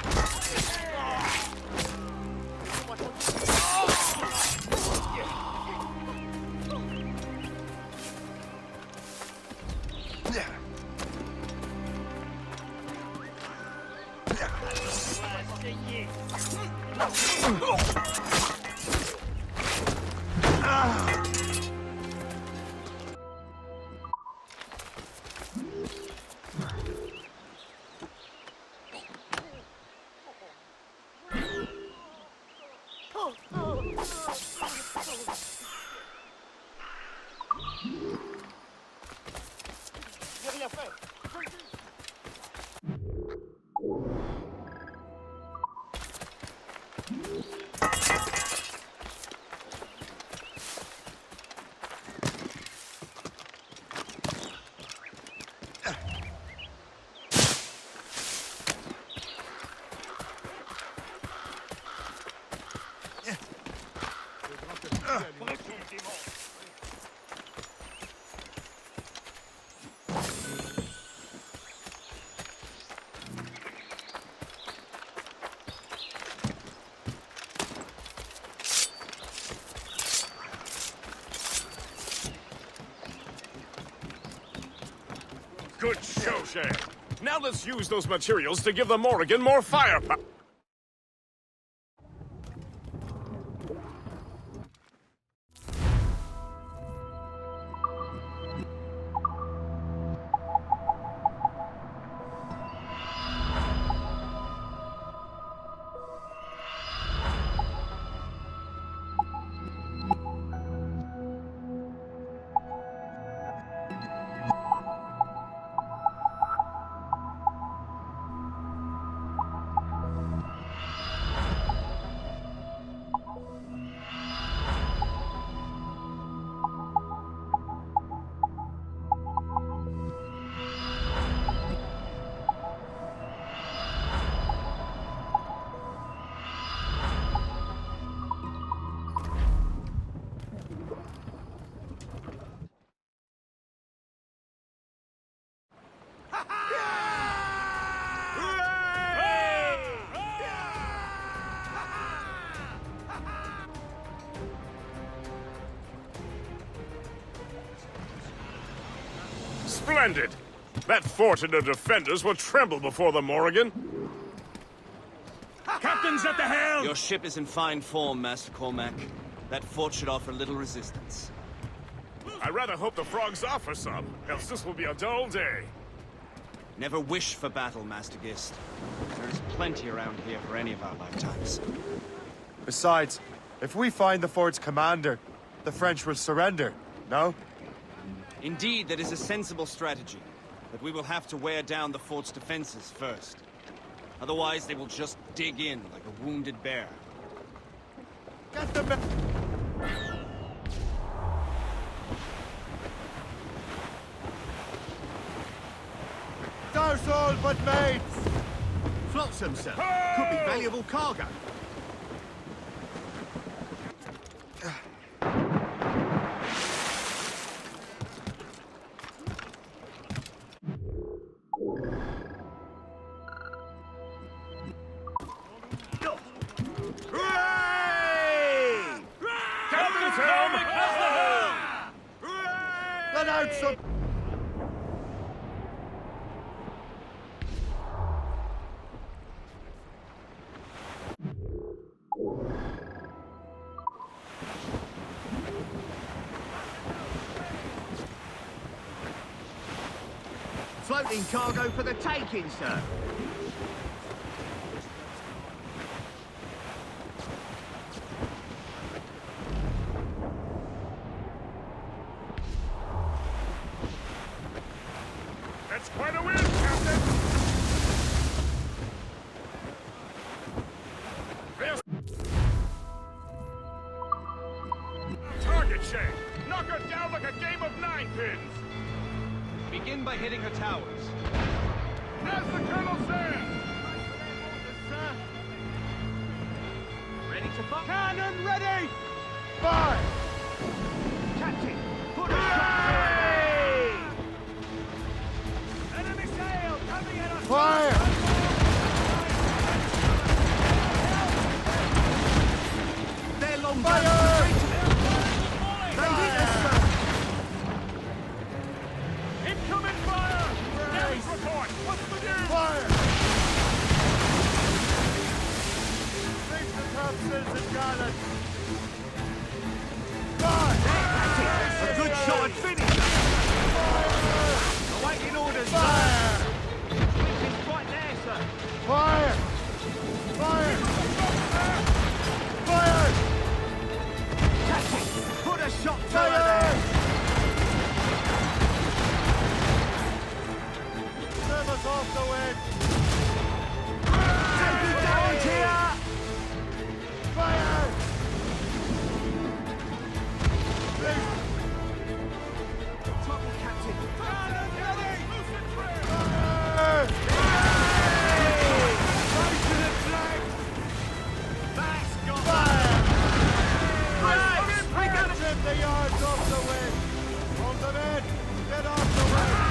O: J'ai rien fait.
A: Good show, Shay. Now let's use those materials to give the Morrigan more firepower. Splendid! That fort and the defenders will tremble before the Morrigan.
T: Captain's at the helm!
I: Your ship is in fine form, Master Cormac. That fort should offer little resistance.
A: I rather hope the frogs offer some, else this will be a dull day.
I: Never wish for battle, Master Gist. There's plenty around here for any of our lifetimes.
D: Besides, if we find the fort's commander, the French will surrender, no?
I: Indeed, that is a sensible strategy. But we will have to wear down the fort's defenses first. Otherwise, they will just dig in like a wounded bear.
D: Get them! Douse all but mates!
O: Flotsam, sir. Could be valuable cargo.
D: Let out some...
O: Floating cargo for the taking, sir.
A: That's quite a win, Captain! Target, Shay! Knock her down like a game of 9-pins!
I: Begin by hitting her towers.
A: As the Colonel says!
T: Ready to fire? Cannon ready!
D: Fire!
O: Captain, put a shot!
T: Enemy sail coming at us!
D: Fire!
O: They're long
D: Fire!
O: They hit us, sir!
T: Incoming fire!
A: Damage report! What's the news?
D: Fire! Bring the topsails and gallants! Fire!
O: A good shot and finish! Awaiting orders,
D: Fire!
O: It's right there, sir.
D: Fire! Fire! Fire!
O: Captain, put a shot
D: Fire!
O: fire there!
D: Serve us off the wind!
O: Take it down here!
D: Fire!
O: Trouble, Captain.
D: Fire! Trim the yards off the wind! Hold them in! Get off the wind!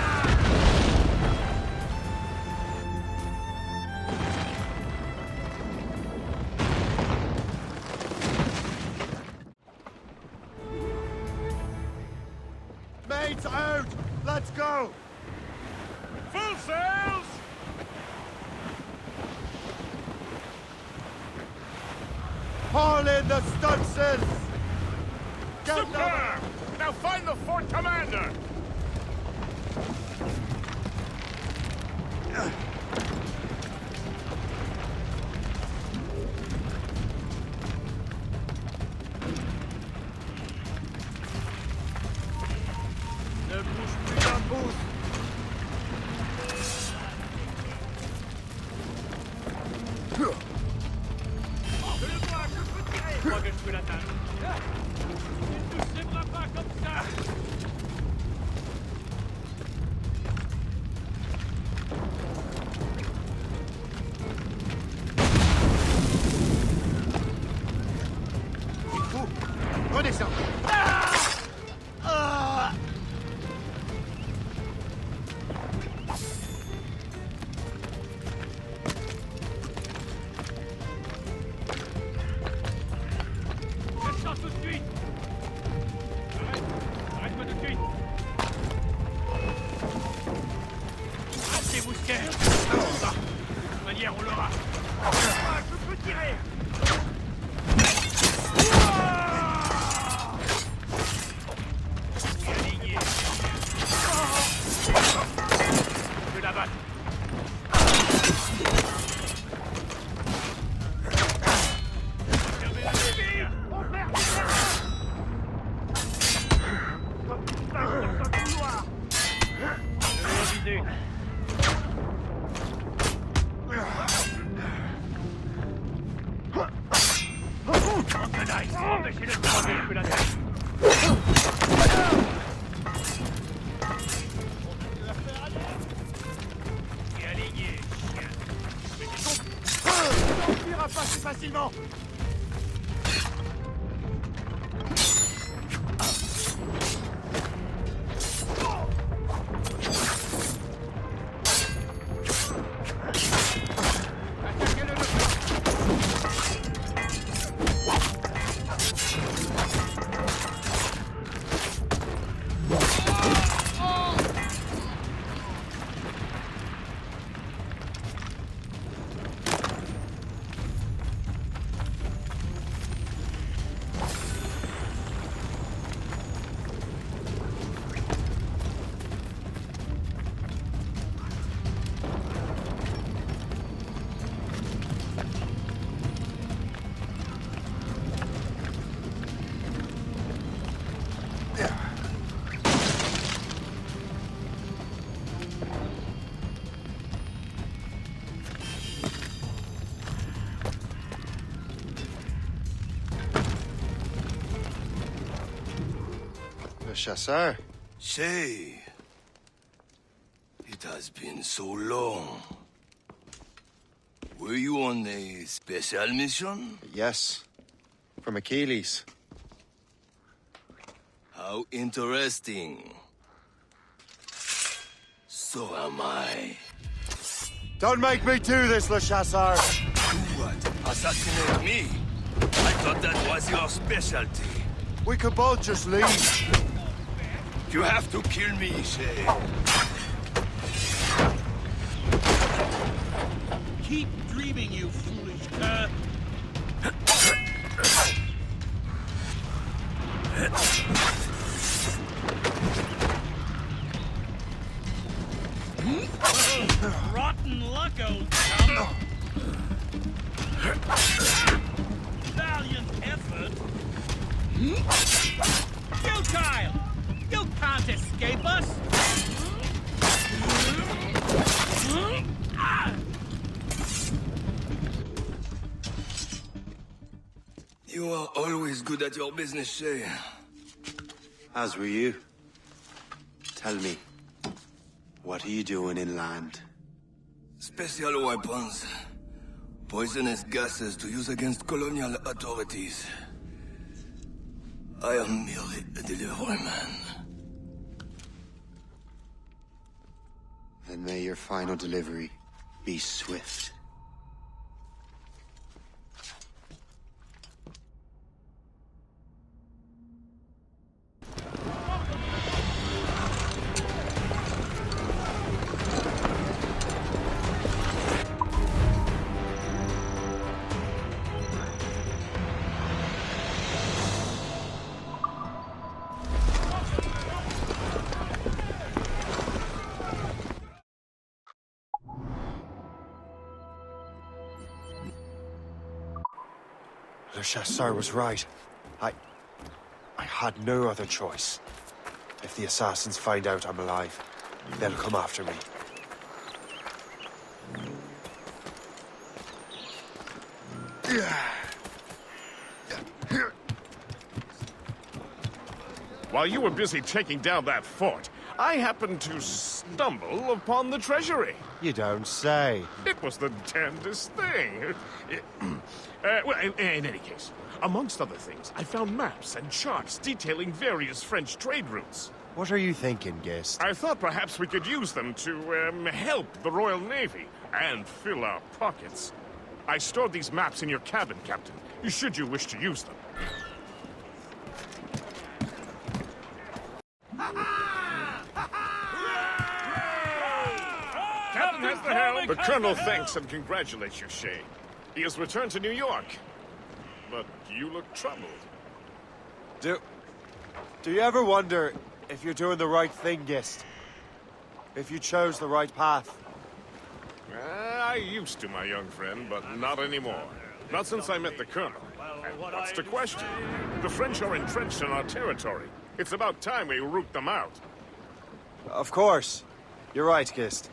D: Mates out! Let's go!
A: Full sails!
D: Haul in the stunsails! Get them!
A: Superb! Now find the fort commander!
D: Ne bouge plus d'un pouce!
T: Crois que je peux l'atteindre. Ne touchez-moi pas comme ça!
O: Prenez ça!
Q: entendu. Empêchez-le de prendre le coup la tête. T'es aligné, chien. On ne fuira pas si facilement.
E: Chasseur.
S: Shay. It has been so long. Were you on a special mission?
E: Yes. From Achilles.
S: How interesting. So am I.
D: Don't make me do this, Le Chasseur!
S: Do what? Assassinate me? I thought that was your specialty.
D: We could both just leave.
S: You have to kill me, Shay.
P: Keep dreaming, you foolish cur. Rotten luck, old chum. Valiant effort. Futile! You can't escape us!
S: You are always good at your business, Shay.
E: As were you. Tell me, what are you doing inland?
S: Special weapons. Poisonous gases to use against colonial authorities. I am merely a delivery man.
E: Then may your final delivery be swift.
D: Le Chasseur was right. I had no other choice. If the assassins find out I'm alive, they'll come after me.
A: While you were busy taking down that fort, I happened to stumble upon the treasury.
D: You don't say.
A: It was the damnedest thing. Well, in any case, amongst other things, I found maps and charts detailing various French trade routes.
D: What are you thinking, Guest?
A: I thought perhaps we could use them to, help the Royal Navy and fill our pockets. I stored these maps in your cabin, Captain, should you wish to use them. Captain has the helm. The Colonel thanks and congratulates you, Shay. He has returned to New York. But you look troubled.
D: Do you ever wonder if you're doing the right thing, Gist? If you chose the right path?
A: I used to, my young friend, but not anymore. Not since I met the Colonel. And what's the question? The French are entrenched in our territory. It's about time we root them out.
D: Of course. You're right, Gist.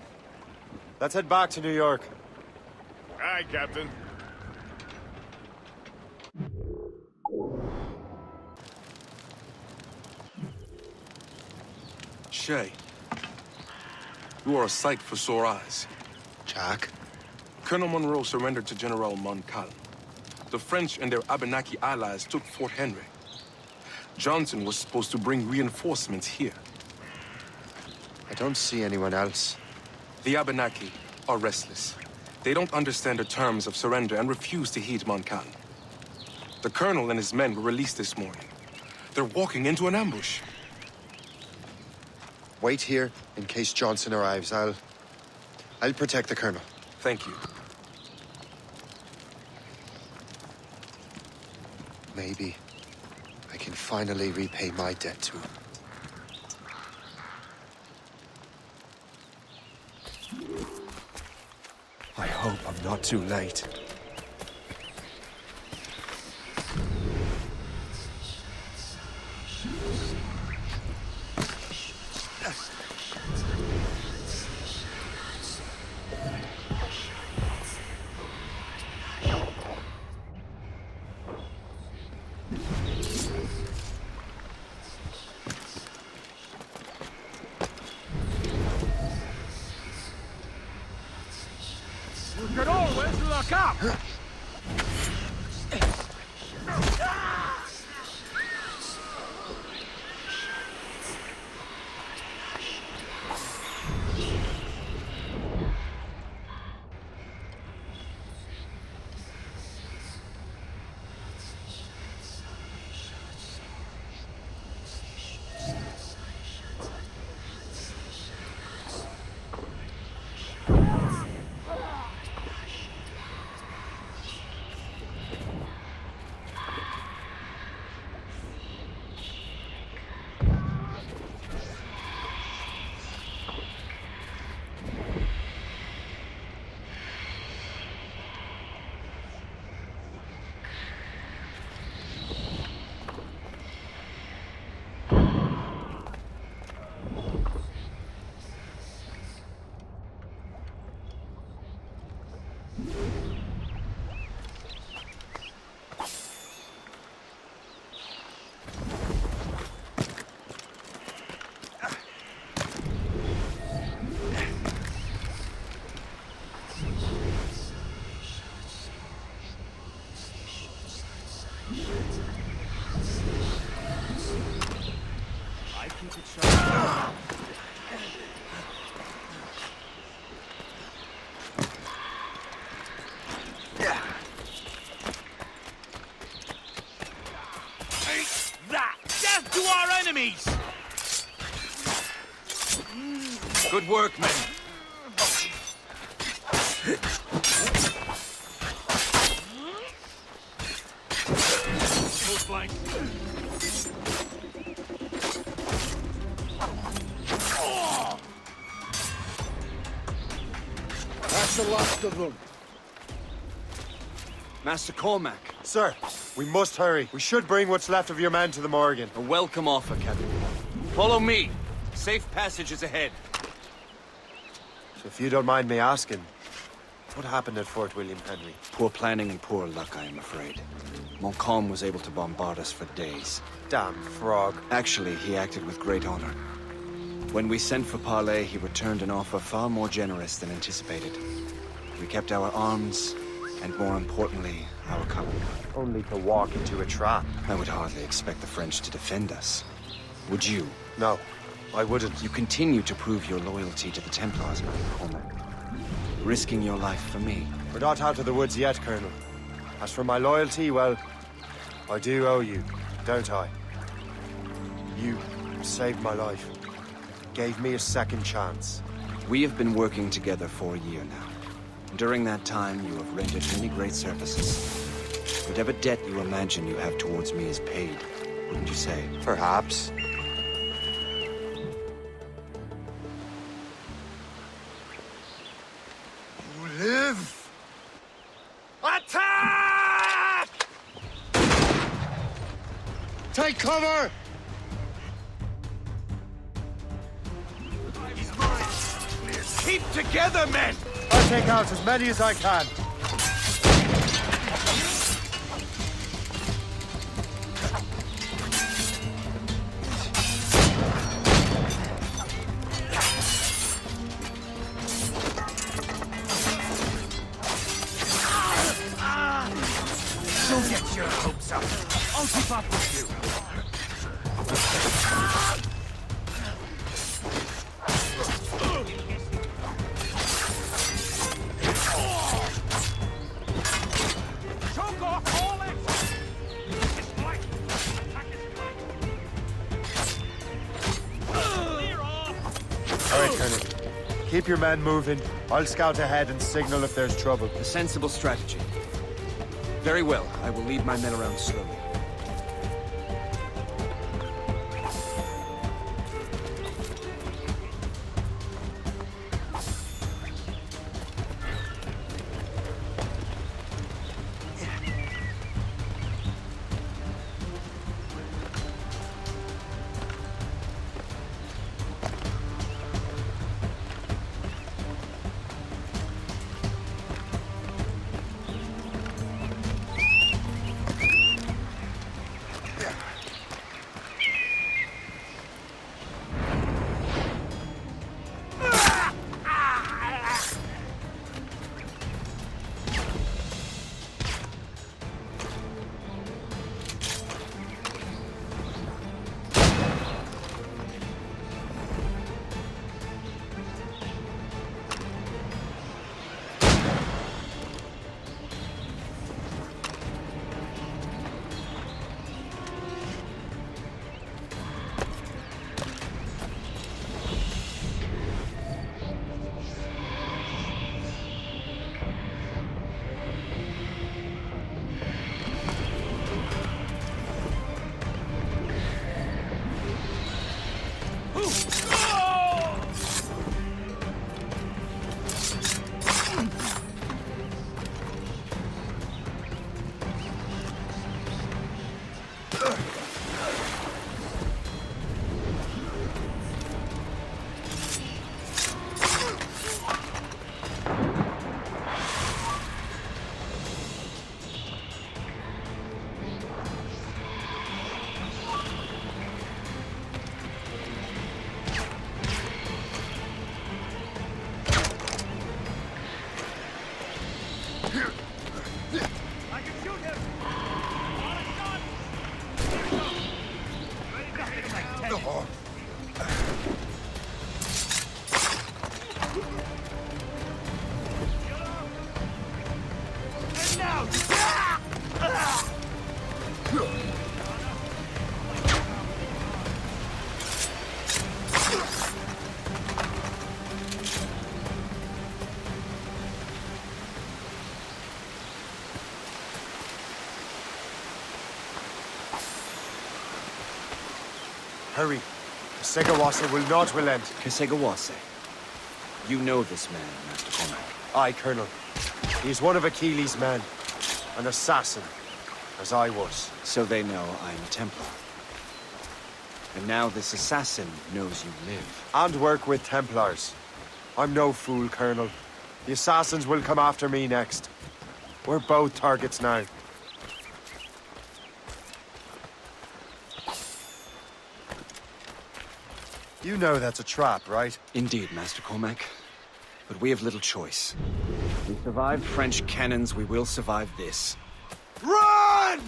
D: Let's head back to New York.
A: Aye, Captain.
F: Shay, you are a sight for sore eyes.
E: Jack?
F: Colonel Monroe surrendered to General Montcalm. The French and their Abenaki allies took Fort Henry. Johnson was supposed to bring reinforcements here.
E: I don't see anyone else.
F: The Abenaki are restless. They don't understand the terms of surrender and refuse to heed Montcalm. The colonel and his men were released this morning. They're walking into an ambush.
E: Wait here in case Johnson arrives. I'll protect the colonel.
F: Thank you.
E: Maybe I can finally repay my debt to him.
D: I hope I'm not too late.
T: You can always look up!
I: Good work, men.
T: Close flank.
D: That's the last of them.
I: Master Cormac.
D: Sir, we must hurry. We should bring what's left of your men to the Morgan.
I: A welcome offer, Captain. Follow me. Safe passage is ahead.
D: So if you don't mind me asking, what happened at Fort William Henry?
I: Poor planning and poor luck, I am afraid. Montcalm was able to bombard us for days.
D: Damn frog.
I: Actually, he acted with great honor. When we sent for parley, he returned an offer far more generous than anticipated. We kept our arms, and more importantly, our cover.
D: Only to walk into a trap.
I: I would hardly expect the French to defend us. Would you?
D: No, I wouldn't.
I: You continue to prove your loyalty to the Templars, Master Cormac. Risking your life for me.
D: We're not out of the woods yet, Colonel. As for my loyalty, well, I do owe you, don't I? You saved my life. Gave me a second chance.
I: We have been working together for a year now. During that time, you have rendered many great services. Whatever debt you imagine you have towards me is paid, wouldn't you say?
D: Perhaps. You live! Attack! Take cover! Keep together, men! I'll take out as many as I can.
Q: Don't get your hopes up. I'll keep up with you.
T: Choke off all action!
D: All right, Colonel. Keep your men moving. I'll scout ahead and signal if there's trouble.
I: A sensible strategy. Very well. I will lead my men around slowly.
D: Hurry. Kesegawase will not relent.
I: Kesegawase? You know this man, Master Cormac.
D: Aye, Colonel. He is one of Achilles' men. An assassin, as I was.
I: So they know I'm a Templar. And now this assassin knows you live.
D: And work with Templars. I'm no fool, Colonel. The assassins will come after me next. We're both targets now. You know that's a trap, right?
I: Indeed, Master Cormac. But we have little choice. We survived French cannons, we will survive this.
D: Run!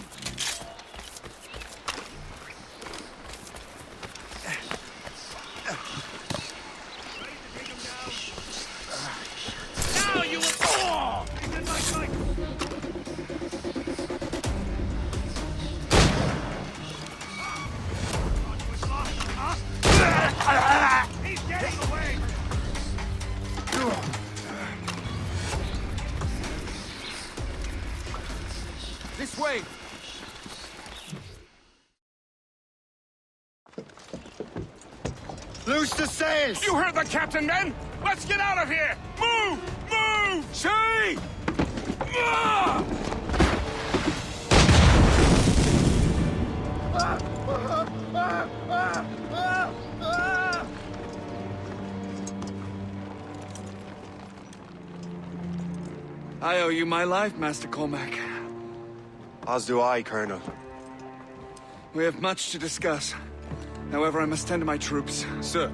Q: Now you will... Oh! He's in my sight! He's getting away!
T: This way!
D: Loose the sails!
A: You heard the captain, men! Let's get out of here! Move! Move!
T: Shay!
I: I owe you my life, Master Cormac.
D: As do I, Colonel.
I: We have much to discuss. However, I must tend to my troops.
F: Sir,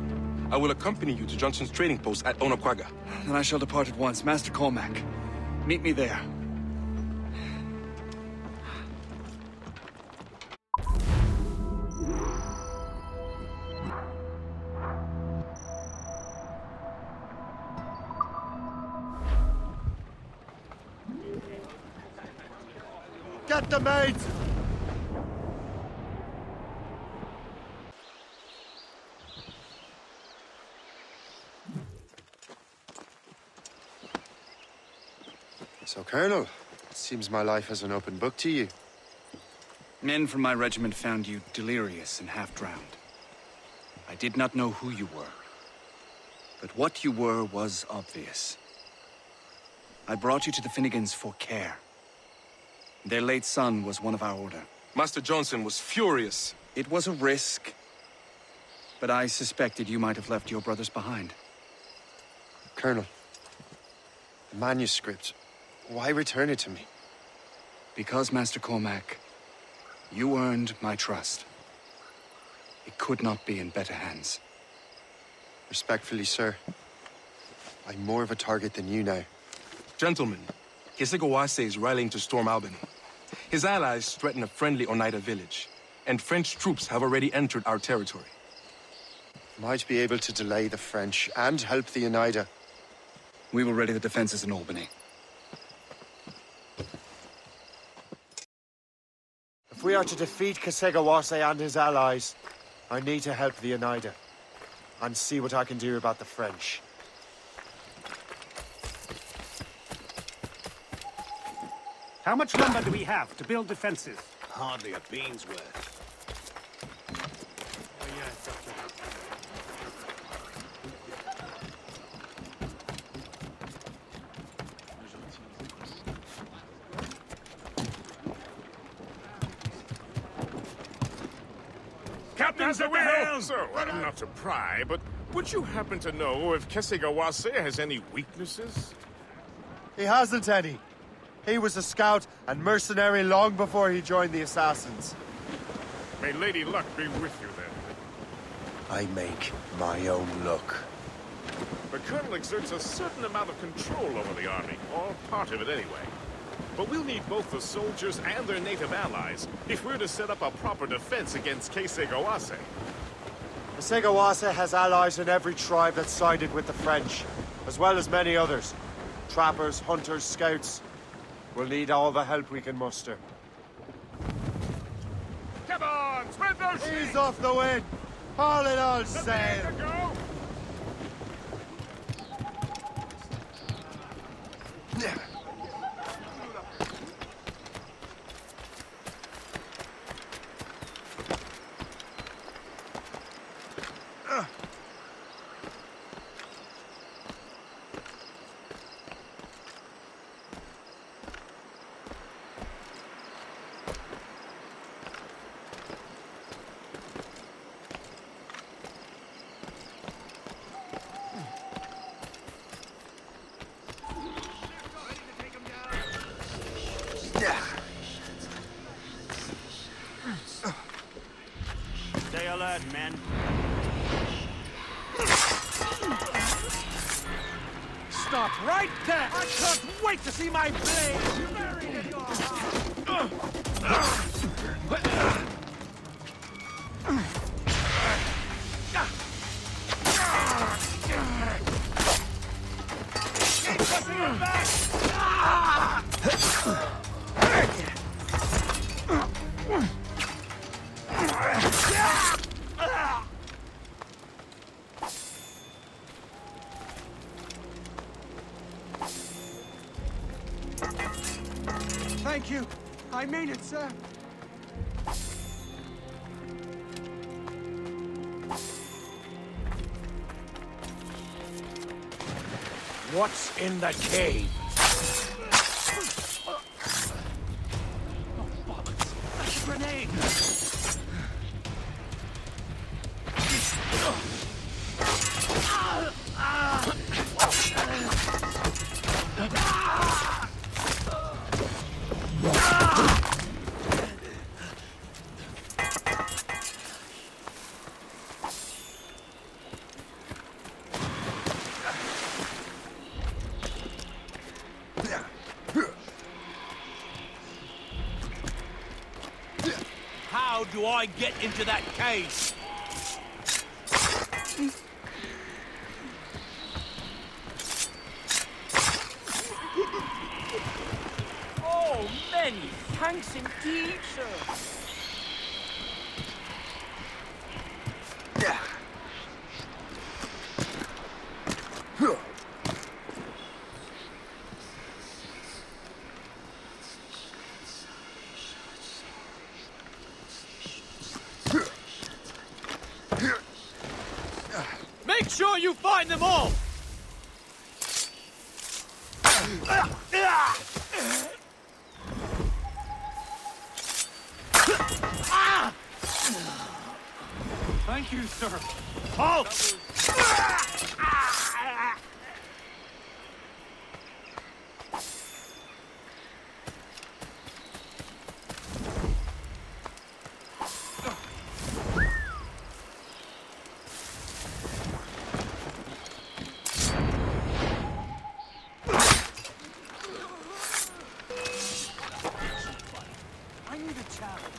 F: I will accompany you to Johnson's trading post at Onakwaga.
I: Then I shall depart at once. Master Cormac, meet me there.
D: Get the mates!
E: So, Colonel, it seems my life is an open book to you.
I: Men from my regiment found you delirious and half-drowned. I did not know who you were. But what you were was obvious. I brought you to the Finnegans for care. Their late son was one of our order.
F: Master Johnson was furious.
I: It was a risk, but I suspected you might have left your brothers behind.
E: Colonel, the manuscript, why return it to me?
I: Because, Master Cormac, you earned my trust. It could not be in better hands.
E: Respectfully, sir, I'm more of a target than you now.
F: Gentlemen, Kesigawase is rallying to storm Albany. His allies threaten a friendly Oneida village, and French troops have already entered our territory.
E: Might be able to delay the French and help the Oneida.
I: We will ready the defenses in Albany.
D: If we are to defeat Kesigawase and his allies, I need to help the Oneida. And see what I can do about the French.
Q: How much lumber do we have to build defenses?
S: Hardly a bean's worth.
A: Captain's the wheel! So, not to pry, but would you happen to know if Kesigawase has any weaknesses?
D: He hasn't any. He was a scout and mercenary long before he joined the Assassins.
A: May Lady Luck be with you then.
D: I make my own luck.
A: The Colonel exerts a certain amount of control over the army, or part of it anyway. But we'll need both the soldiers and their native allies if we're to set up a proper defense against Kesigawase.
D: Kesigawase has allies in every tribe that sided with the French, as well as many others. Trappers, hunters, scouts. We'll need all the help we can muster.
A: Come on, spread those sheets!
D: Ease off the wind! Haul it all sail!
Q: Stay alert, men. Stop right there! I can't wait to see my blade buried in your heart! Keep pressing it back!
T: Thank you. I mean it, sir.
Q: What's in the cave? Oh, bollocks. That's a grenade! do I get into that cave?
N: Oh, many thanks indeed, sir.
Q: Make sure you find them all!
C: Thank you, sir.
Q: Halt!
N: I need a challenge.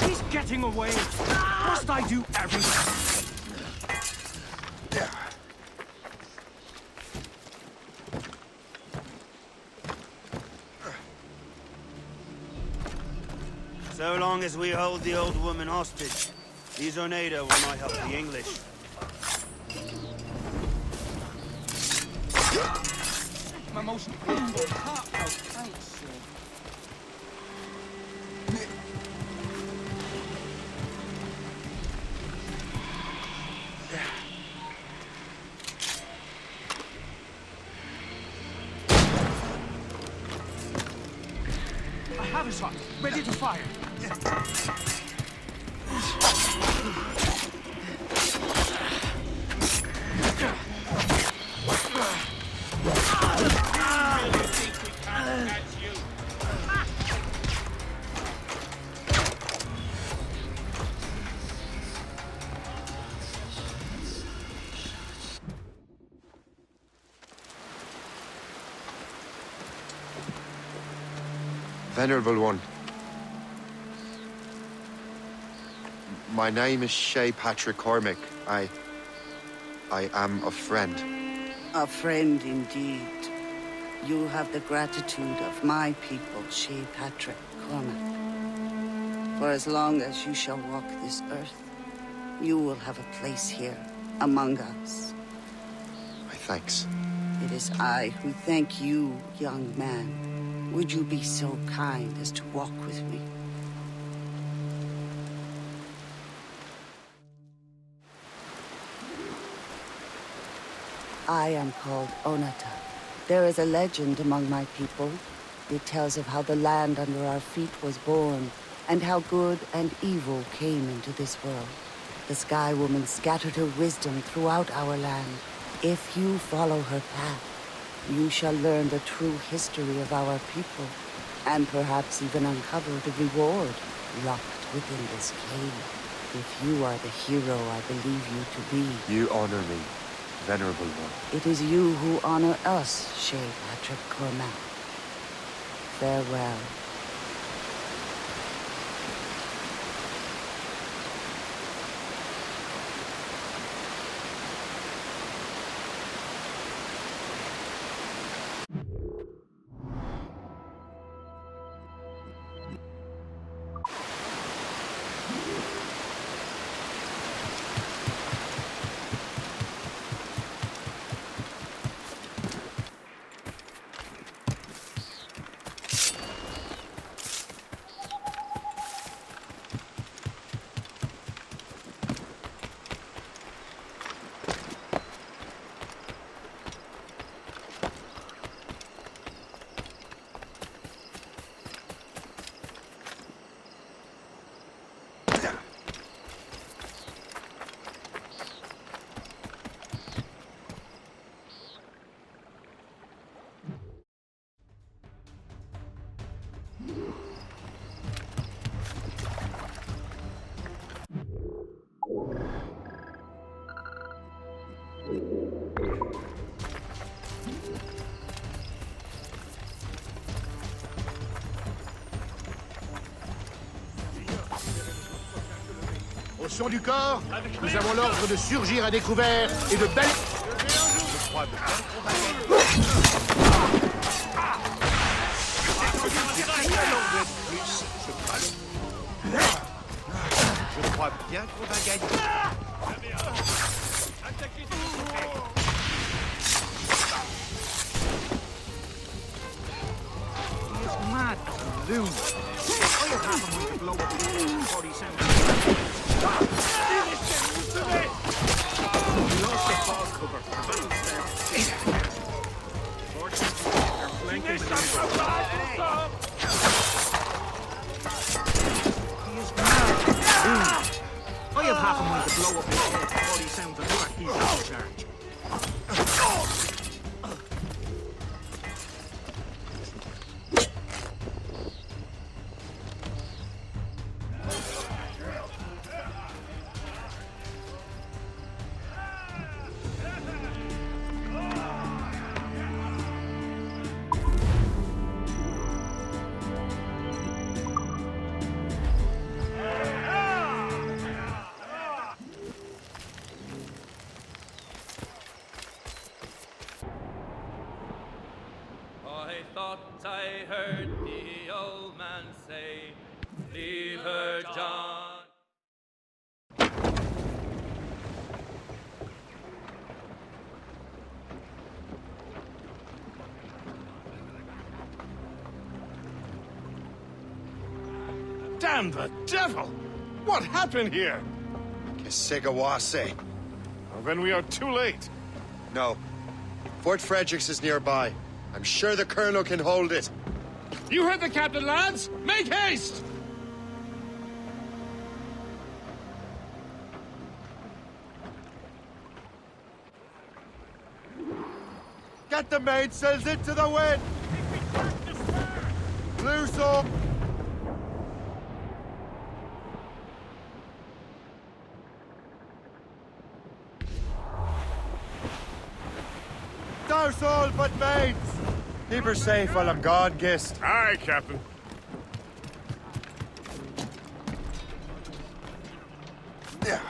N: He's getting away. Must I do everything?
H: So long as we hold the old woman hostage, these Oneida will not help the English.
N: My most humble, heartfelt thanks, sir. I have a shot, ready to fire.
E: Venerable one. My name is Shay Patrick Cormac. I am a friend.
U: A friend indeed. You have the gratitude of my people, Shay Patrick Cormac. For as long as you shall walk this earth, you will have a place here, among us.
E: My thanks.
U: It is I who thank you, young man. Would you be so kind as to walk with me? I am called Onata. There is a legend among my people. It tells of how the land under our feet was born, and how good and evil came into this world. The Sky Woman scattered her wisdom throughout our land. If you follow her path, you shall learn the true history of our people, and perhaps even uncover the reward locked within this cave. If you are the hero I believe you to be.
E: You honor me, Venerable one.
U: It is you who honor us, Shay Patrick Cormac. Farewell.
O: Au son du corps, nous avons l'ordre de surgir à découvert et de balayer... Je crois bien qu'on va gagner.
Q: Mad loon. All you have him to blow up his 40 cents. We lost the fall cover. Fortunately, they're flanking the He is mad. I have half a mind to blow up his head before he sounds another he's in charge.
J: I thought I heard the old man say, leave her, John.
A: Damn the devil! What happened here?
E: Kesigawase.
A: Well, then we are too late.
E: No. Fort Fredericks is nearby. I'm sure the Colonel can hold it.
A: You heard the captain, lads! Make haste!
D: Get the mainsails into the wind! Loose up! Douse all but mains! Keep her safe while I'm gone, Gist.
A: Aye, Captain.
D: Yeah.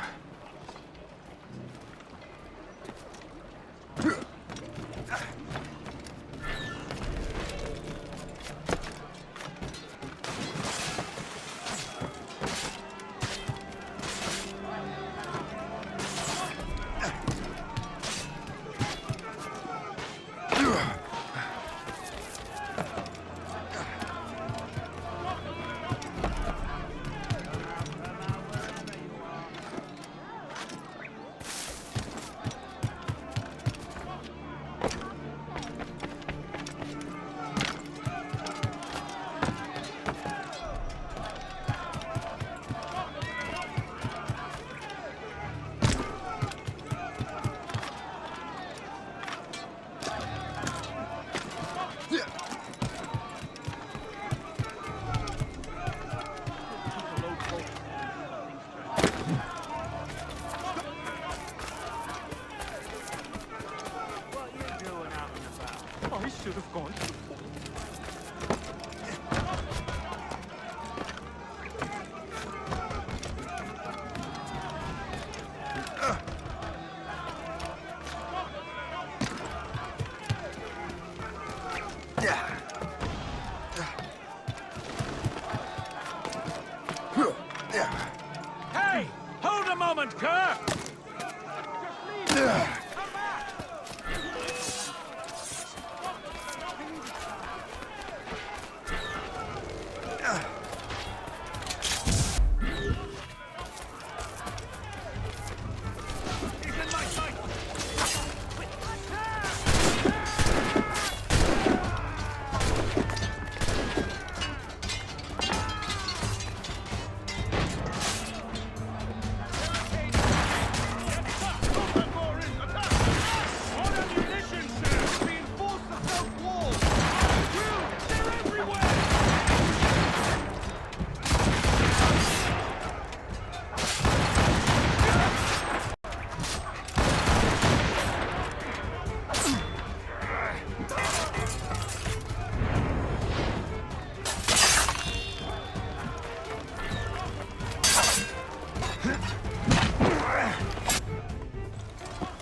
Q: I should have gone.
T: Hey! Hold a moment, Kerr!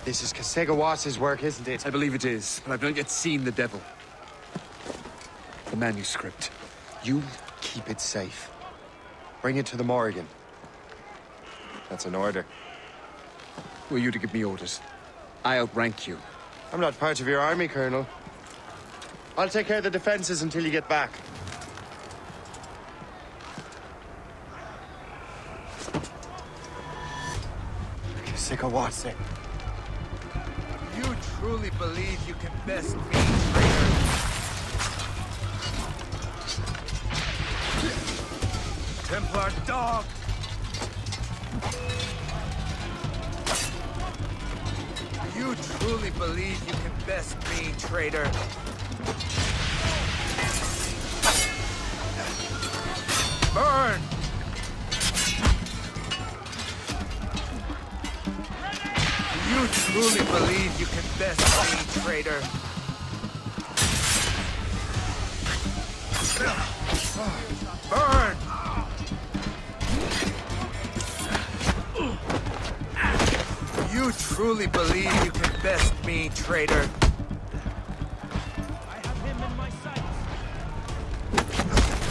D: This is Kasegawas's work, isn't it?
I: I believe it is, but I've not yet seen the devil. The manuscript.
D: You keep it safe. Bring it to the Morrigan. That's an order.
I: Who are you to give me orders? I outrank you.
D: I'm not part of your army, Colonel. I'll take care of the defenses until you get back. Kasegawase.
Q: You truly believe you can best me, traitor? Templar dog! You truly believe you can best me, traitor? Burn! You truly believe you can best me, traitor? Burn! You truly believe you can best me, traitor?
T: I have him in my sights.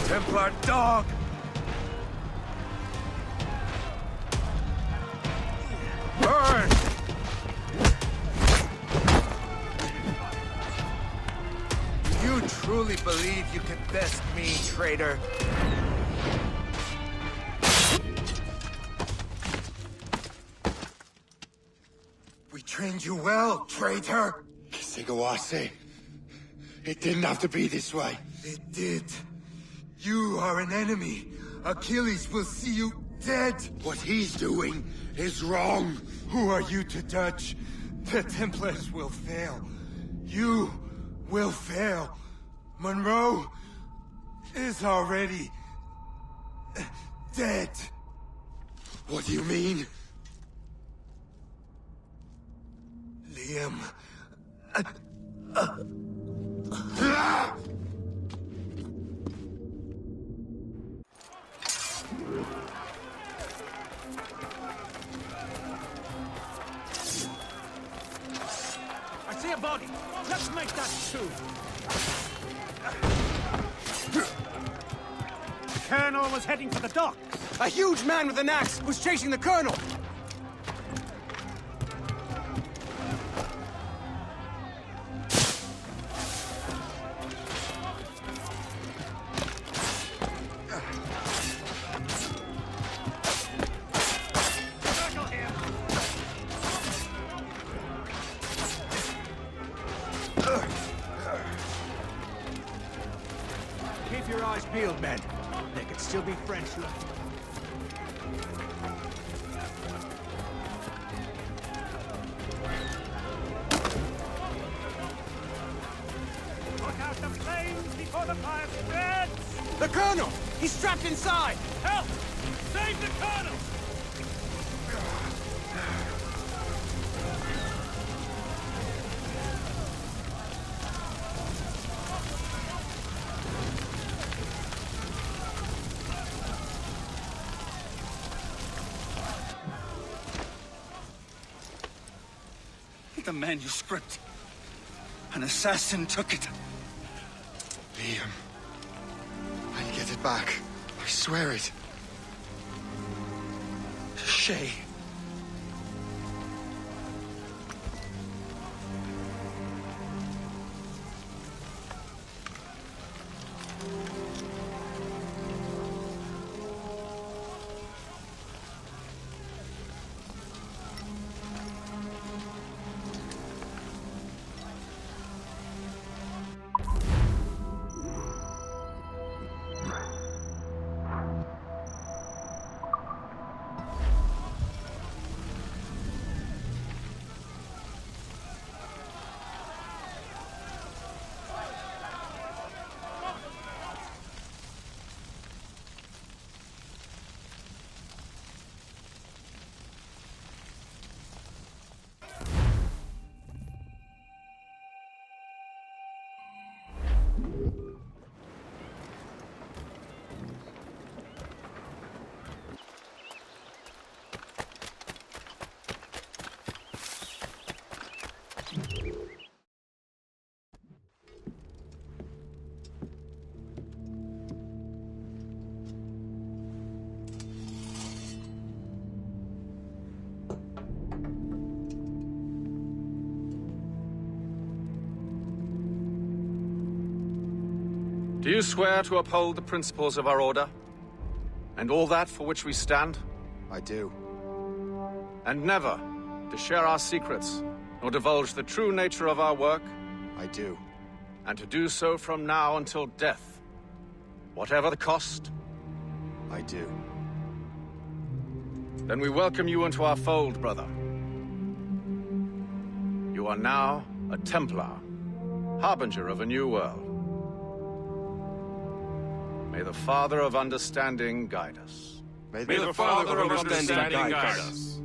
Q: Templar dog! Burn! You truly believe you can best me, traitor?
D: We trained you well, traitor! Kasegawase. It didn't have to be this way.
Q: It did. You are an enemy. Achilles will see you dead.
D: What he's doing is wrong.
Q: Who are you to judge? The Templars will fail. You will fail. Monroe is already dead.
D: What do you mean?
Q: Liam.
T: I see a body. Let's make that two. The Colonel was heading for the docks.
I: A huge man with an axe was chasing the Colonel!
T: Keep your eyes peeled, men. There could still be French left. Look out the flames before the fire spreads!
I: The Colonel! He's trapped inside!
T: Help! Save the Colonel!
Q: The manuscript. An assassin took it.
D: Liam. I'll get it back. I swear it.
Q: Shay.
B: Do you swear to uphold the principles of our order? And all that for which we stand?
E: I do.
B: And never to share our secrets, nor divulge the true nature of our work?
E: I do.
B: And to do so from now until death, whatever the cost?
E: I do.
B: Then we welcome you into our fold, brother. You are now a Templar, harbinger of a new world. May the Father of Understanding guide us.
E: May
A: the Father of Understanding guide us.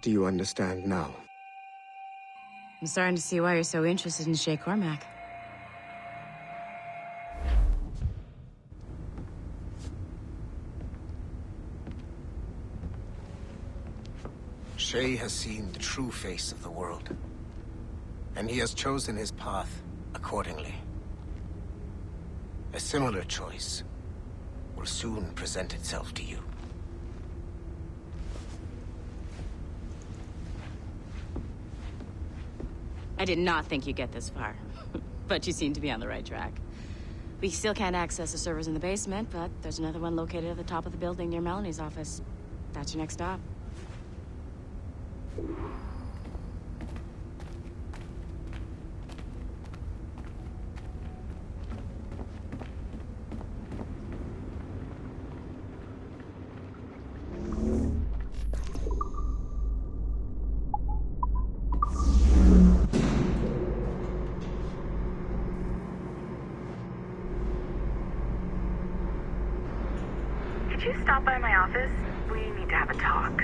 K: Do you understand now?
V: I'm starting to see why you're so interested in Shay Cormac.
K: Shay has seen the true face of the world, and he has chosen his path accordingly. A similar choice will soon present itself to you.
V: I did not think you'd get this far, but you seem to be on the right track. We still can't access the servers in the basement, but there's another one located at the top of the building near Melanie's office. That's your next stop.
W: Could you stop by my office? We need to have a talk.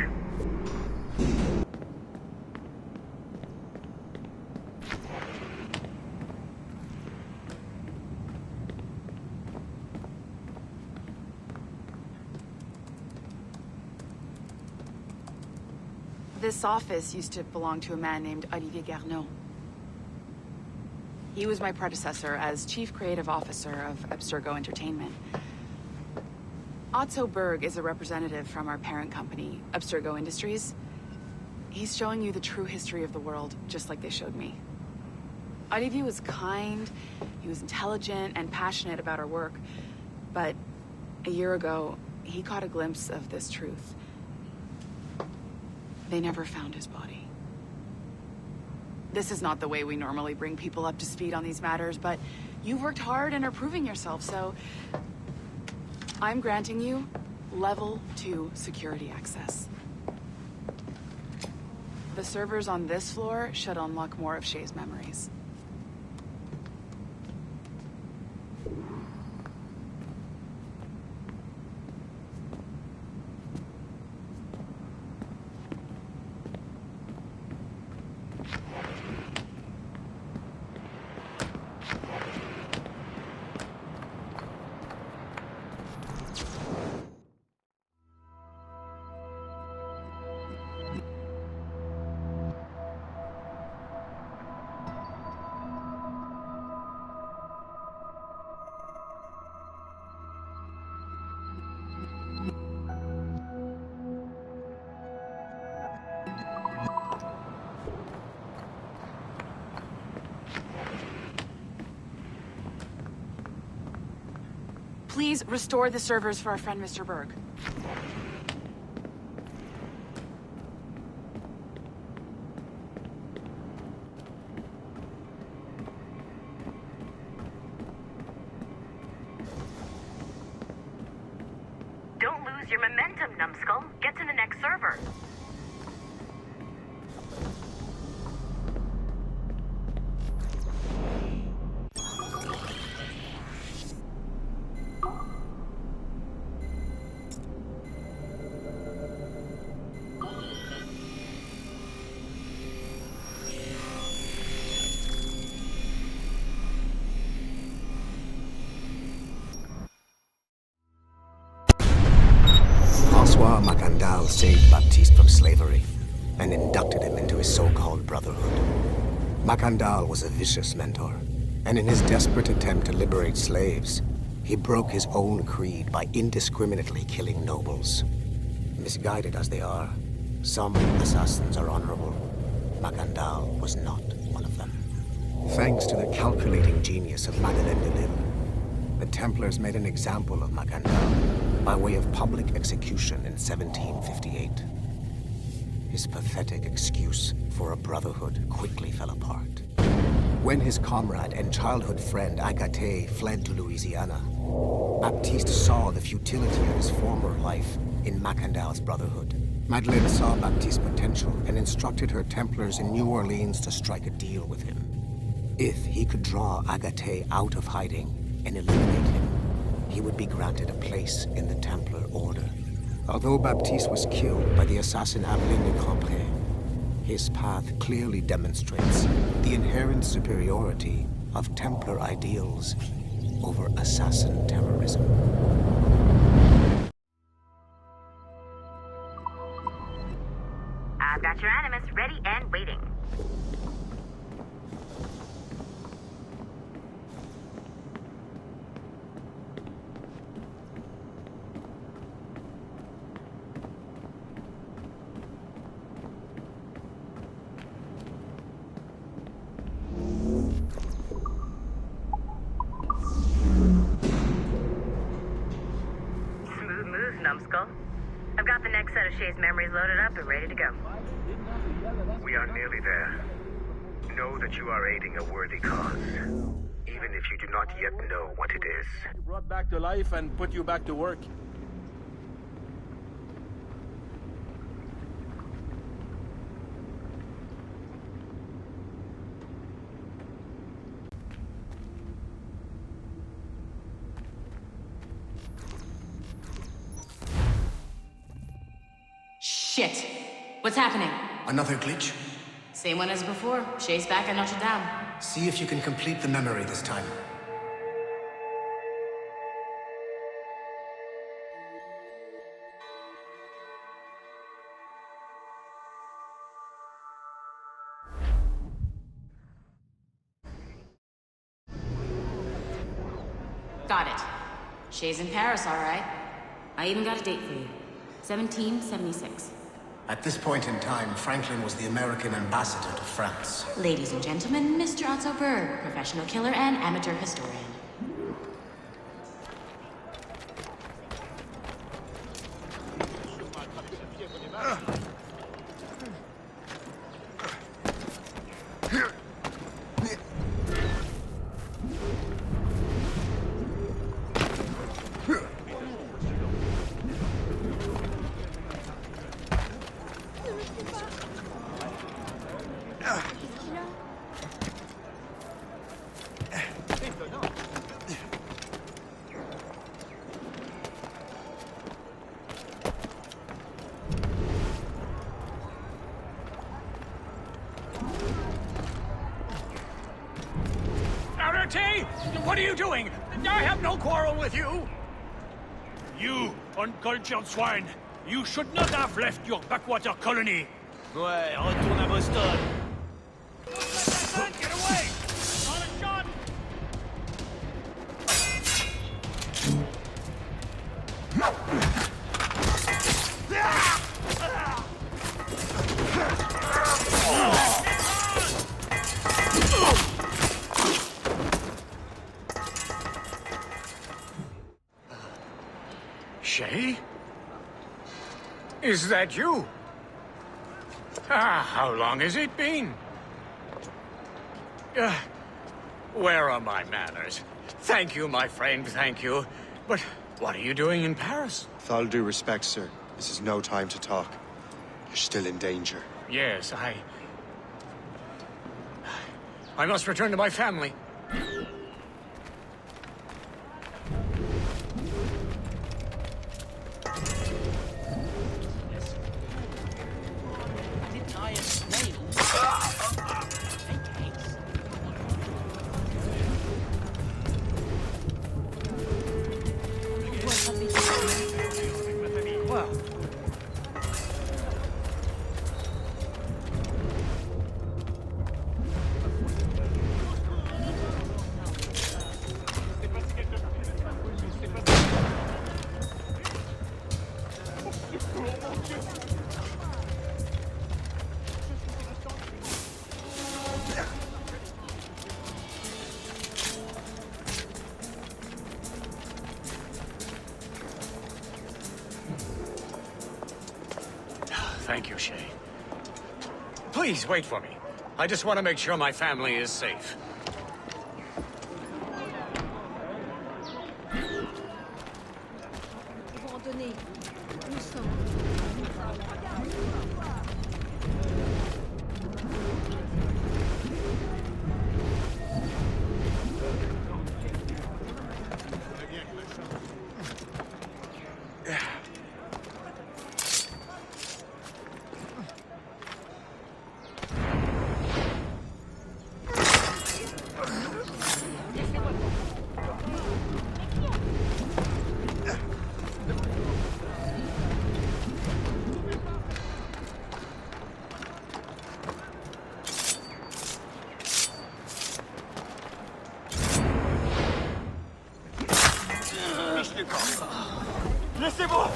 X: This office used to belong to a man named Olivier Garneau. He was my predecessor as Chief Creative Officer of Abstergo Entertainment. Otto Berg is a representative from our parent company, Abstergo Industries. He's showing you the true history of the world, just like they showed me. Olivier was kind, he was intelligent and passionate about our work, but a year ago, he caught a glimpse of this truth. They never found his body. This is not the way we normally bring people up to speed on these matters, but you've worked hard and are proving yourself, so I'm granting you level 2 security access. The servers on this floor should unlock more of Shay's memories. Please restore the servers for our friend Mr. Berg.
W: Don't lose your momentum, numbskull. Get to the next server.
K: Macandal saved Baptiste from slavery, and inducted him into his so-called Brotherhood. Makandal was a vicious mentor, and in his desperate attempt to liberate slaves, he broke his own creed by indiscriminately killing nobles. Misguided as they are, some assassins are honorable. Makandal was not one of them. Thanks to the calculating genius of Madeleine de Lille, the Templars made an example of Makandal by way of public execution in 1758. His pathetic excuse for a brotherhood quickly fell apart. When his comrade and childhood friend Agathe fled to Louisiana, Baptiste saw the futility of his former life in Makandal's brotherhood. Madeleine saw Baptiste's potential and instructed her Templars in New Orleans to strike a deal with him. If he could draw Agathe out of hiding and eliminate him, he would be granted a place in the Templar Order. Although Baptiste was killed by the assassin Aveline de Cambrai, his path clearly demonstrates the inherent superiority of Templar ideals over assassin terrorism.
W: I've got your animus ready and waiting. Smooth moves, numbskull. I've got the next set of Shay's memories loaded up and ready to go.
G: We are nearly there. Know that you are aiding a worthy cause, even if you do not yet know what it is.
T: Brought back to life and put you back to work.
V: Shit! What's happening?
K: Another glitch?
V: Same one as before. Shay's back at Notre Dame.
K: See if you can complete the memory this time.
V: Got it. Shay's in Paris, all right. I even got a date for you. 1776.
K: At this point in time, Franklin was the American ambassador to France.
V: Ladies and gentlemen, Mr. Otto Berg, professional killer and amateur historian.
N: What are you doing? I have no quarrel with you! You, uncultured swine! You should not have left your backwater colony!
S: Ouais, retourne à Boston!
N: Get away! Not a shot! Shay? Is that you? How long has it been? Where are my manners? Thank you, my friend, thank you. But what are you doing in Paris?
E: With all due respect, sir, this is no time to talk. You're still in danger.
N: Yes, I must return to my family.
L: Thank you, Shay. Please wait for me. I just want to make sure my family is safe.
Q: Laissez-moi!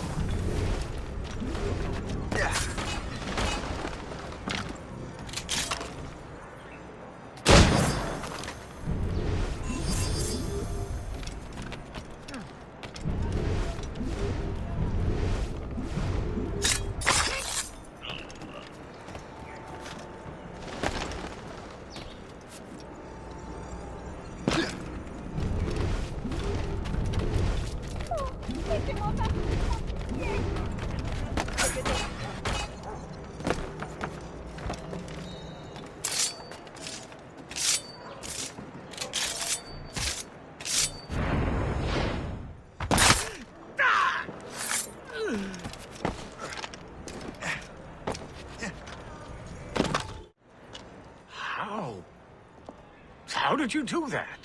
L: How did you do that?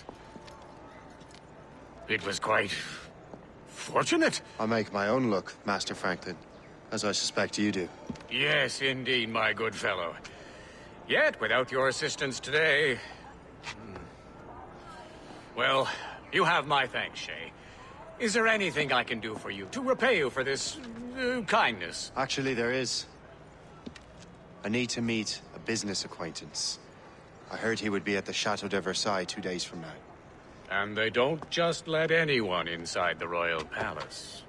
L: It was quite fortunate.
E: I make my own luck, Master Franklin, as I suspect you do.
L: Yes, indeed, my good fellow. Yet, without your assistance today... Well, you have my thanks, Shay. Is there anything I can do for you to repay you for this kindness?
E: Actually, there is. I need to meet a business acquaintance. I heard he would be at the Chateau de Versailles 2 days from now.
L: And they don't just let anyone inside the royal palace.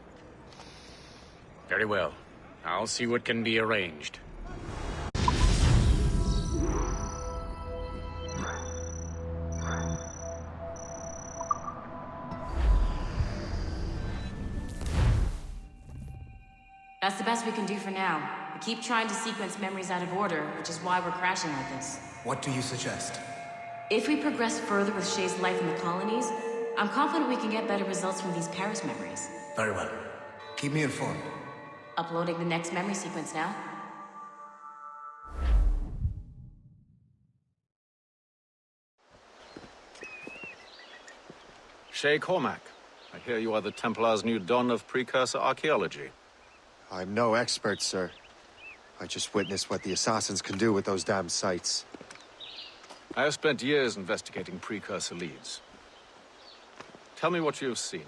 L: Very well. I'll see what can be arranged.
V: That's the best we can do for now. We keep trying to sequence memories out of order, which is why we're crashing like this.
M: What do you suggest?
V: If we progress further with Shay's life in the colonies, I'm confident we can get better results from these Paris memories.
M: Very well. Keep me informed.
V: Uploading the next memory sequence now.
B: Shay Cormac, I hear you are the Templar's new don of precursor archaeology.
E: I'm no expert, sir. I just witnessed what the assassins can do with those damn sites.
B: I have spent years investigating precursor leads. Tell me what you have seen.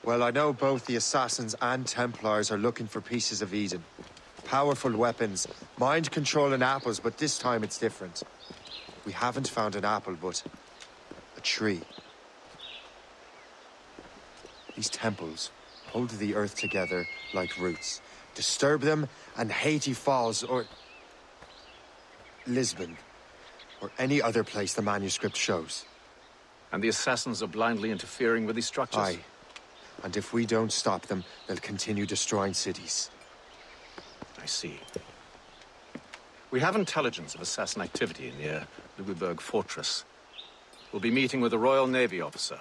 E: Well, I know both the Assassins and Templars are looking for pieces of Eden. Powerful weapons, mind control and apples, but this time it's different. We haven't found an apple, but a tree. These temples hold the earth together like roots. Disturb them, and Haiti falls, or Lisbon, or any other place the manuscript shows.
B: And the Assassins are blindly interfering with these structures?
E: Aye. And if we don't stop them, they'll continue destroying cities.
B: I see. We have intelligence of Assassin activity near Louisburg Fortress. We'll be meeting with a Royal Navy officer,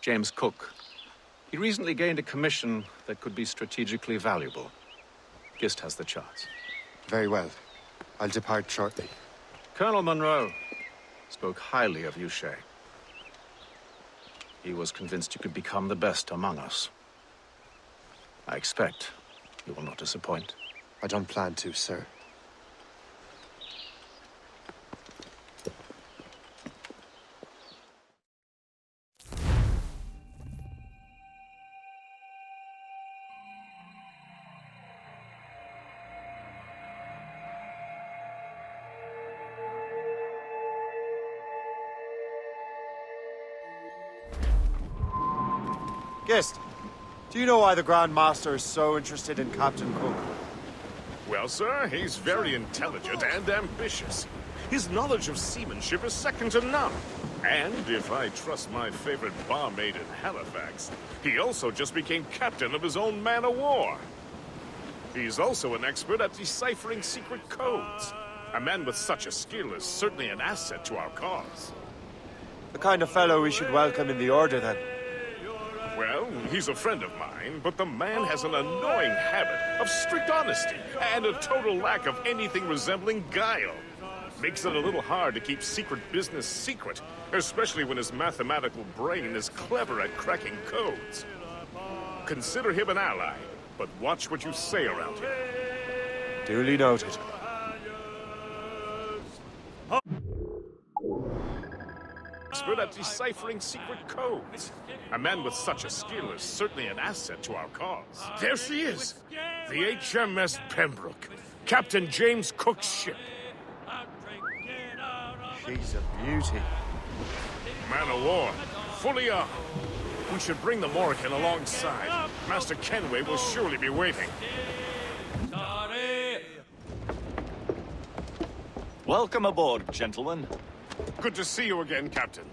B: James Cook. He recently gained a commission that could be strategically valuable. Gist has the charts.
E: Very well. I'll depart shortly.
B: Colonel Monroe spoke highly of you, Shay. He was convinced you could become the best among us. I expect you will not disappoint.
E: I don't plan to, sir.
D: Guest, Do you know why the Grand Master is so interested in Captain Cook?
A: Well, sir, he's very intelligent and ambitious. His knowledge of seamanship is second to none. And if I trust my favorite barmaid in Halifax, he also just became captain of his own man-of-war. He's also an expert at deciphering secret codes. A man with such a skill is certainly an asset to our cause.
D: The kind of fellow we should welcome in the Order, then.
A: Well, he's a friend of mine, but the man has an annoying habit of strict honesty and a total lack of anything resembling guile. Makes it a little hard to keep secret business secret, especially when his mathematical brain is clever at cracking codes. Consider him an ally, but watch what you say around him.
D: Duly noted.
A: Expert at deciphering secret codes. A man with such a skill is certainly an asset to our cause. There she is! The HMS Pembroke, Captain James Cook's ship.
D: She's a beauty.
A: Man of war, fully armed. We should bring the Morrigan alongside. Master Kenway will surely be waiting.
C: Welcome aboard, gentlemen.
A: Good to see you again, Captain.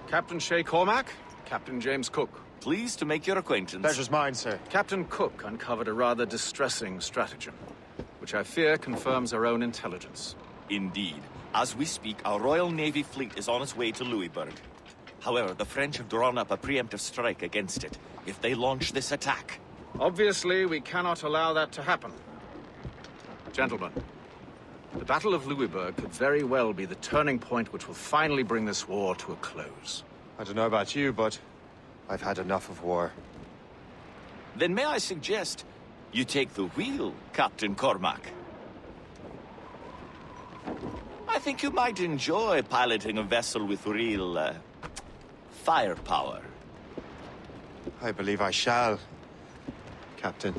B: Captain Shay Cormac, Captain James Cook.
C: Pleased to make your acquaintance.
E: Pleasure's mine, sir.
B: Captain Cook uncovered a rather distressing stratagem, which I fear confirms our own intelligence.
C: Indeed. As we speak, our Royal Navy fleet is on its way to Louisburg. However, the French have drawn up a preemptive strike against it if they launch this attack.
B: Obviously, we cannot allow that to happen. Gentlemen, the Battle of Louisburg could very well be the turning point which will finally bring this war to a close.
E: I don't know about you, but I've had enough of war.
C: Then may I suggest you take the wheel, Captain Cormac? I think you might enjoy piloting a vessel with real, firepower.
E: I believe I shall, Captain.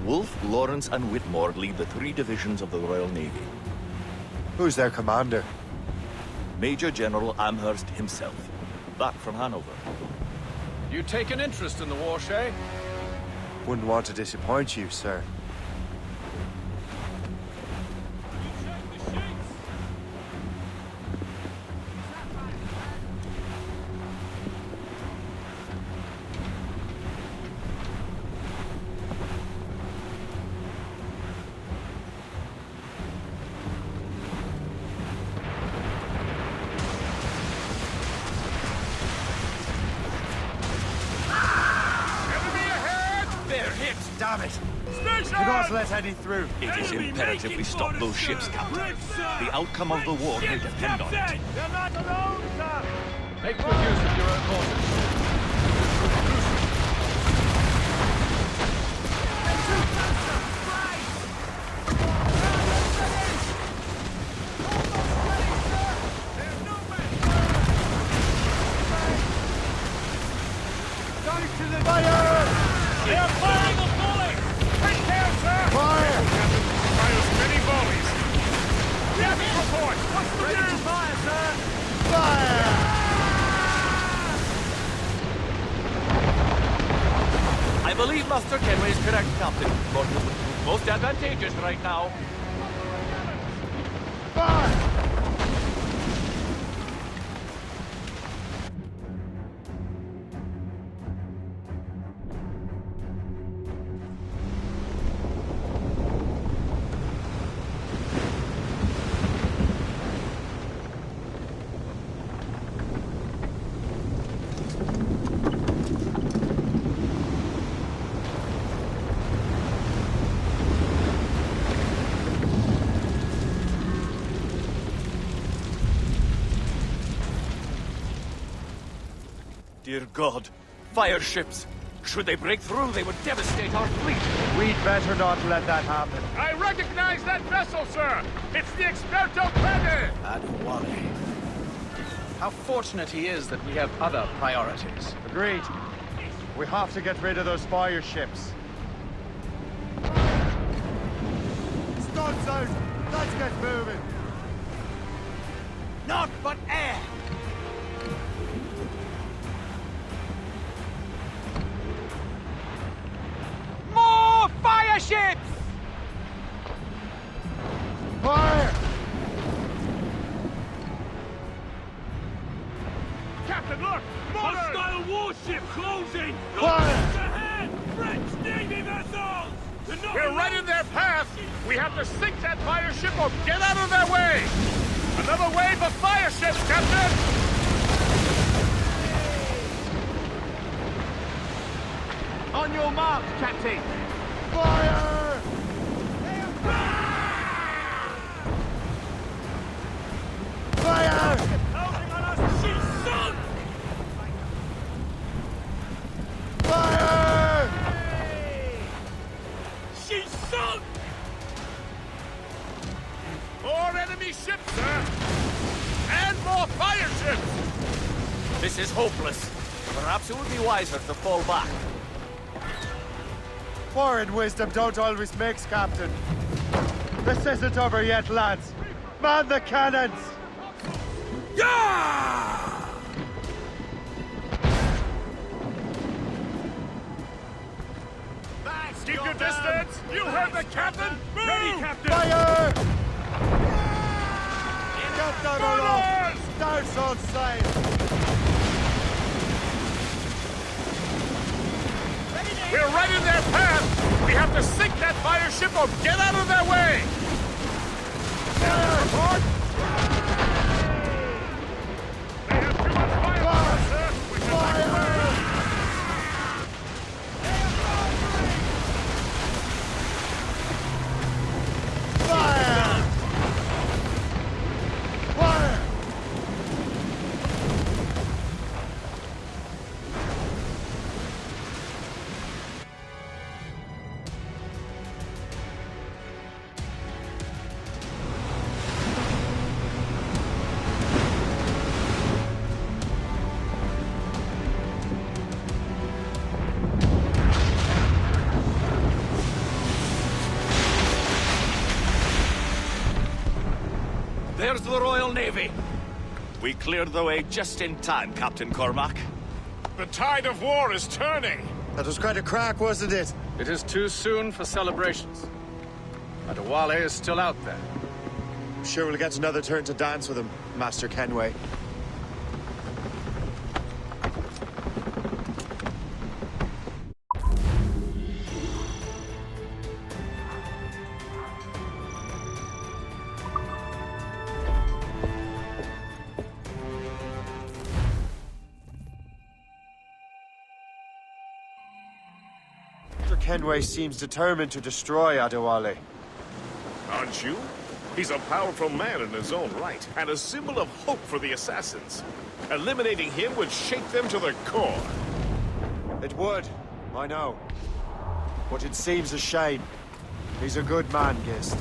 C: Wolfe, Lawrence, and Whitmore lead the 3 divisions of the Royal Navy.
E: Who's their commander?
C: Major General Amherst himself, back from Hanover.
B: You take an interest in the war, Shay?
E: Wouldn't want to disappoint you, sir.
Q: Damn it!
D: Do not let any through.
C: It is imperative we stop those ships, Captain. The outcome of the war may depend on it.
N: You're not alone, sir!
B: Make good use of your own horses.
C: I believe Master Kenway is correct, Captain. But it would prove most advantageous right now. Dear God, fire ships! Should they break through, they would devastate our fleet!
D: We'd better not let that happen.
O: I recognize that vessel, sir! It's the Experto Plane!
F: Adewale. How fortunate he is that we have other priorities.
D: Agreed. We have to get rid of those fire ships. Stuns out! Let's get moving!
N: Naught but air! More fire ships!
D: Fire!
O: Captain, look!
N: Hostile warship closing!
D: Fire!
N: Ahead! French Navy vessels!
O: We're right in their path! We have to sink that fire ship or get out of their way! Another wave of fire ships, Captain!
N: On your mark, Captain!
D: Fire! Fire!
N: Closing on us! She's sunk!
D: Fire!
N: She's sunk!
O: More enemy ships, sir! And more fire ships!
C: This is hopeless. Perhaps it would be wiser to fall back.
D: Foreign wisdom don't always mix, Captain. This isn't over yet, lads. Man the cannons!
N: Yeah!
O: Keep your distance! You heard the captain! Ready, Captain!
D: Fire! Get them aloft! Stars on sail!
O: We're right in their path! We have to sink that fire ship or get out of their way! Report! They have too much firepower, sir! We should fire!
D: Fire! Fire!
C: There's the Royal Navy. We cleared the way just in time, Captain Cormac.
A: The tide of war is turning.
E: That was quite a crack, wasn't it?
F: It is too soon for celebrations. Adewale is still out there.
E: I'm sure we'll get another turn to dance with him, Master Kenway.
D: Kenway seems determined to destroy Adewale.
A: Aren't you? He's a powerful man in his own right, and a symbol of hope for the Assassins. Eliminating him would shake them to the core.
D: It would, I know. But it seems a shame. He's a good man, Gist.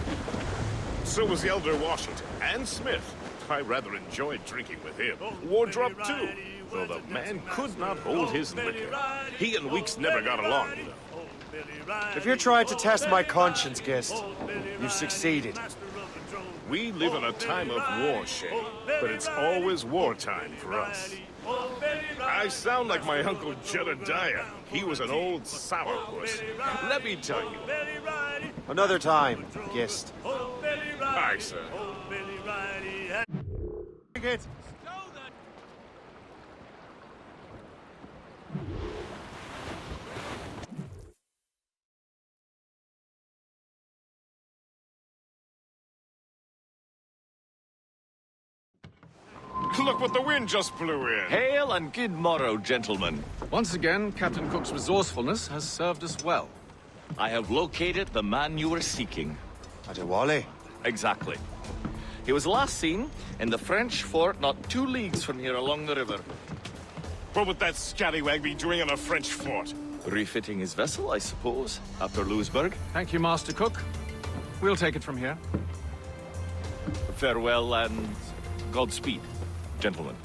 A: So was the Elder Washington, and Smith. I rather enjoyed drinking with him. Wardrop, too, though the man could not hold his liquor. He and Weeks never got along, though.
D: If you're trying to test my conscience, Gist, you've succeeded.
A: We live in a time of war, Shay, but it's always wartime for us. I sound like my Uncle Jedediah. He was an old sourpuss. Let me tell you.
D: Another time, Gist.
A: Aye, sir.
D: It.
A: Look what the wind just blew in.
C: Hail and good morrow, gentlemen.
F: Once again, Captain Cook's resourcefulness has served us well.
C: I have located the man you were seeking.
E: Adewale?
C: Exactly. He was last seen in the French fort not 2 leagues from here along the river.
A: What would that scallywag be doing in a French fort?
C: Refitting his vessel, I suppose, after Louisburg.
F: Thank you, Master Cook. We'll take it from here.
C: Farewell and Godspeed, gentlemen.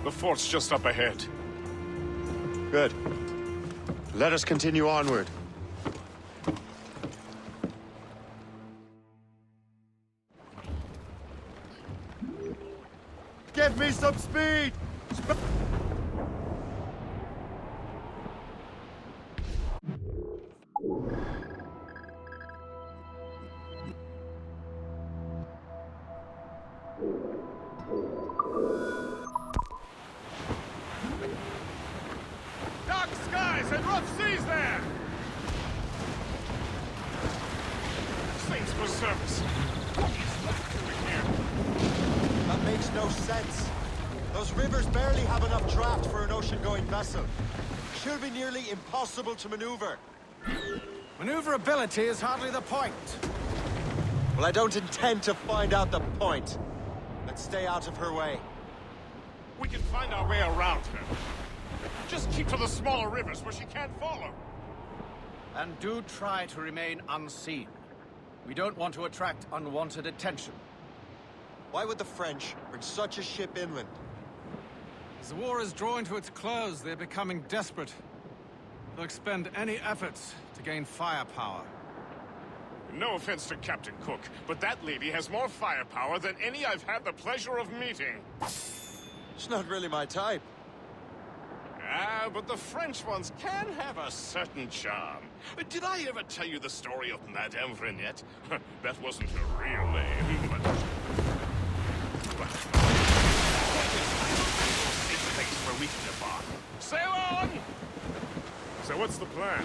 A: The fort's just up ahead.
E: Good. Let us continue onward. Give me some speed!
O: Dark skies and rough seas there!
A: Saints for service. What is that doing here?
E: That makes no sense. Those rivers barely have enough draft for an ocean-going vessel. Should be nearly impossible to maneuver.
F: Maneuverability is hardly the point.
E: Well, I don't intend to find out the point. Let's stay out of her way.
A: We can find our way around her. Just keep to the smaller rivers where she can't follow.
F: And do try to remain unseen. We don't want to attract unwanted attention.
E: Why would the French bring such a ship inland?
F: As the war is drawing to its close, they're becoming desperate. They'll expend any efforts to gain firepower.
A: No offense to Captain Cook, but that lady has more firepower than any I've had the pleasure of meeting.
E: She's not really my type.
A: Ah, but the French ones can have a certain charm. Did I ever tell you the story of Madame Renette? That wasn't her real name, but... It's a place where we can embark. Sail on! So what's the plan?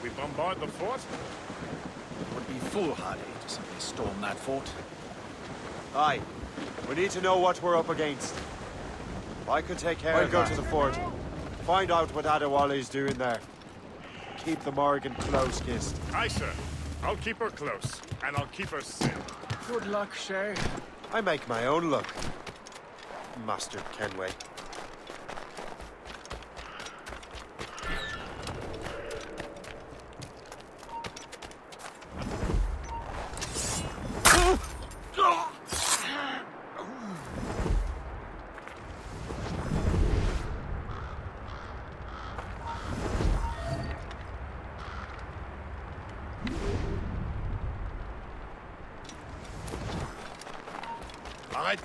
A: We bombard the fort?
F: It would be foolhardy to simply storm that fort.
D: Aye. We need to know what we're up against. I could take care of that. I'll go to the fort. Find out what Adewale's doing there. Keep the Morgan close, Gist.
A: Aye, sir. I'll keep her close, and I'll keep her safe.
F: Good luck, Shay.
D: I make my own luck, Master Kenway.
A: All right.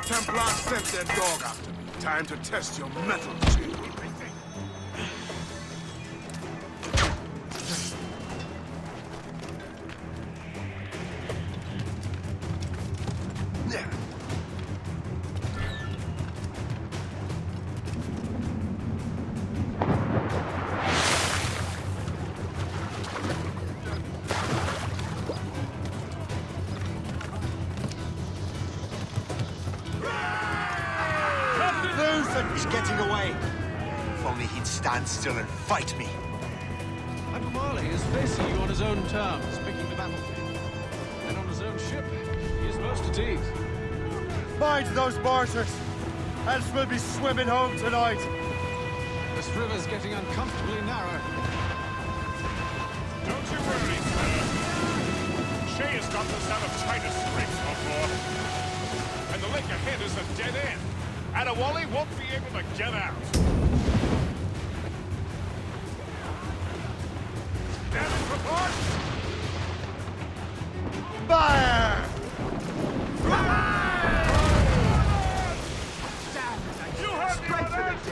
Q: Templar sent their dog after me. Time to test your metal, Jay.
E: He's getting away. If only he'd stand still and fight me.
F: Adamali is facing you on his own terms, picking the battlefield. And on his own ship, he is most at ease.
D: Mind those mortars, else we'll be swimming home tonight.
F: This river's getting uncomfortably narrow.
O: Don't you worry, sir. Shay has got us out of China's scrapes before. And the lake ahead is a dead end. Adewale won't be able to get out. Damage report!
D: Fire!
O: You heard the orders!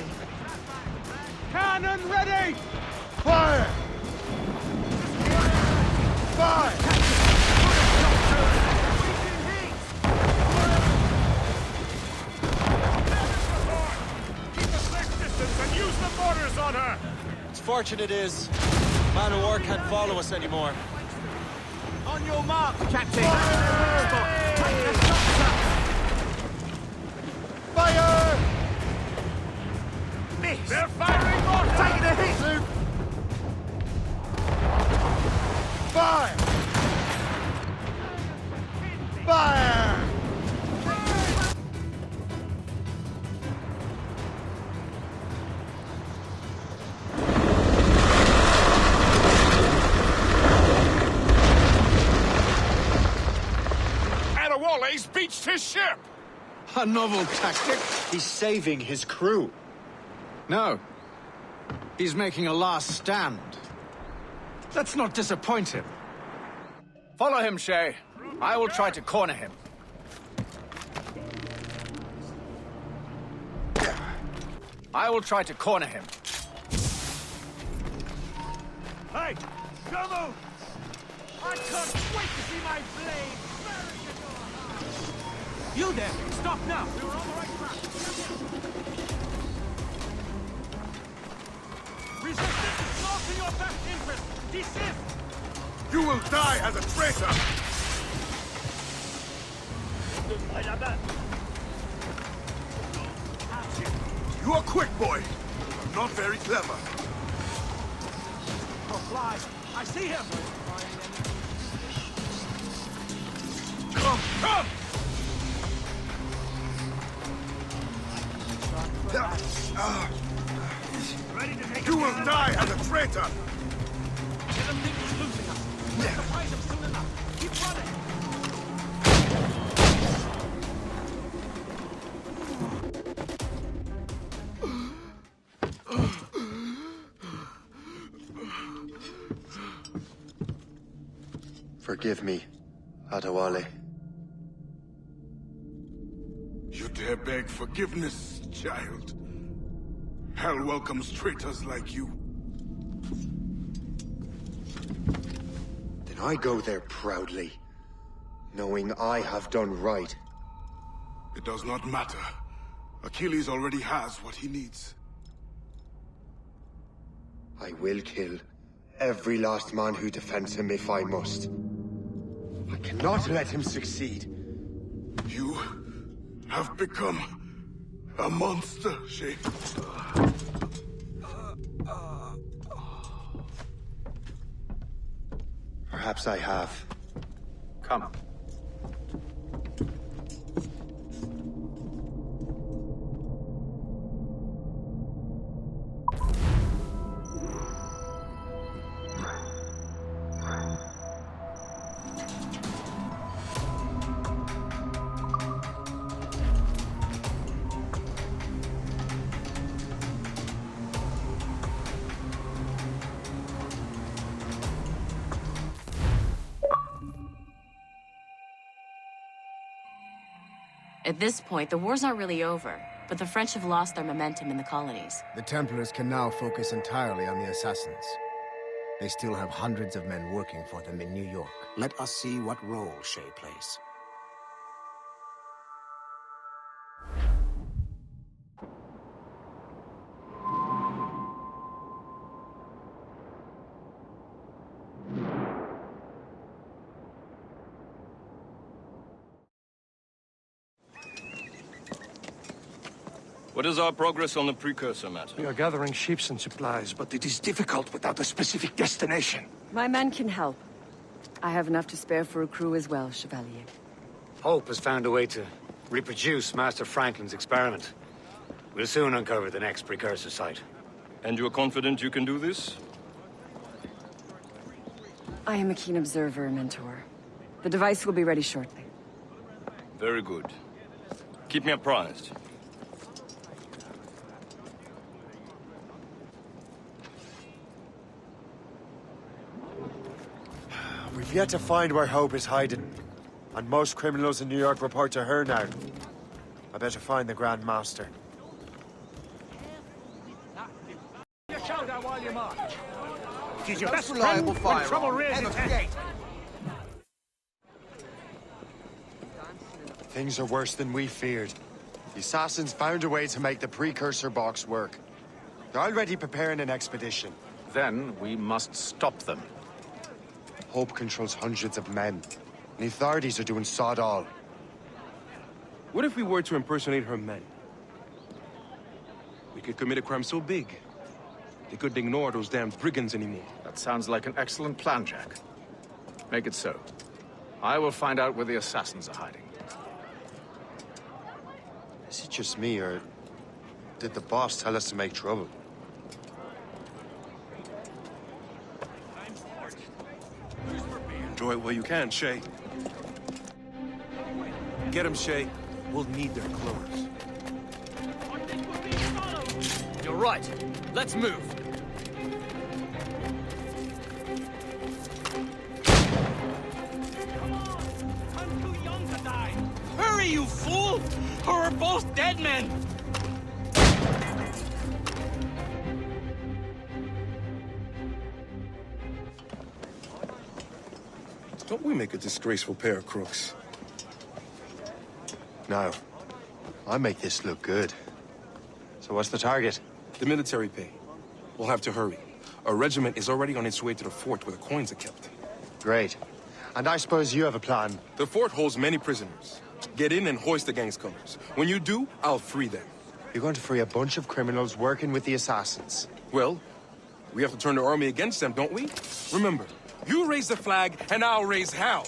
D: Cannon ready! Fire! Fire!
O: And use the mortars on her!
H: It's fortunate is, man of war can't follow us anymore.
N: On your mark, Captain!
D: Fire!
N: Miss!
O: They're firing mortars!
N: Taking a hit!
D: Fire! Fire!
O: Adewale's beached his ship!
F: A novel tactic?
E: He's saving his crew.
F: No. He's making a last stand. Let's not disappoint him.
H: Follow him, Shay. I will try to corner him. I will try to corner him.
N: Hey! Come on! I can't wait to see my blade! You there! Stop now! We were on the right track! Resistance is not in your best interest! Desist!
Q: You will die as a traitor! You are quick, boy, but not very clever.
N: Oh, flies! I see him!
Q: Come, come!
N: Ready to take
Q: You will die as a traitor!
N: Let them think he's losing us. We'll surprise him soon enough. Keep running!
E: Forgive me, Adewale.
Q: You dare beg forgiveness, child? Hell welcomes traitors like you.
E: Then I go there proudly, knowing I have done right.
Q: It does not matter. Achilles already has what he needs.
E: I will kill every last man who defends him if I must. I cannot let him succeed.
Q: You have become a monster, Shay.
E: Perhaps I have.
B: Come.
V: At this point, the war's not really over, but the French have lost their momentum in the colonies.
K: The Templars can now focus entirely on the Assassins. They still have hundreds of men working for them in New York. Let us see what role Shay plays.
S: What is our progress on the precursor matter?
N: We are gathering ships and supplies, but it is difficult without a specific destination.
J: My men can help. I have enough to spare for a crew as well, Chevalier.
P: Hope has found a way to reproduce Master Franklin's experiment. We'll soon uncover the next precursor site.
S: And you're confident you can do this?
J: I am a keen observer, Mentor. The device will be ready shortly.
S: Very good. Keep me apprised.
D: We've yet to find where Hope is hiding. And most criminals in New York report to her now. I better find the Grand Master.
N: You shout out while you march. She's your
M: Most
N: best
M: reliable
N: friend when trouble
M: firearm
N: rears
M: ever
N: its head.
E: Things are worse than we feared. The Assassins found a way to make the precursor box work. They're already preparing an expedition.
B: Then we must stop them.
E: Hope controls hundreds of men. The authorities are doing sod all.
R: What if we were to impersonate her men? We could commit a crime so big, they couldn't ignore those damn brigands anymore.
B: That sounds like an excellent plan, Jack. Make it so. I will find out where the Assassins are hiding.
E: Is it just me, or did the boss tell us to make trouble?
R: Enjoy it while you can, Shay. Get him, Shay. We'll need their clothes.
U: You're right. Let's move.
N: I'm too young to die.
U: Hurry, you fool! Or we're both dead men!
R: Don't we make a disgraceful pair of crooks?
E: No. I make this look good. So what's the target?
R: The military pay. We'll have to hurry. A regiment is already on its way to the fort where the coins are kept.
E: Great. And I suppose you have a plan.
R: The fort holds many prisoners. Get in and hoist the gang's colors. When you do, I'll free them.
E: You're going to free a bunch of criminals working with the Assassins.
R: Well, we have to turn the army against them, don't we? Remember, you raise the flag, and I'll raise hell.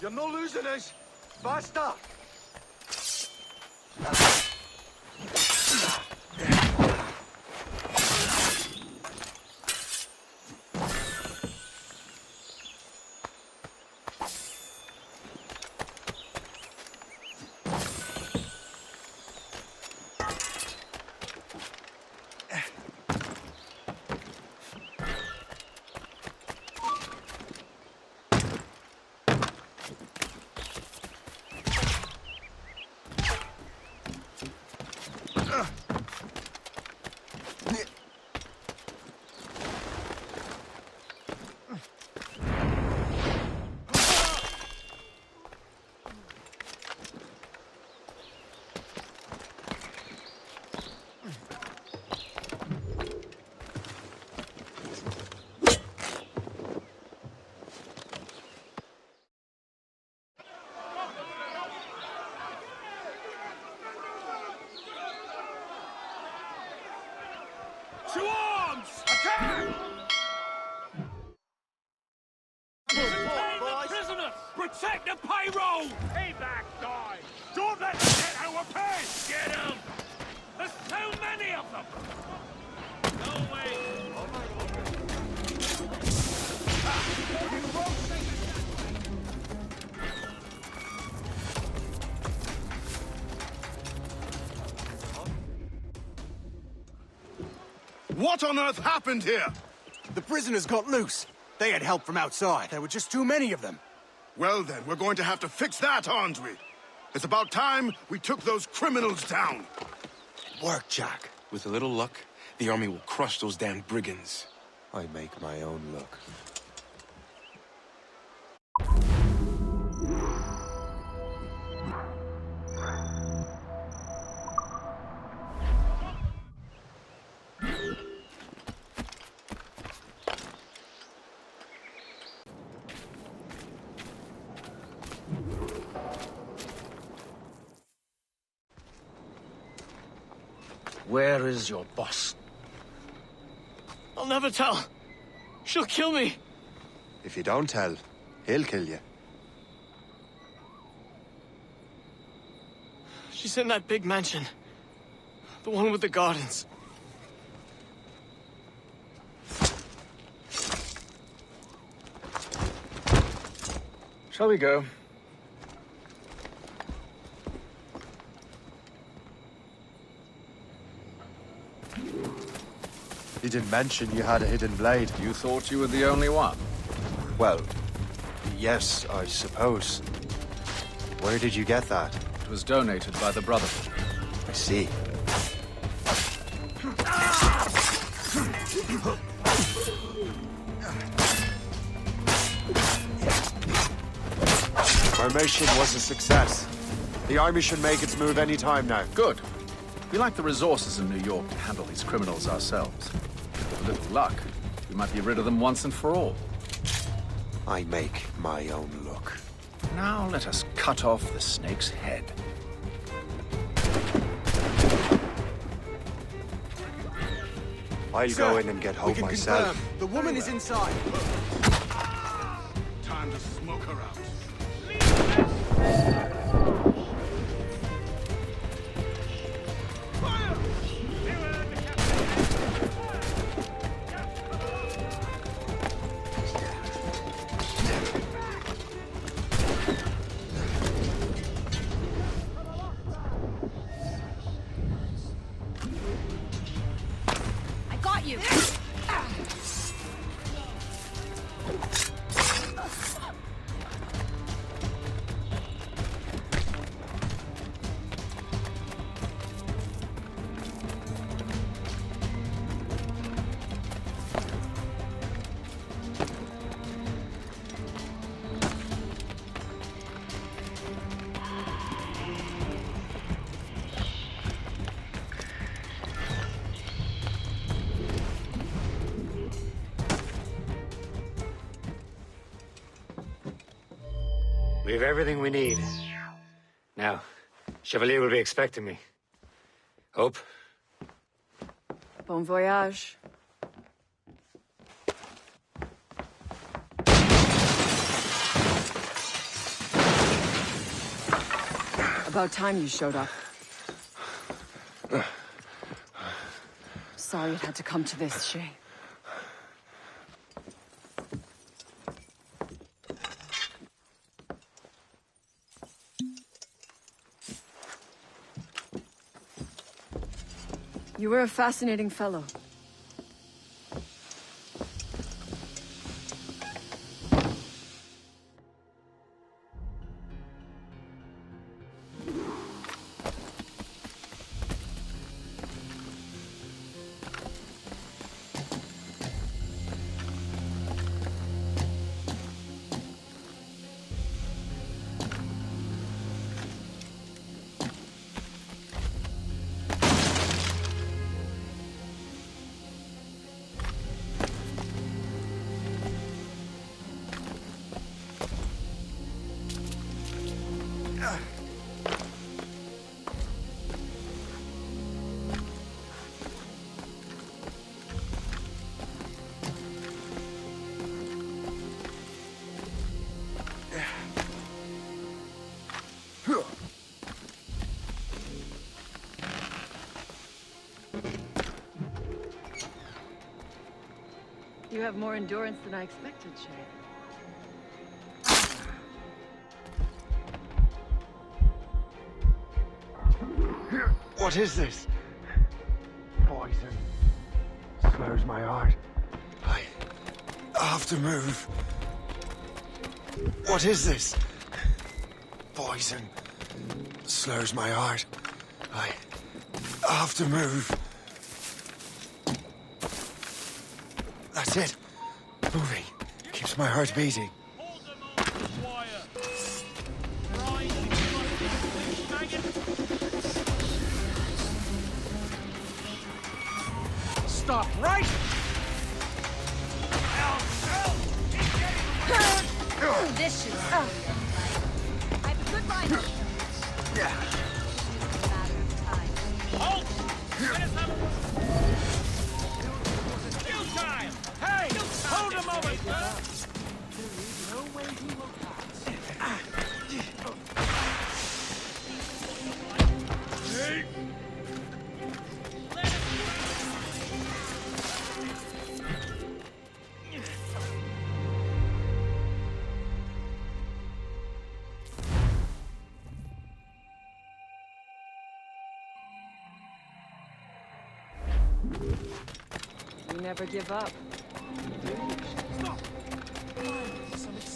D: You're not losing us! Faster!
N: Protect the payroll! Payback, die! Don't let them get our pay! Get them! There's so many of them! No way!
G: What on earth happened here?
M: The prisoners got loose. They had help from outside. There were just too many of them.
G: Well then, we're going to have to fix that, aren't we? It's about time we took those criminals down.
M: Work, Jack.
R: With a little luck, the army will crush those damn brigands.
E: I make my own luck.
I: Where is your boss?
W: I'll never tell. She'll kill me.
E: If you don't tell, he'll kill you.
W: She's in that big mansion. The one with the gardens.
B: Shall we go?
E: You didn't mention you had a hidden blade.
B: You thought you were the only one?
E: Well, yes, I suppose. Where did you get that?
B: It was donated by the Brotherhood.
E: I see. Our mission was a success. The army should make its move any time now.
B: Good. We lack the resources in New York to handle these criminals ourselves. With a little luck, we might be rid of them once and for all.
E: I make my own luck.
B: Now let us cut off the snake's head.
E: I'll go in and get Hope myself.
M: Confirm. The woman is inside.
G: Time to smoke her out.
P: We have everything we need. Now, Chevalier will be expecting me. Hope?
J: Bon voyage. About time you showed up. Sorry it had to come to this, Shay. You were a fascinating fellow. You have more endurance than I expected, Shay.
D: What is this? Poison. Slurs my heart. I have to move. What is this? Poison. Slurs my heart. I have to move. That's it. Moving. Keeps my heart beating.
N: Stop right!
C: This should I have a good line.
N: Halt! Let us have a... You time! Hey! Hold a moment, sir! There is no way he will pass. Hey!
J: You never give up.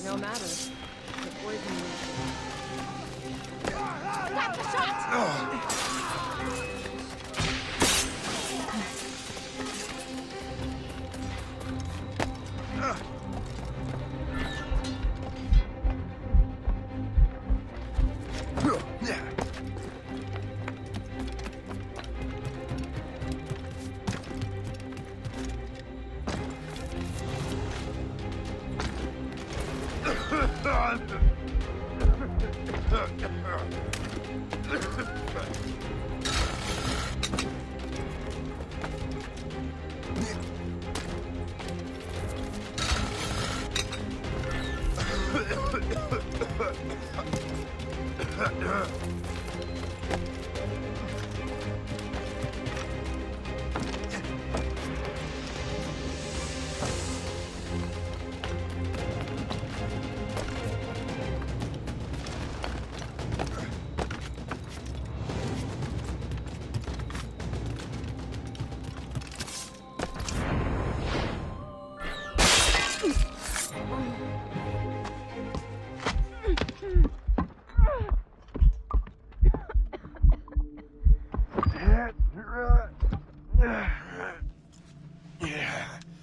J: No matter. The poison
C: That's the shot!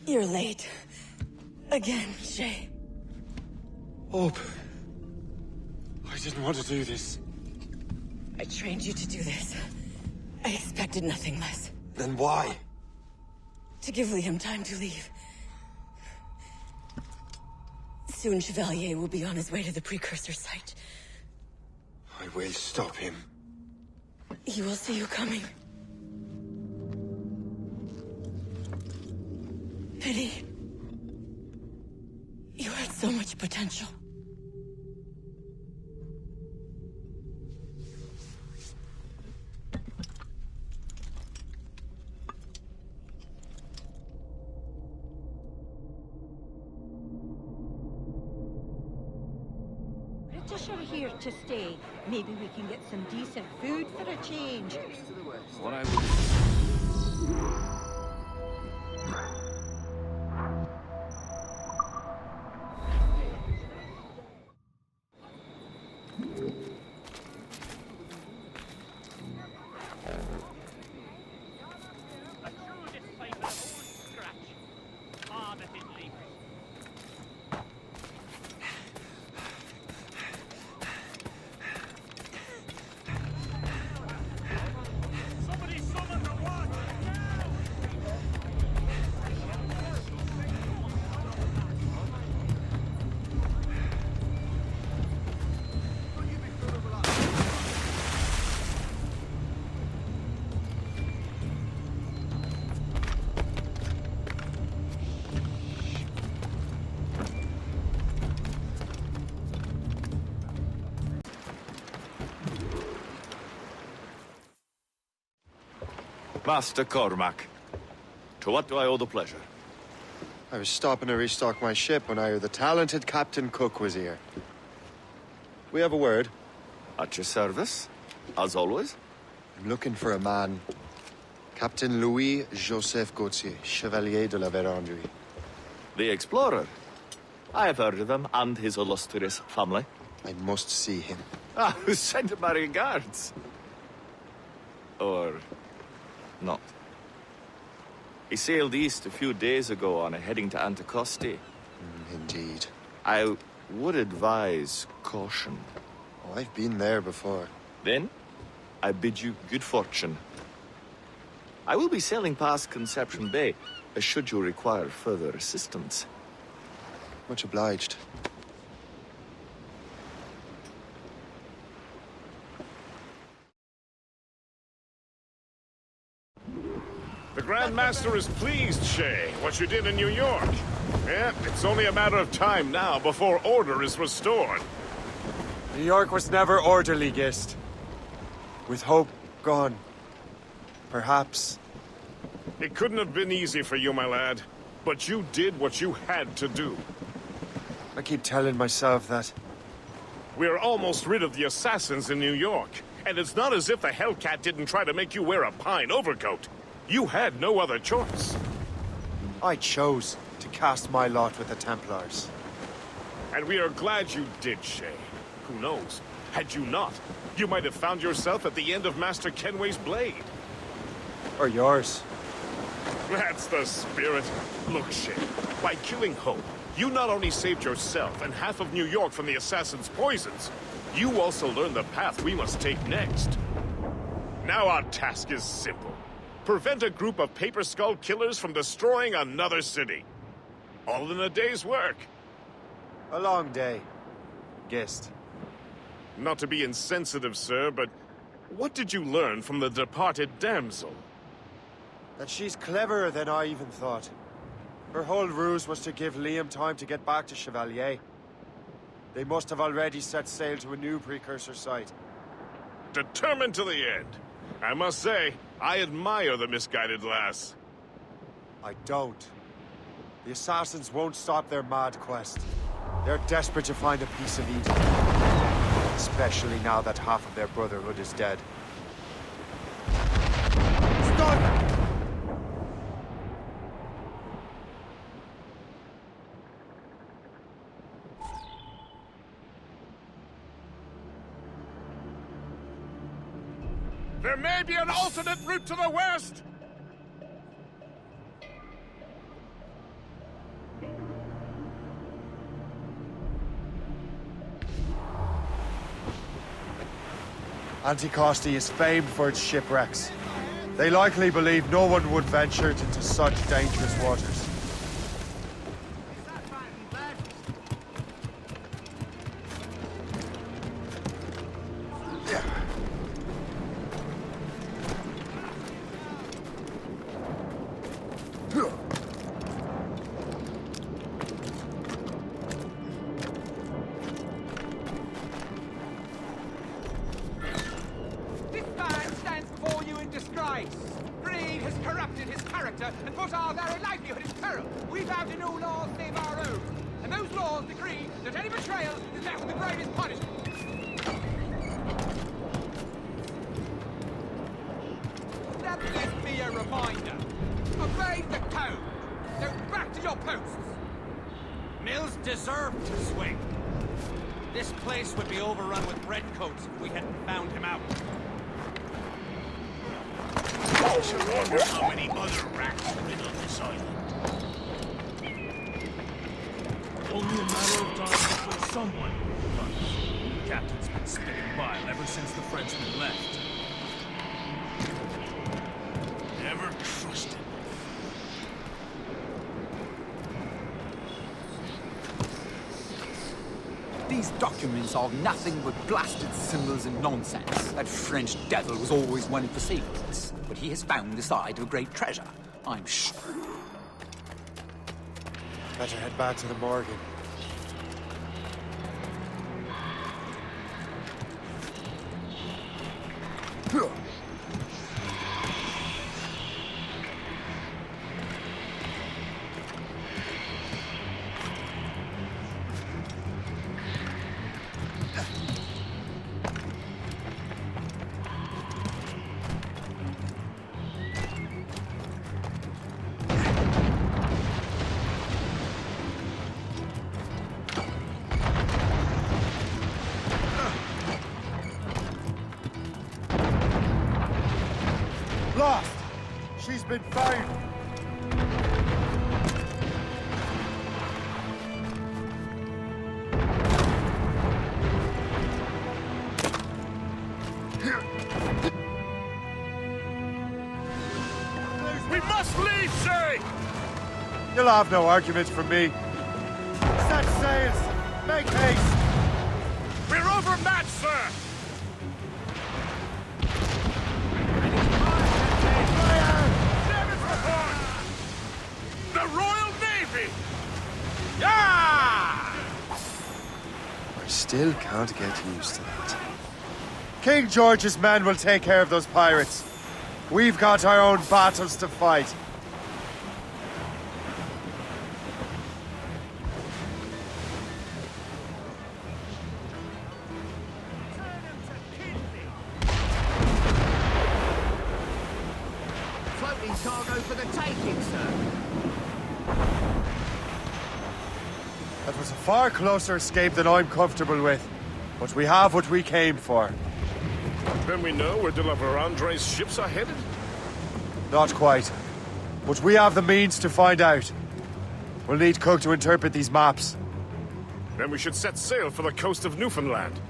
J: You're late. Again, Shay.
D: Hope. I didn't want to do this.
J: I trained you to do this. I expected nothing less.
D: Then why?
J: To give Liam time to leave. Soon Chevalier will be on his way to the precursor site.
D: I will stop him.
J: He will see you coming. Pity. You had so much potential.
C: British are here to stay. Maybe we can get some decent food for a change.
O: What I
L: Master Cormac, to what do I owe the pleasure?
E: I was stopping to restock my ship when I heard the talented Captain Cook was here. We have a word.
A: At your service, as always.
E: I'm looking for a man. Captain Louis-Joseph Gauthier, Chevalier de la Vérendrye.
A: The explorer. I have heard of him and his illustrious family.
E: I must see him.
A: Ah, send my regards. Or not. He sailed east a few days ago on a heading to Anticosti.
E: Indeed.
A: I would advise caution.
E: Oh, I've been there before.
A: Then, I bid you good fortune. I will be sailing past Conception Bay, should you require further assistance.
E: Much obliged.
O: The Grand Master is pleased, Shay, what you did in New York. Yeah, it's only a matter of time now before order is restored.
D: New York was never orderly, Gist. With hope gone, perhaps.
O: It couldn't have been easy for you, my lad. But you did what you had to do.
D: I keep telling myself that.
O: We're almost rid of the assassins in New York. And it's not as if the Hellcat didn't try to make you wear a pine overcoat. You had no other choice.
D: I chose to cast my lot with the Templars.
O: And we are glad you did, Shay. Who knows? Had you not, you might have found yourself at the end of Master Kenway's blade.
D: Or yours.
O: That's the spirit. Look, Shay, by killing Hope, you not only saved yourself and half of New York from the assassin's poisons, you also learned the path we must take next. Now our task is simple. Prevent a group of Paper Skull killers from destroying another city. All in a day's work.
D: A long day, Gist.
O: Not to be insensitive, sir, but what did you learn from the departed damsel?
D: That she's cleverer than I even thought. Her whole ruse was to give Liam time to get back to Chevalier. They must have already set sail to a new precursor site.
O: Determined to the end. I must say, I admire the misguided lass.
D: I don't. The assassins won't stop their mad quest. They're desperate to find a piece of Eden. Especially now that half of their Brotherhood is dead. Stop!
O: There may be an alternate route to the west!
D: Anticosti is famed for its shipwrecks. They likely believe no one would venture into such dangerous waters.
L: And put our very livelihood in peril. We vow to no laws save our own. And those laws decree that any betrayal is met with the gravest punishment. Let this be a reminder. Obey the code. Go back to your posts.
N: Mills deserved to swing. This place would be overrun with redcoats if we hadn't found him out. I should wonder how many other rats riddle this island. Only a matter of time before someone runs. The captain's been spitting bile ever since the Frenchman left. Never trusted.
T: These documents are nothing but blasted symbols and nonsense. That French devil was always one for secrets, but he has found the site of great treasure, I'm sure.
D: Better head back to the Morgan. been found!
O: We must leave, Shay!
D: You'll have no arguments from me. Set sails! Make haste!
O: We're overmatched, sir! The Royal Navy! Yeah!
E: I still can't get used to that.
D: King George's men will take care of those pirates. We've got our own battles to fight.
I: Floating cargo for the taking, sir.
D: That was a far closer escape than I'm comfortable with. But we have what we came for.
O: Then we know where De La Vérendrye's ships are headed?
D: Not quite. But we have the means to find out. We'll need Cook to interpret these maps.
O: Then we should set sail for the coast of Newfoundland.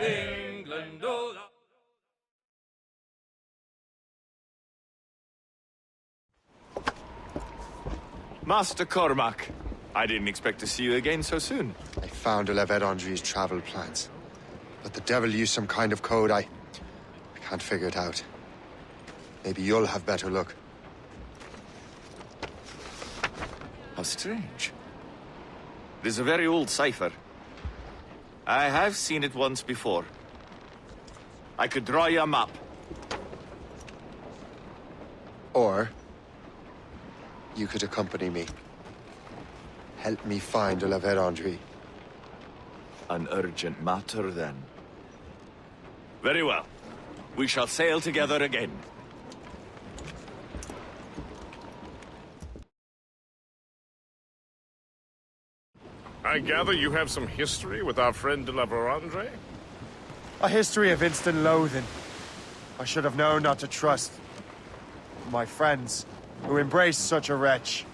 A: England, oh, Master Cormac, I didn't expect to see you again so soon.
E: I found La Vérendrye's travel plans. But the devil used some kind of code. I can't figure it out. Maybe you'll have better luck.
A: How strange. It is a very old cipher. I have seen it once before. I could draw you a map.
E: Or you could accompany me. Help me find La Vérendrye.
A: An urgent matter, then. Very well. We shall sail together again.
O: I gather you have some history with our friend De La Vérendrye?
D: A history of instant loathing. I should have known not to trust my friends who embraced such a wretch.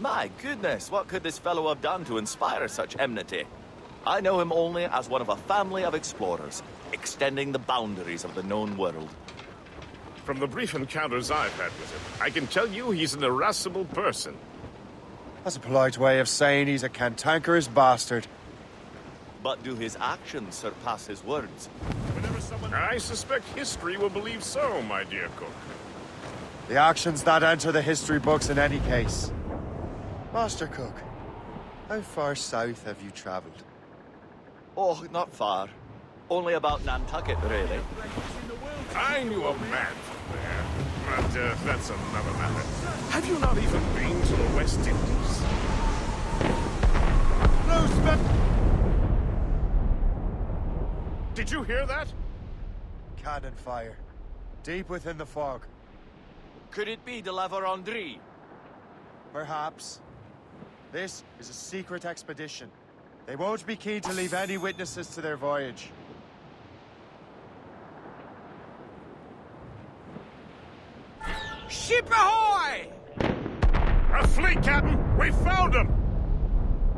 A: My goodness, what could this fellow have done to inspire such enmity? I know him only as one of a family of explorers, extending the boundaries of the known world.
O: From the brief encounters I've had with him, I can tell you he's an irascible person.
D: That's a polite way of saying he's a cantankerous bastard.
A: But do his actions surpass his words?
O: I suspect history will believe so, my dear Cook.
D: The actions that enter the history books in any case.
E: Master Cook, how far south have you traveled?
A: Oh, not far. Only about Nantucket, really.
O: I knew a man from there, but that's another matter. Have you not even been to the West Indies? Did you hear that?
D: Cannon fire. Deep within the fog.
A: Could it be De La Vérendrye?
D: Perhaps. This is a secret expedition. They won't be keen to leave any witnesses to their voyage.
L: Ship ahoy!
O: A fleet, Captain! We found them!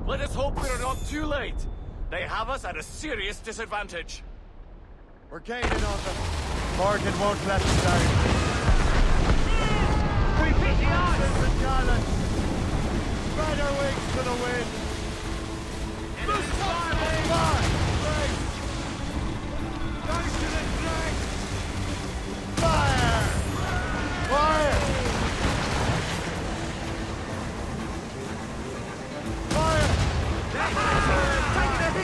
A: Let us hope we're not too late. They have us at a serious disadvantage.
D: We're gaining on them. Morgan won't let us down.
L: We beat the odds!
D: And gallant. Spread our wings to the wind.
L: Loose fire! Go to the drag!
D: Fire! Fire! Fire!
L: Taking a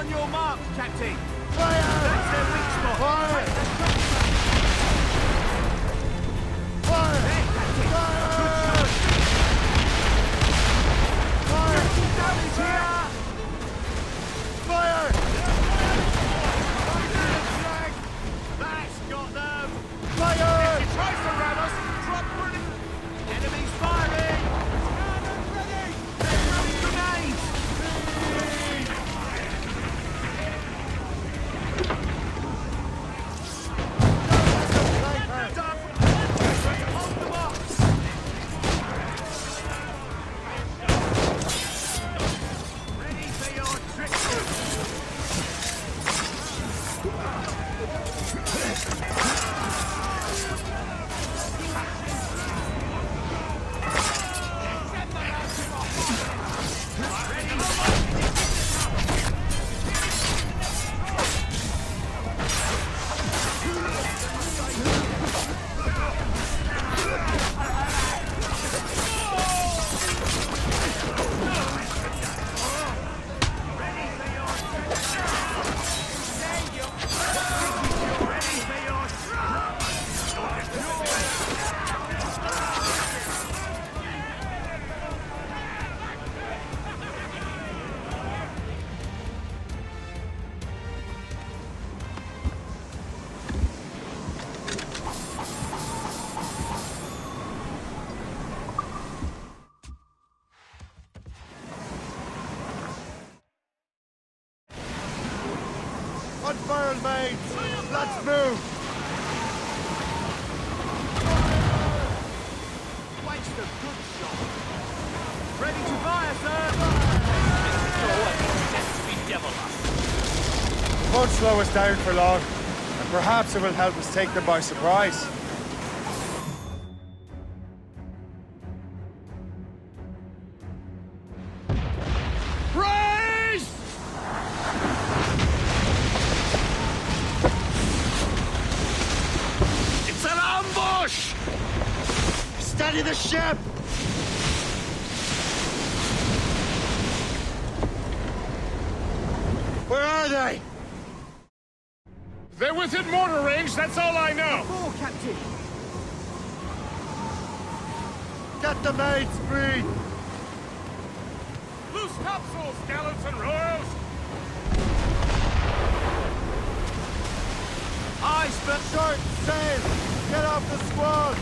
I: On your mark, Captain.
D: Fire!
I: That's their weak spot.
D: Fire!
I: Take the shots.
D: Fire!
I: There, Captain.
D: Fire!
I: Good shot.
D: Fire!
I: Taking damage here.
D: Fire!
I: That's got them.
D: Fire!
I: If he tries to ram us, drop grenade. Enemies firing. Cannon ready. They're throwing grenades. Hold them off. Ready for your trick.
D: Unfurled, mates! Let's move!
I: Waste a good shot. Ready to fire, sir.
D: Won't slow us down for long, and perhaps it will help us take them by surprise.
I: Brace!
S: It's an ambush!
D: Steady the ship! Where are they?
O: They're within mortar range, that's all I know.
I: More, Captain.
D: Get the mates free!
O: Loose topsails, gallants and royals!
I: Iceberg.
D: Short sail! Get off the squad!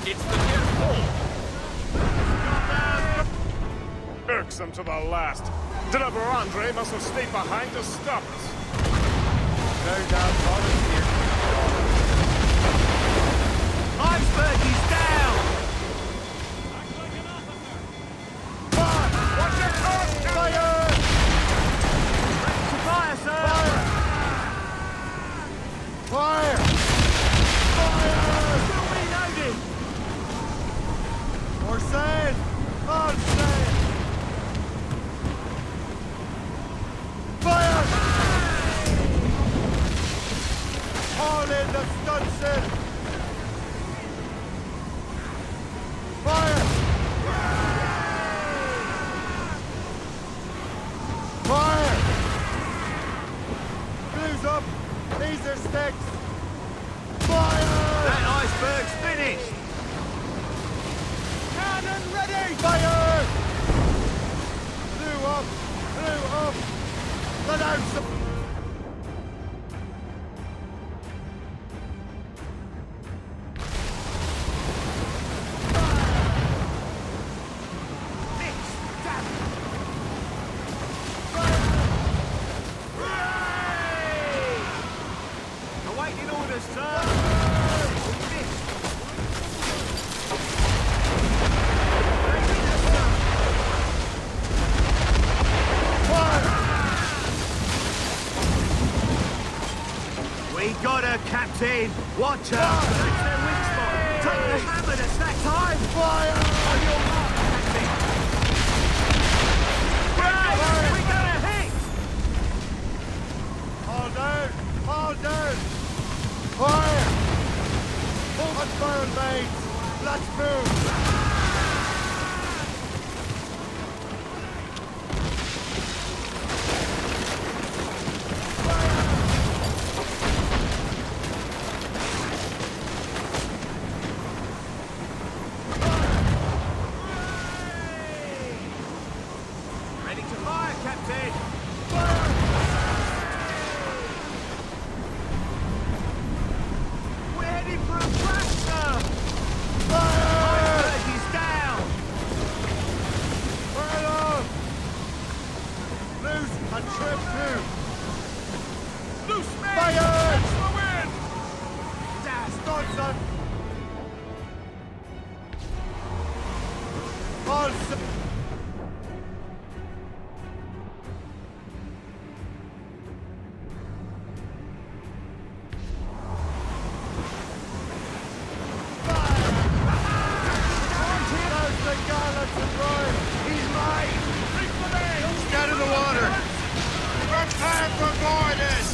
O: It's the near pole! Irksome to the last. Deliver Andre must have stayed behind to stop us.
D: No doubt volunteer.
I: Iceberg is down.
O: Watch your course,
D: Fire!
I: Ready to fire, sir.
D: Fire! Fire!
I: Still reloading.
D: More sail! On sail! Fire! Haul in the stunsail! Fire! Fire! Blues up! These are sticks! Fire!
I: That iceberg's finished.
D: Cannon ready! Fire! Blew up! Blew up! Let out some...
I: Awaiting orders, sir. We got her, Captain. Watch out. That's their weak spot. Take the hammer. It's that time.
D: Fire!
I: On your mark, Captain. Right, we got a hit.
D: All down! All down! Fire! Unfurled, mates! Let's move! On trip 2!
I: Loose men!
D: Fire!
I: Catch the wind!
D: Start, son! All
I: Get in the water! Prepare for boarders!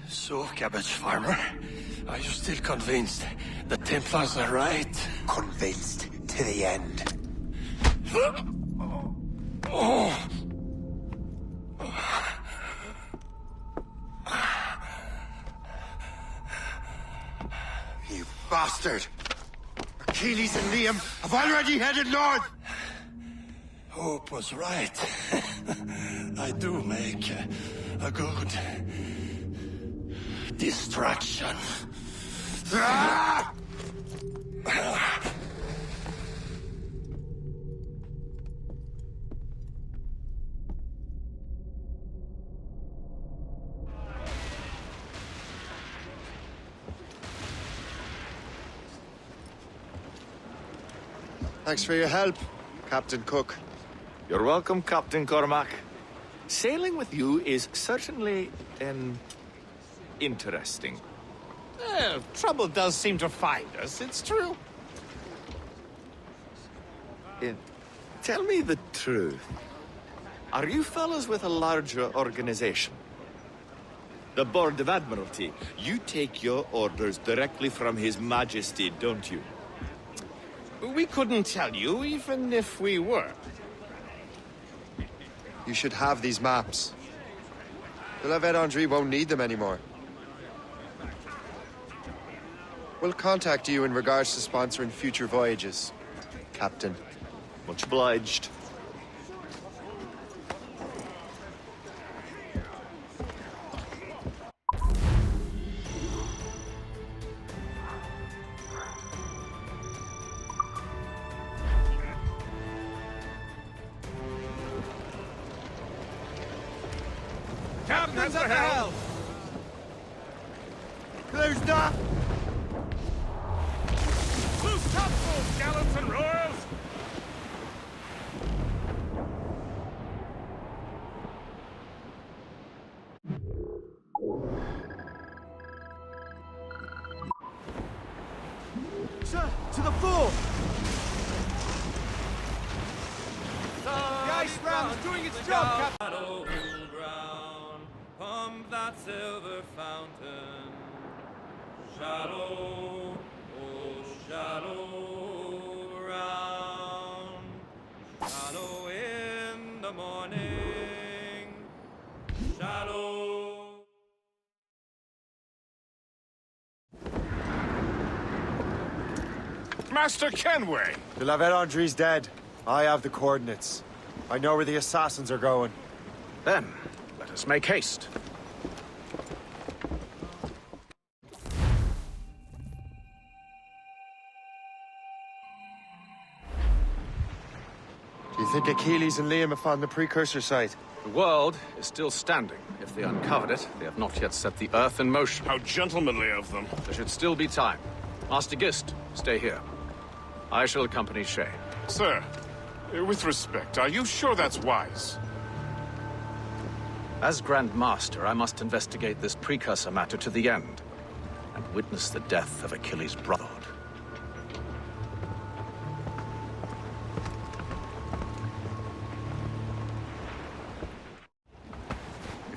S: So, cabbage farmer, are you still convinced the Templars are right?
K: Convinced to the end.
S: Oh.
D: You bastard! Achilles and Liam have already headed north!
S: Hope was right. I do make a good distraction.
D: Ah! Thanks for your help, Captain Cook.
A: You're welcome, Captain Cormac. Sailing with you is certainly, interesting.
B: Trouble does seem to find us, it's true.
A: Tell me the truth. Are you fellas with a larger organization? The Board of Admiralty. You take your orders directly from His Majesty, don't you?
B: We couldn't tell you, even if we were.
E: You should have these maps. The La Vedendrie won't need them anymore. We'll contact you in regards to sponsoring future voyages, Captain.
A: Much obliged.
I: Captain's at the helm!
D: There's not...
I: Loose topsails, gallants and royals!
M: Sir, to the fore! The ice ram's doing its job, Captain!
F: Pump that silver fountain. Shallow, oh shallow ground. Shallow in the morning. Shallow.
O: Master Kenway!
D: The La Vedendrie's dead. I have the coordinates. I know where the assassins are going.
B: Then, let us make haste.
E: Do you think Achilles and Liam have found the precursor site?
B: The world is still standing. If they uncovered it, they have not yet set the Earth in motion.
O: How gentlemanly of them.
B: There should still be time. Master Gist, stay here. I shall accompany Shay.
O: Sir, with respect, are you sure that's wise?
B: As Grand Master, I must investigate this precursor matter to the end, and witness the death of Achilles' Brotherhood.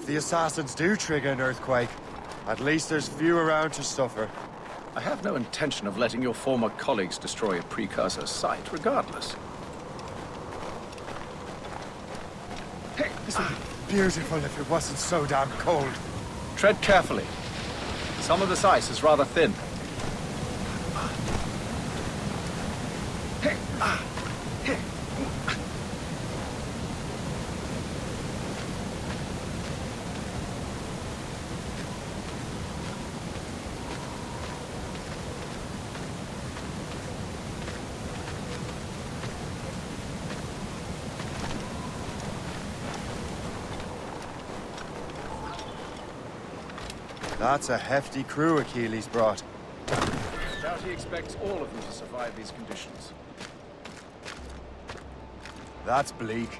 D: the assassins do trigger an earthquake, at least there's few around to suffer.
B: I have no intention of letting your former colleagues destroy a precursor site, regardless.
D: Hey, this would be beautiful if it wasn't so damn cold.
B: Tread carefully. Some of this ice is rather thin.
D: That's a hefty crew Achilles brought.
B: Doubt he expects all of them to survive these conditions.
D: That's bleak.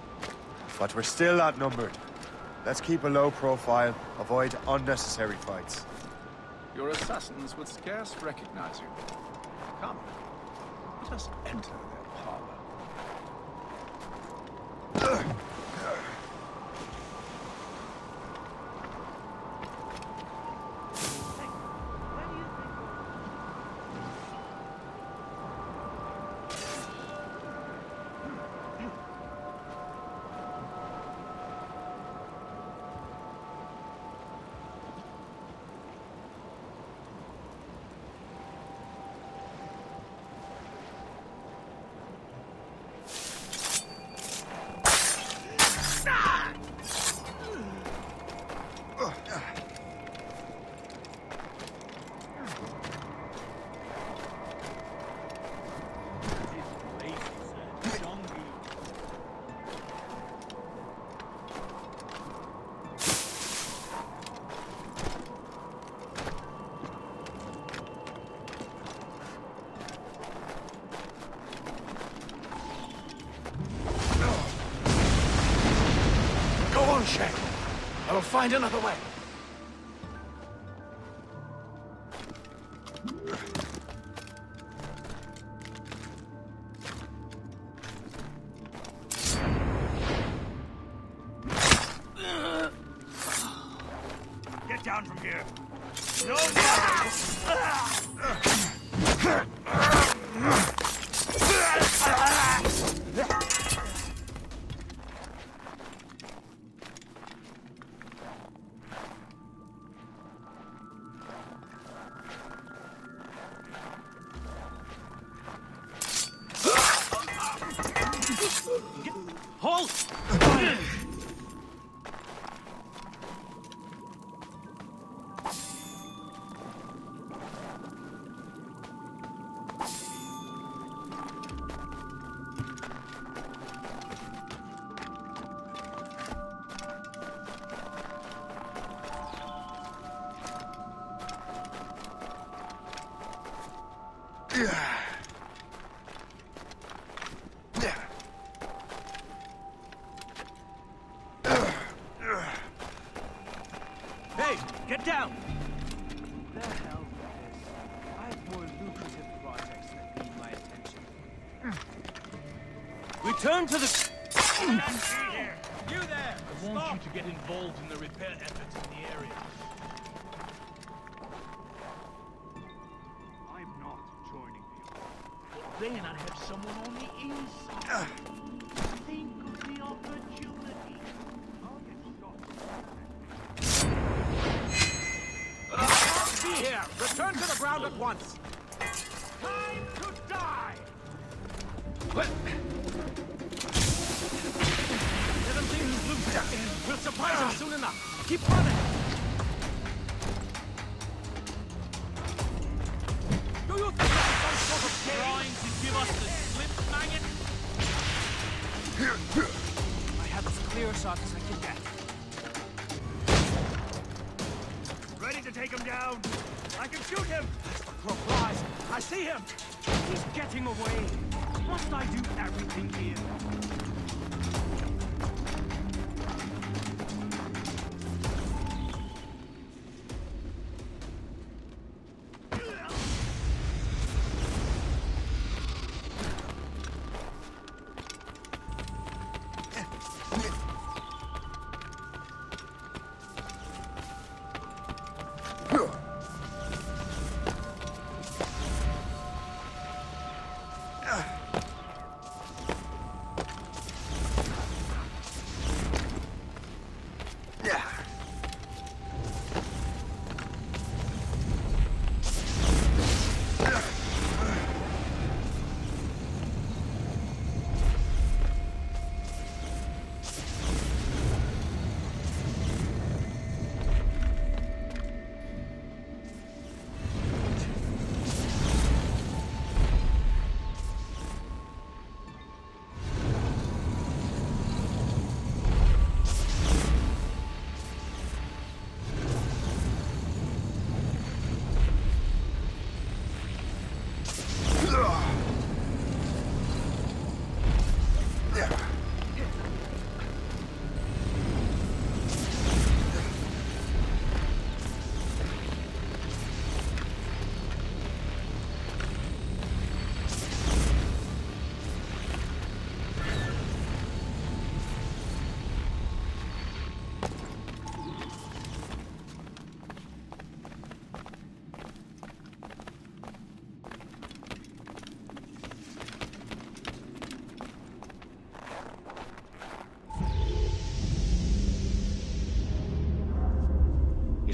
D: But we're still outnumbered. Let's keep a low profile, avoid unnecessary fights.
B: Your assassins would scarce recognize you. Come, let us enter their harbor. Shay. I will find another way.
N: Get down from here. No! Halt! Hey, get down!
L: The hell with this. I've more lucrative projects that need my attention.
N: Return to the...
L: Here! You there!
N: I want you to get involved in the repair efforts in the area. I'm not joining you. But then I have someone on the inside. Think of the opportunity. I'll get shot.
L: Be here! Return to the ground at once! Time to die!
N: Let him see who's loose. We'll surprise him soon enough. Keep running!
L: Do you think that's some sort of game?
N: Trying to give us the slip, maggot?
L: I have as clear a shot as I can get.
N: Ready to take him down? I can shoot him!
L: As the crow flies, I see him! He's getting away! Must I do everything here?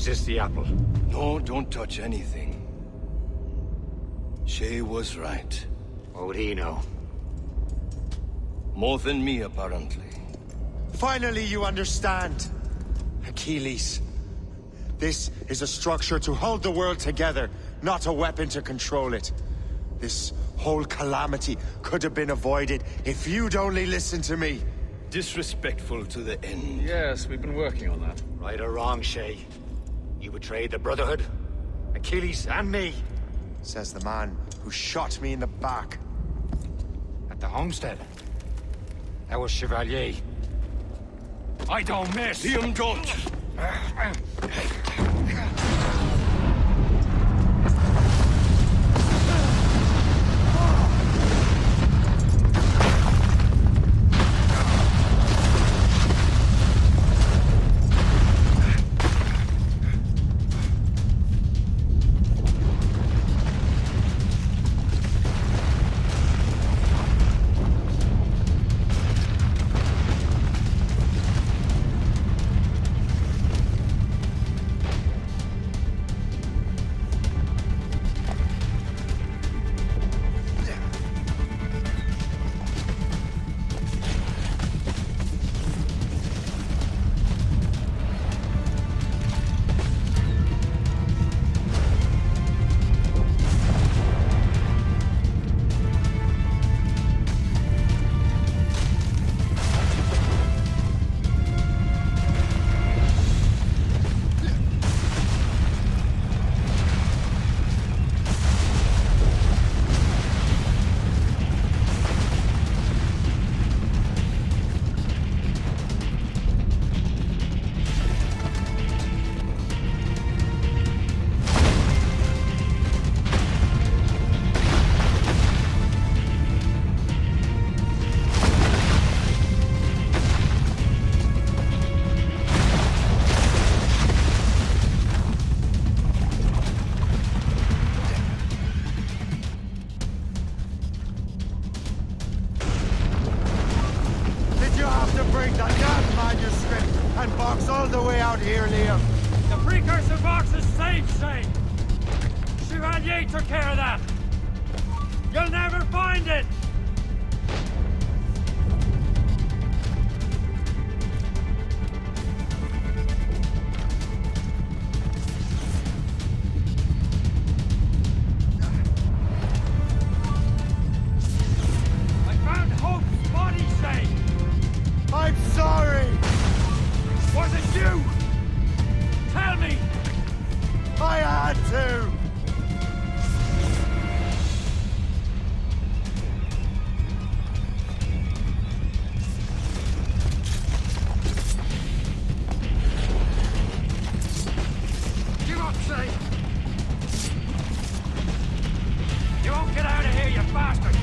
P: Is this the apple?
S: No, don't touch anything. Shay was right.
P: What would he know?
S: More than me, apparently.
D: Finally, you understand. Achilles. This is a structure to hold the world together, not a weapon to control it. This whole calamity could have been avoided if you'd only listened to me.
S: Disrespectful to the end.
B: Yes, we've been working on that.
P: Right or wrong, Shay? You betrayed the Brotherhood, Achilles, and me.
D: Says the man who shot me in the back.
P: At the homestead. That was Chevalier. I don't miss!
S: Liam, don't!
D: all the way out here, Liam.
L: The precursor box is safe, Shay. Chevalier took care of that. You'll never find it. I found Hope's body, Shay.
D: I'm sorry.
L: Was it you? Tell me.
D: I had to.
L: Give up, Shay. You won't get out of here, you bastard.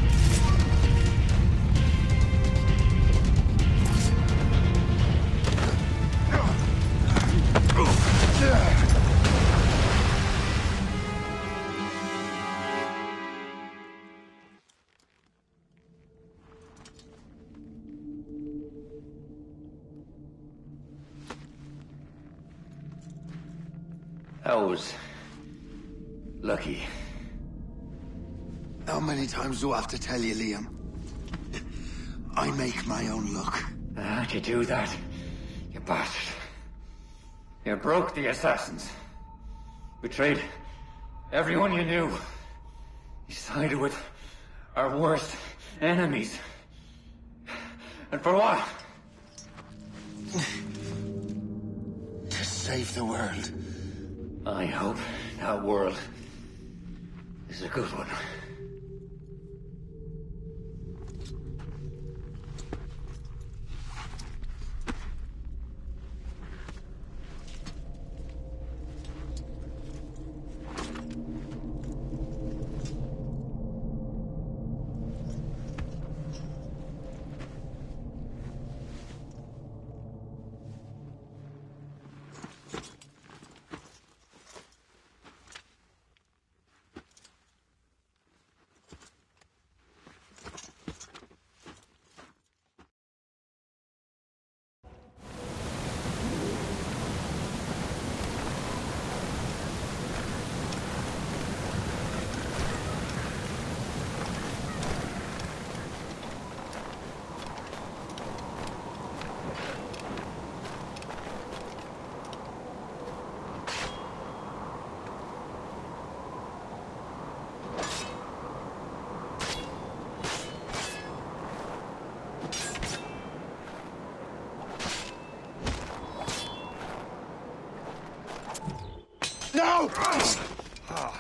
H: That was lucky.
Q: How many times do I have to tell you, Liam? I make my own luck.
H: How'd you do that, you bastard? You broke the assassins. Betrayed everyone you knew. You sided with our worst enemies. And for what?
Q: To save the world.
H: I hope that world is a good one.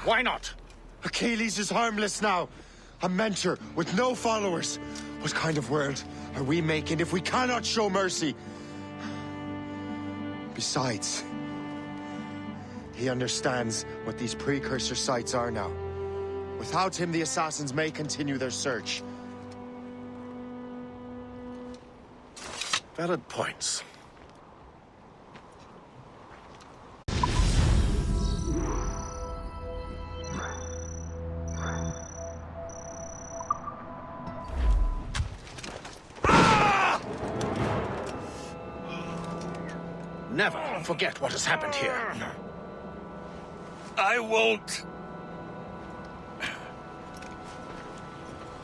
B: Why not?
D: Achilles is harmless now. A mentor with no followers. What kind of world are we making if we cannot show mercy? Besides, he understands what these precursor sites are now. Without him, the assassins may continue their search.
B: Valid points. Never forget what has happened here.
S: I won't.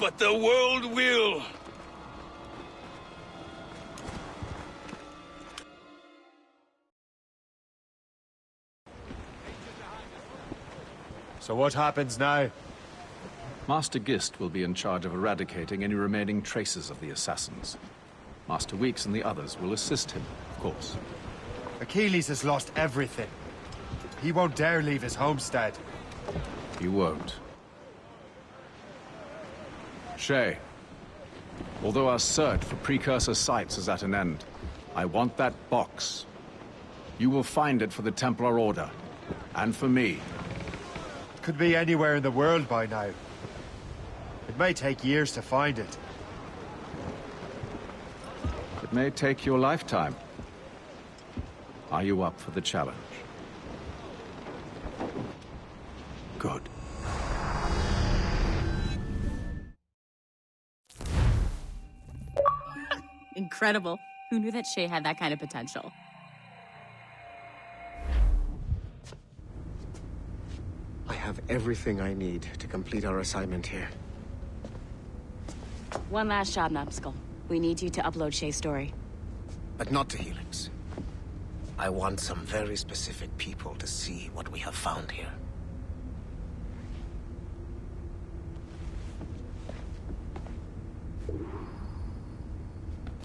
S: But the world will.
D: So what happens now?
B: Master Gist will be in charge of eradicating any remaining traces of the assassins. Master Weeks and the others will assist him, of course.
D: Achilles has lost everything. He won't dare leave his homestead.
B: He won't. Shay, although our search for precursor sites is at an end, I want that box. You will find it for the Templar Order, and for me.
D: Could be anywhere in the world by now. It may take years to find it.
B: It may take your lifetime. Are you up for the challenge? Good.
R: Incredible. Who knew that Shay had that kind of potential?
K: I have everything I need to complete our assignment here.
R: One last job, Numbskull. We need you to upload Shay's story.
K: But not to Helix. I want some very specific people to see what we have found here.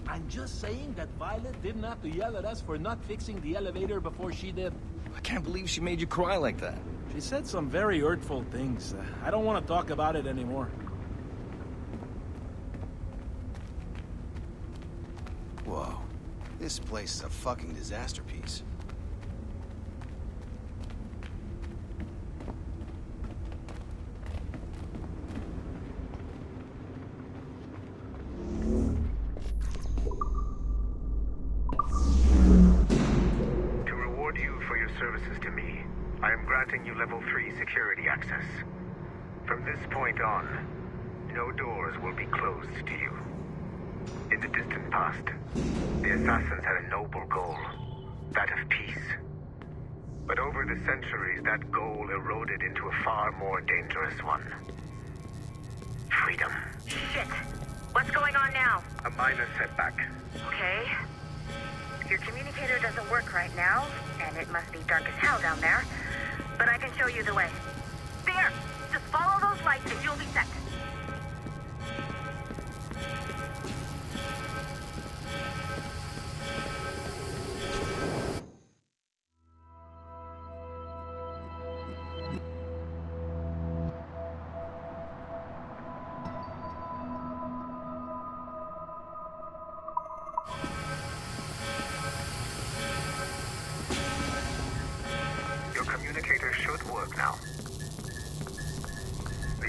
U: I'm just saying that Violet didn't have to yell at us for not fixing the elevator before she did.
V: I can't believe she made you cry like that.
U: She said some very hurtful things. I don't want to talk about it anymore.
M: Whoa. This place is a fucking disaster piece.
X: To reward you for your services to me, I am granting you level 3 security access. From this point on, no doors will be closed to you. In the distant past, the Assassins had a noble goal, that of peace. But over the centuries, that goal eroded into a far more dangerous one. Freedom.
Y: Shit! What's going on now?
X: A minor setback.
Y: Okay. Your communicator doesn't work right now, and it must be dark as hell down there. But I can show you the way. There! Just follow those lights and you'll be set.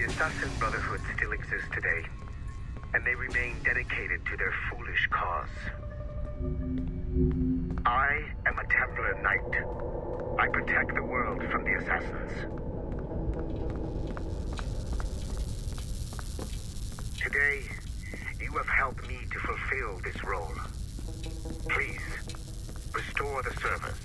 X: Assassin Brotherhood still exists today, and they remain dedicated to their foolish cause. I am a Templar Knight. I protect the world from the Assassins. Today, you have helped me to fulfill this role. Please, restore the servers.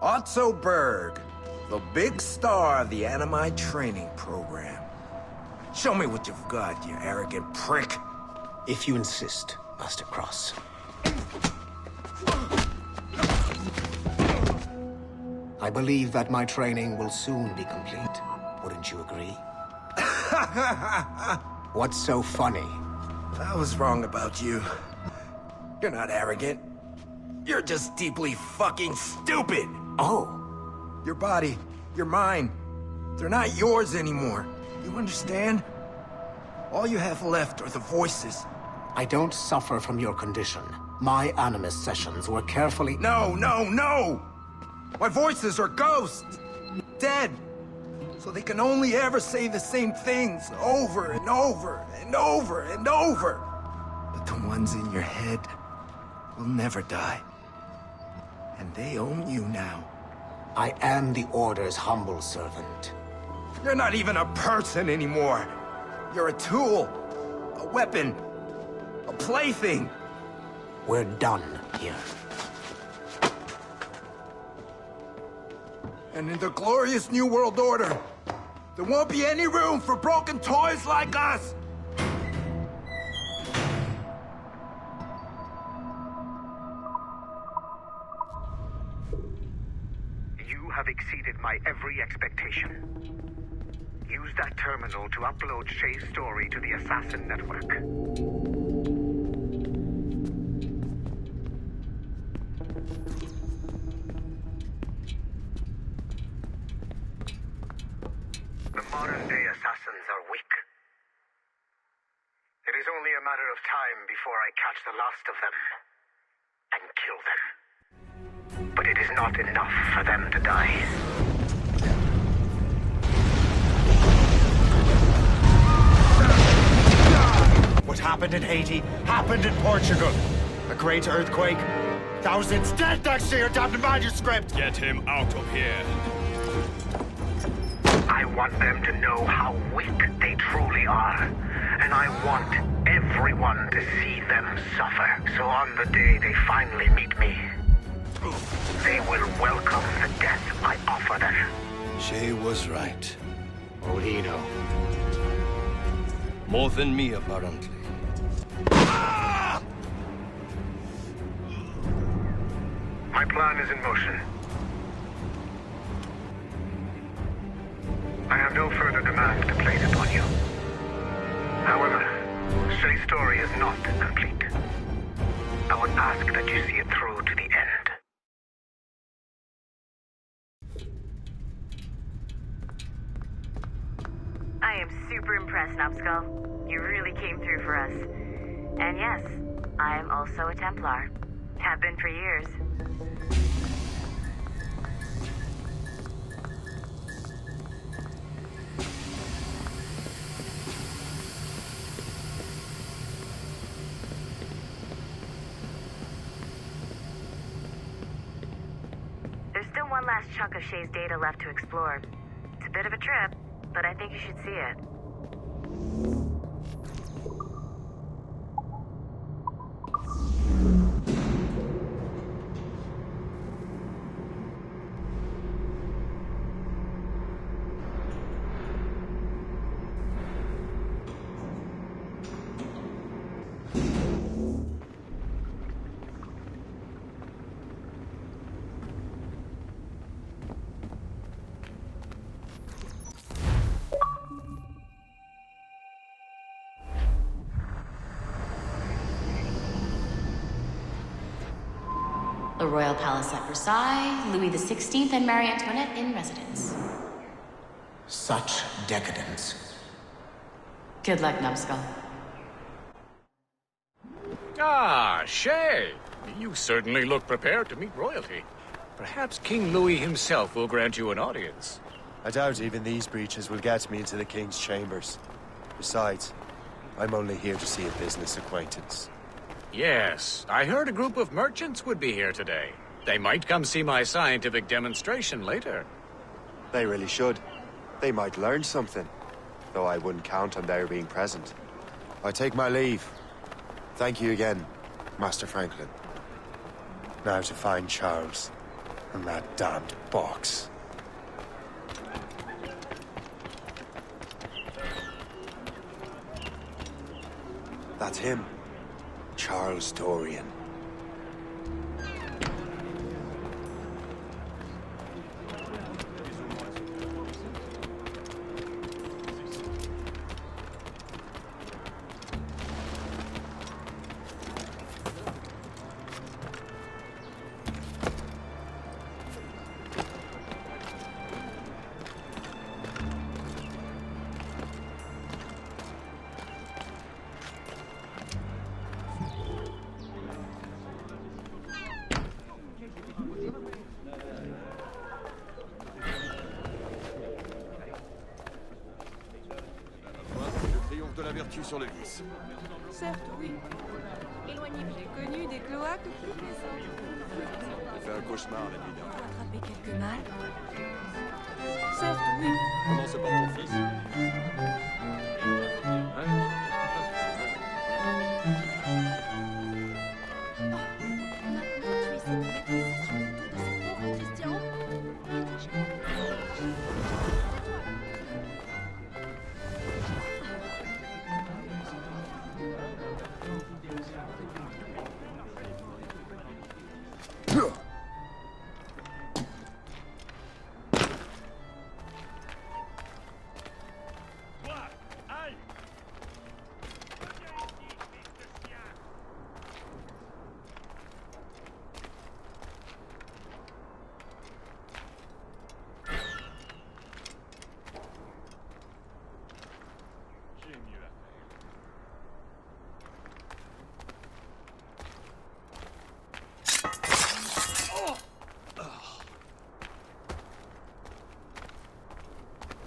C: Otto Berg, the big star of the Animi training program. Show me what you've got, you arrogant prick.
K: If you insist, Master Cross. I believe that my training will soon be complete. Wouldn't you agree? What's so funny?
C: I was wrong about you. You're not arrogant. You're just deeply fucking stupid!
K: Oh.
C: Your body, your mind, they're not yours anymore. You understand? All you have left are the voices.
K: I don't suffer from your condition. My Animus sessions were carefully—
C: No, no, no! My voices are ghosts! Dead! So they can only ever say the same things over and over and over and over. But the ones in your head will never die. And they own you now.
K: I am the Order's humble servant.
C: You're not even a person anymore. You're a tool, a weapon, a plaything.
K: We're done here.
C: And in the glorious New World Order, there won't be any room for broken toys like us!
X: You have exceeded my every expectation. Use that terminal to upload Shay's story to the Assassin Network. The modern-day assassins are weak. It is only a matter of time before I catch the last of them and kill them. But it is not enough for them to die.
D: What happened in Haiti happened in Portugal. A great earthquake. Thousands dead thanks to your damned manuscript.
O: Get him out of here.
X: I want them to know how weak they truly are. And I want everyone to see them suffer. So on the day they finally meet me, they will welcome the death I offer them.
S: Shay was right.
P: What would he know?
S: More than me, apparently.
X: My plan is in motion. I have no further demands to place upon you. However, Shay's story is not complete. I would ask that you see it through to the end.
Y: I am super impressed, Numbskull. You really came through for us. And yes, I am also a Templar. Have been for years. There's still one last chunk of Shay's data left to explore. It's a bit of a trip, but I think you should see it.
R: The Royal Palace at Versailles, Louis XVI and Marie Antoinette in residence.
K: Such decadence.
R: Good luck, Numbskull.
B: Ah, Shay! You certainly look prepared to meet royalty. Perhaps King Louis himself will grant you an audience.
E: I doubt even these breaches will get me into the King's chambers. Besides, I'm only here to see a business acquaintance.
B: Yes, I heard a group of merchants would be here today. They might come see my scientific demonstration later.
E: They really should. They might learn something, though I wouldn't count on their being present. I take my leave. Thank you again, Master Franklin. Now to find Charles
D: And that damned box. That's him. Charles Dorian.
A: De la vertu sur le vice.
G: Certes, oui. Éloignez, j'ai connu des cloaques plus plaisantes.
A: J'ai fait un cauchemar la nuit dernière.
G: Attraper quelques mâles. Certes, oui.
A: Comment se porte ton fils?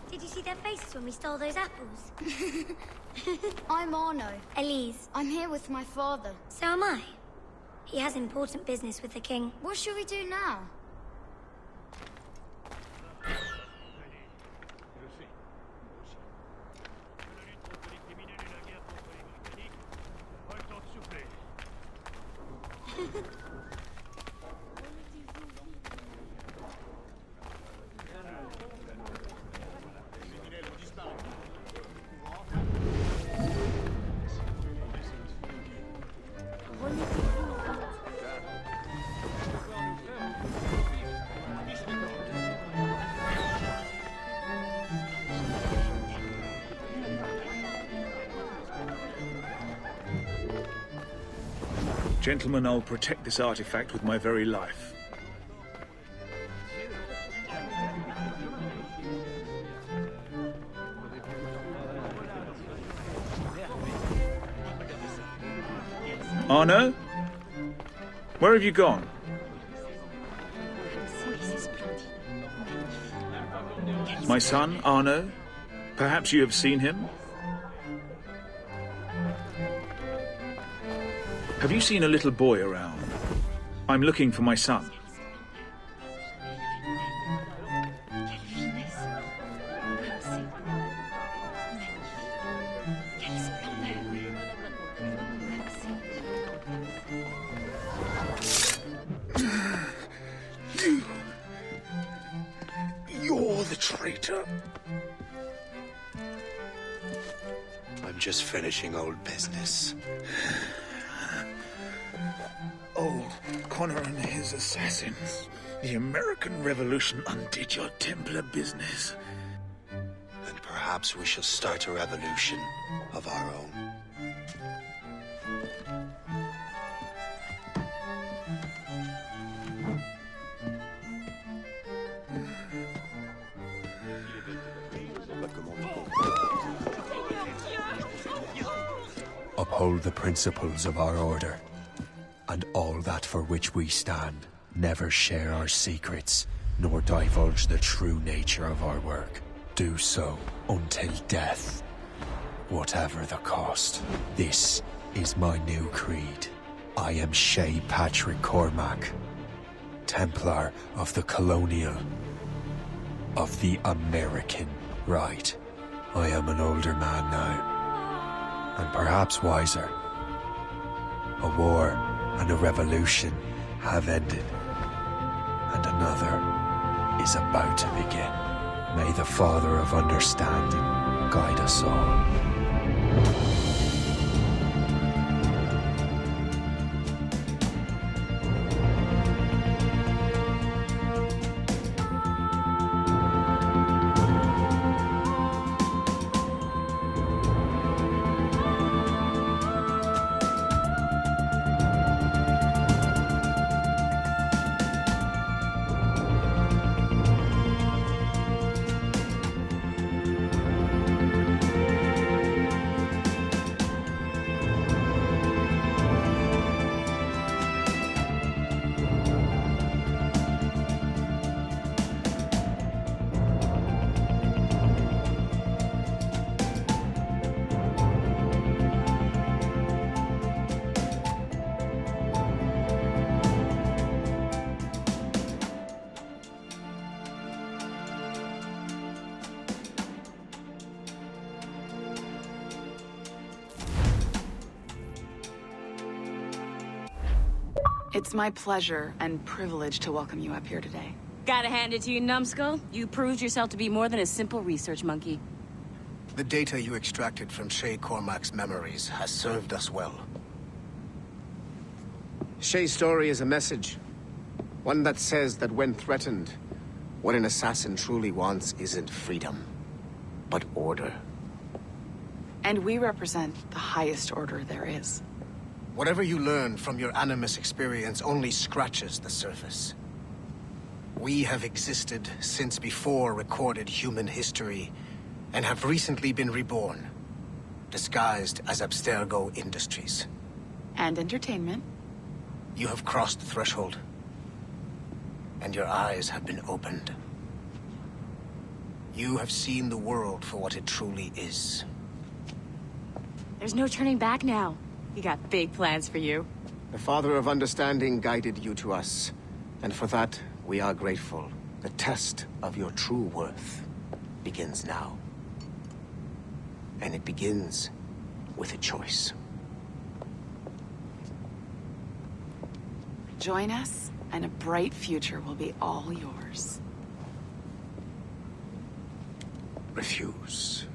J: Did you see their faces when we stole those apples?
T: I'm Arno.
J: Elise.
T: I'm here with my father.
J: So am I. He has important business with the king.
T: What shall we do now?
I: Gentlemen, I'll protect this artifact with my very life. Arno? Where have you gone? My son, Arno? Perhaps you have seen him? Have you seen a little boy around? I'm looking for my son. You're the traitor.
D: I'm just finishing old business.
I: Old Connor and his assassins. The American Revolution undid your Templar business.
D: And perhaps we shall start a revolution of our own. Uphold the principles of our order, and all that for which we stand. Never share our secrets, nor divulge the true nature of our work. Do so until death, whatever the cost. This is my new creed. I am Shay Patrick Cormac, Templar of the Colonial, of the American right. I am an older man now, and perhaps wiser. A war and a revolution have ended, and a
E: Another is about to begin. May the Father of Understanding guide us all.
F: It's my pleasure and privilege to welcome you up here today.
L: Gotta hand it to you, numbskull. You proved yourself to be more than a simple research monkey.
K: The data you extracted from Shay Cormac's memories has served us well. Shay's story is a message. One that says that when threatened, what an assassin truly wants isn't freedom, but order.
F: And we represent the highest order there is.
K: Whatever you learn from your Animus experience only scratches the surface. We have existed since before recorded human history, and have recently been reborn, disguised as Abstergo Industries.
F: And entertainment.
K: You have crossed the threshold, and your eyes have been opened. You have seen the world for what it truly is.
L: There's no turning back now. We got big plans for you.
K: The Father of Understanding guided you to us, and for that, we are grateful. The test of your true worth begins now. And it begins with a choice.
F: Join us, and a bright future will be all yours.
K: Refuse.